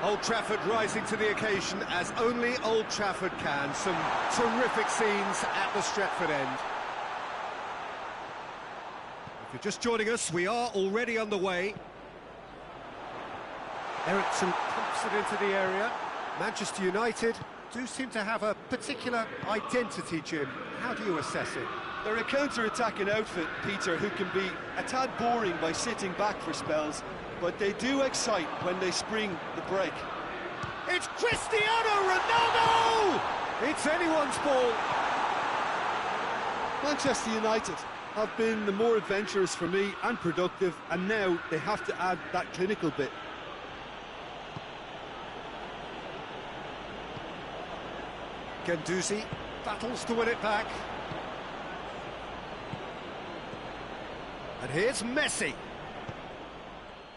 Speaker 1: Old Trafford rising to the occasion as only Old Trafford can. Some terrific scenes at the Stretford end. If you're just joining us, we are already underway. Ericsson pumps it into the area. Manchester United do seem to have a particular identity, Jim. How do you assess it?
Speaker 3: They're a counter-attacking outfit, Peter, who can be a tad boring by sitting back for spells, but they do excite when they spring the break.
Speaker 1: It's Cristiano Ronaldo! It's anyone's ball.
Speaker 3: Manchester United have been the more adventurous for me and productive, and now they have to add that clinical bit.
Speaker 1: Guendouzi battles to win it back. And here's Messi.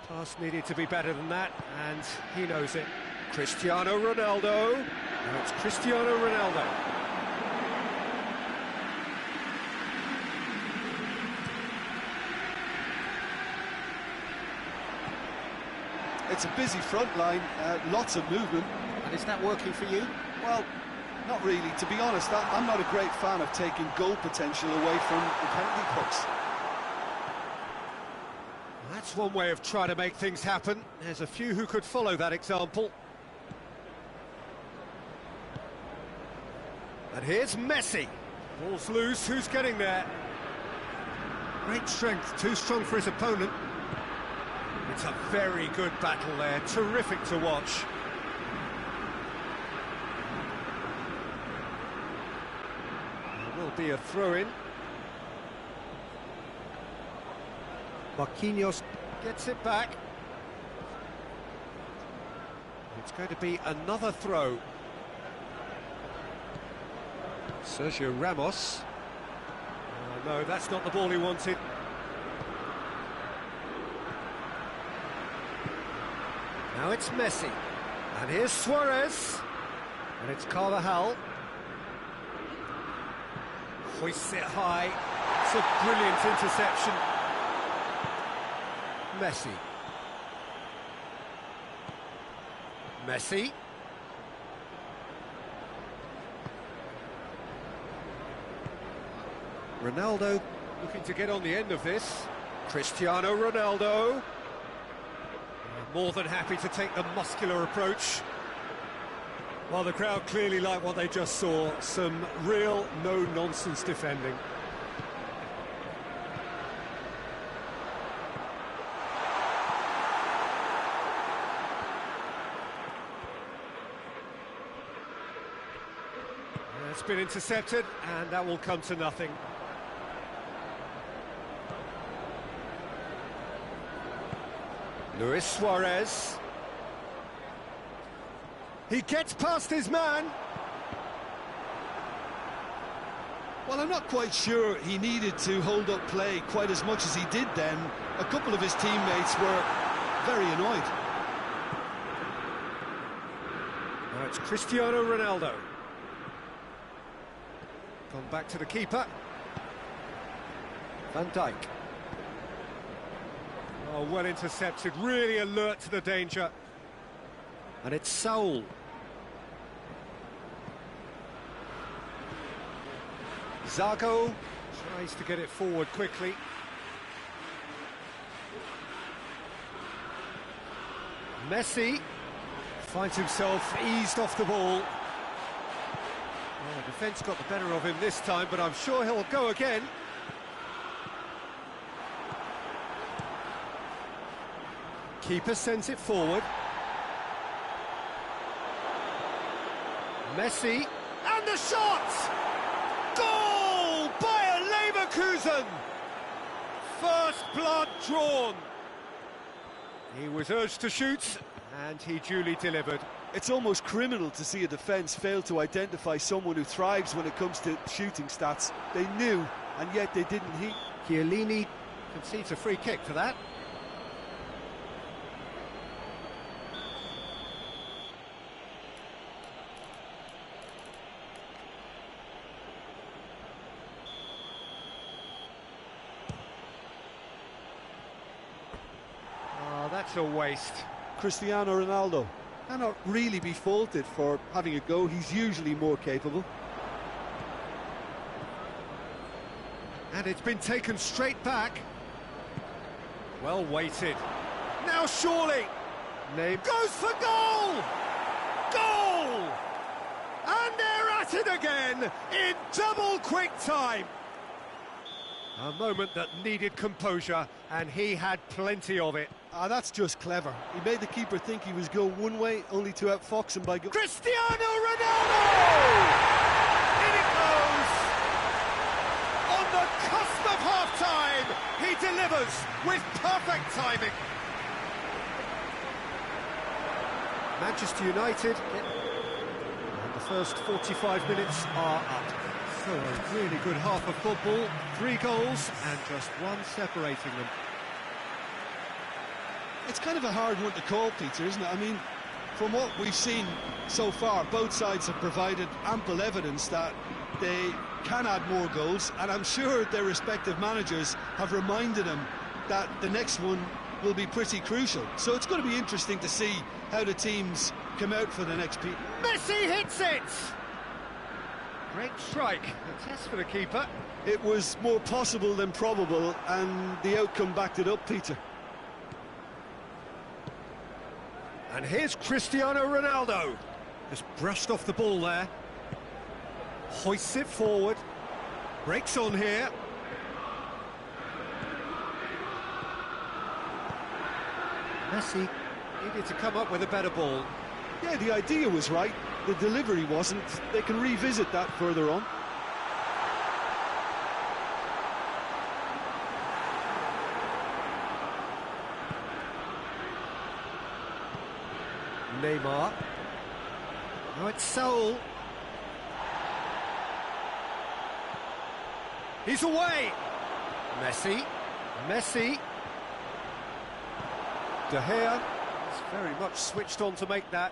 Speaker 1: Pass needed to be better than that, and he knows it. Cristiano Ronaldo. Now it's Cristiano Ronaldo.
Speaker 3: It's a busy front line, lots of movement.
Speaker 1: And is that working for you?
Speaker 3: Well, not really. To be honest, I'm not a great fan of taking goal potential away from the penalty box.
Speaker 1: That's one way of trying to make things happen. There's a few who could follow that example. And here's Messi. Ball's loose, who's getting there? Great strength, too strong for his opponent. It's a very good battle there, terrific to watch. There will be a throw-in. Marquinhos gets it back. It's going to be another throw. Sergio Ramos. Oh, no, that's not the ball he wanted. Now it's Messi. And here's Suarez. And it's Carvajal. Hoists it high. It's a brilliant interception. Messi. Messi. Ronaldo looking to get on the end of this. Cristiano Ronaldo. More than happy to take the muscular approach. Well, the crowd clearly like what they just saw. Some real no-nonsense defending. It's been intercepted, and that will come to nothing. Luis Suarez. He gets past his man.
Speaker 2: Well, I'm not quite sure he needed to hold up play quite as much as he did then. A couple of his teammates were very annoyed.
Speaker 1: Now it's Cristiano Ronaldo. Gone back to the keeper. Van Dijk. Oh, well intercepted, really alert to the danger. And it's Saul. Zago tries to get it forward quickly. Messi finds himself eased off the ball. Well, the defence got the better of him this time, but I'm sure he'll go again. Keeper sends it forward. Messi, and the shot! Goal! Bayer Leverkusen! First blood drawn. He was urged to shoot, and he duly delivered.
Speaker 3: It's almost criminal to see a defence fail to identify someone who thrives when it comes to shooting stats. They knew, and yet they didn't heed.
Speaker 1: Chiellini concedes a free kick for that. Oh, that's a waste.
Speaker 3: Cristiano Ronaldo cannot really be faulted for having a go. He's usually more capable.
Speaker 1: And it's been taken straight back. Well weighted. Now surely. Name goes for goal! Goal! And they're at it again in double quick time. A moment that needed composure, and he had plenty of it.
Speaker 3: That's just clever. He made the keeper think he was going one way, only to outfox him by go.
Speaker 1: Cristiano Ronaldo! In it goes! On the cusp of half-time, he delivers with perfect timing. Manchester United, and the first 45 minutes are up. So a really good half of football, 3 goals and just one separating them.
Speaker 2: It's kind of a hard one to call, Peter, isn't it? I mean, from what we've seen so far, both sides have provided ample evidence that they can add more goals, and I'm sure their respective managers have reminded them that the next one will be pretty crucial. So it's going to be interesting to see how the teams come out for the next piece.
Speaker 1: Messi hits it! Great strike, a test for the keeper.
Speaker 3: It was more possible than probable, and the outcome backed it up, Peter.
Speaker 1: And here's Cristiano Ronaldo. Just brushed off the ball there. Hoists it forward. Breaks on here. Messi needed to come up with a better ball.
Speaker 3: Yeah, the idea was right. The delivery wasn't. They can revisit that further on.
Speaker 1: Neymar. Now it's Saul. He's away. Messi. Messi. De Gea. He's very much switched on to make that.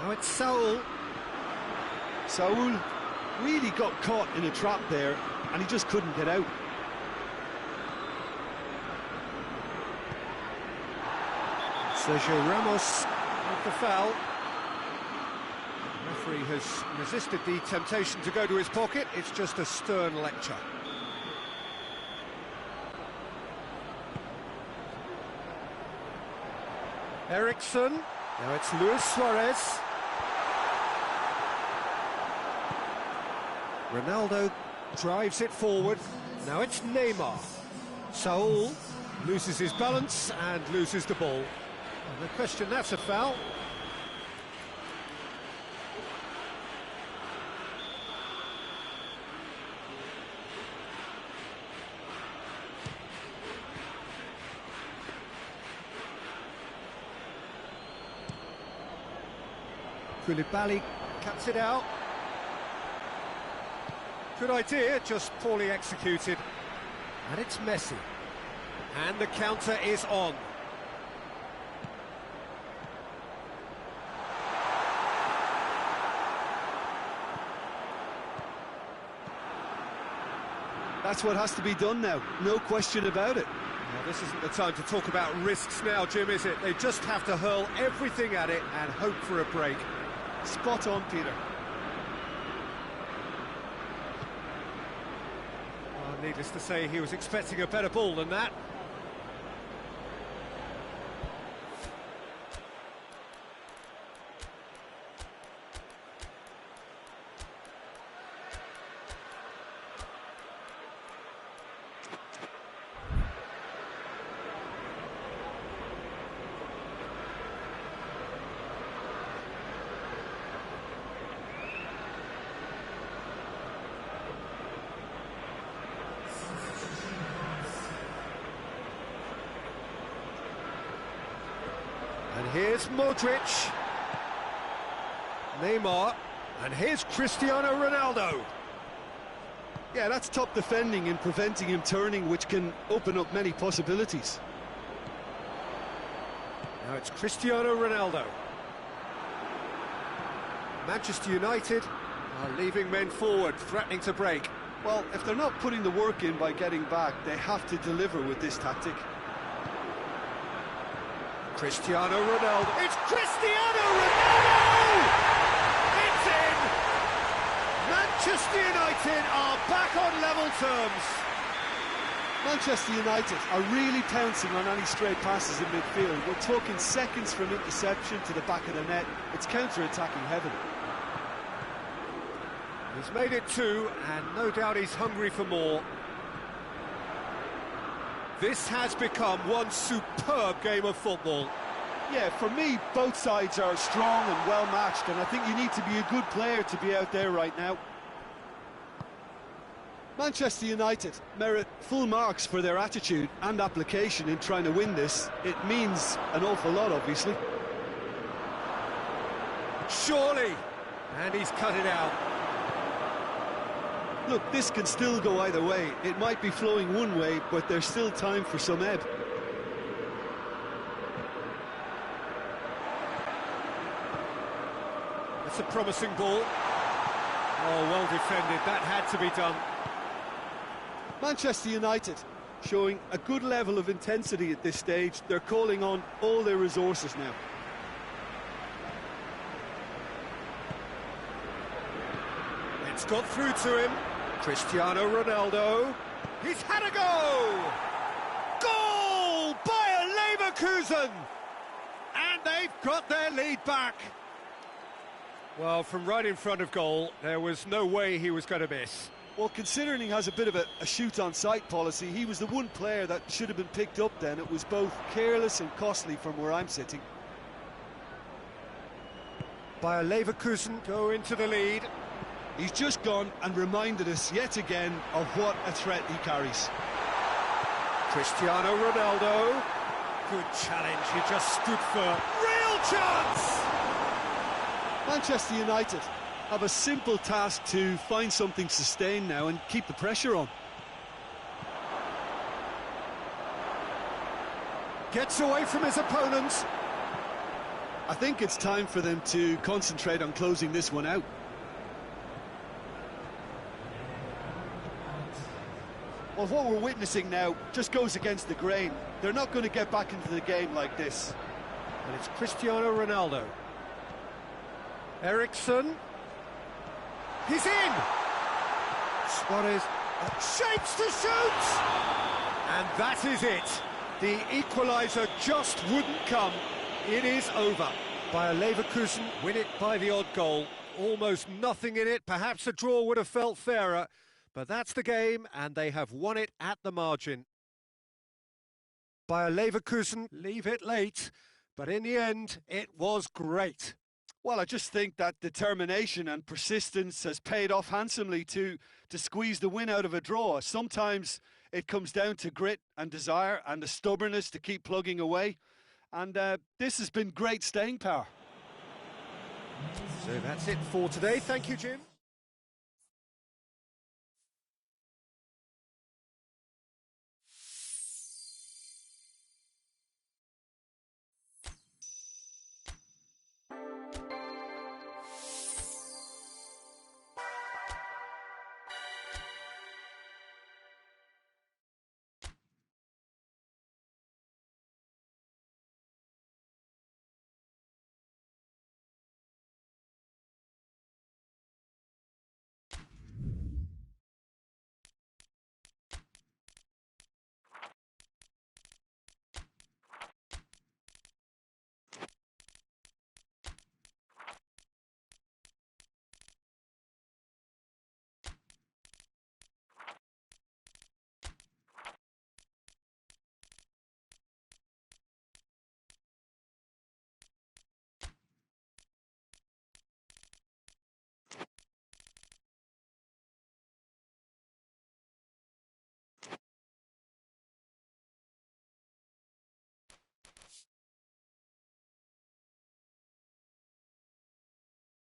Speaker 1: Now it's Saul.
Speaker 3: Saul really got caught in a trap there, and he just couldn't get out.
Speaker 1: Sergio Ramos with the foul. The referee has resisted the temptation to go to his pocket. It's just a stern lecture. Ericsson. Now it's Luis Suarez. Ronaldo drives it forward. Now it's Neymar. Saul loses his balance and loses the ball. And the question, that's a foul. Koulibaly cuts it out. Good idea, just poorly executed. And it's Messi. And the counter is on.
Speaker 3: That's what has to be done now, no question about it.
Speaker 1: Now, this isn't the time to talk about risks now, Jim, is it? They just have to hurl everything at it and hope for a break.
Speaker 3: Spot on, Peter.
Speaker 1: Well, needless to say, he was expecting a better ball than that. And here's Modric. Neymar. And here's Cristiano Ronaldo.
Speaker 3: Yeah, that's top defending and preventing him turning, which can open up many possibilities.
Speaker 1: Now it's Cristiano Ronaldo. Manchester United are leaving men forward, threatening to break.
Speaker 3: Well, if they're not putting the work in by getting back, they have to deliver with this tactic.
Speaker 1: Cristiano Ronaldo. It's Cristiano Ronaldo! It's in! Manchester United are back on level terms.
Speaker 3: Manchester United are really pouncing on any stray passes in midfield. We're talking seconds from interception to the back of the net. It's counter-attacking heavily.
Speaker 1: He's made it 2, and no doubt he's hungry for more. This has become one superb game of football.
Speaker 3: Yeah, for me, both sides are strong and well-matched, and I think you need to be a good player to be out there right now. Manchester United merit full marks for their attitude and application in trying to win this. It means an awful lot, obviously.
Speaker 1: Surely! And he's cut it out.
Speaker 3: Look, this can still go either way. It might be flowing one way, but there's still time for some ebb.
Speaker 1: That's a promising ball. Oh, well defended. That had to be done.
Speaker 3: Manchester United showing a good level of intensity at this stage. They're calling on all their resources now.
Speaker 1: It's got through to him. Cristiano Ronaldo. He's had a go! Goal! Bayer Leverkusen! And they've got their lead back. Well, from right in front of goal, there was no way he was going to miss.
Speaker 3: Well, considering he has a bit of a shoot-on-sight policy, he was the one player that should have been picked up then. It was both careless and costly from where I'm sitting.
Speaker 1: Bayer Leverkusen go into the lead.
Speaker 3: He's just gone and reminded us yet again of what a threat he carries.
Speaker 1: Cristiano Ronaldo. Good challenge, he just stood firm. Real chance!
Speaker 3: Manchester United have a simple task to find something sustained now and keep the pressure on.
Speaker 1: Gets away from his opponents.
Speaker 3: I think it's time for them to concentrate on closing this one out. Well, what we're witnessing now just goes against the grain. They're not going to get back into the game like this.
Speaker 1: And it's Cristiano Ronaldo. Ericsson. He's in! Suarez shapes to shoot! And that is it. The equaliser just wouldn't come. It is over. Bayer Leverkusen win it by the odd goal. Almost nothing in it. Perhaps a draw would have felt fairer. But that's the game, and they have won it at the margin. Bayer Leverkusen leave it late, but in the end, it was great.
Speaker 3: Well, I just think that determination and persistence has paid off handsomely to squeeze the win out of a draw. Sometimes it comes down to grit and desire and the stubbornness to keep plugging away. And this has been great staying power.
Speaker 1: So that's it for today. Thank you, Jim.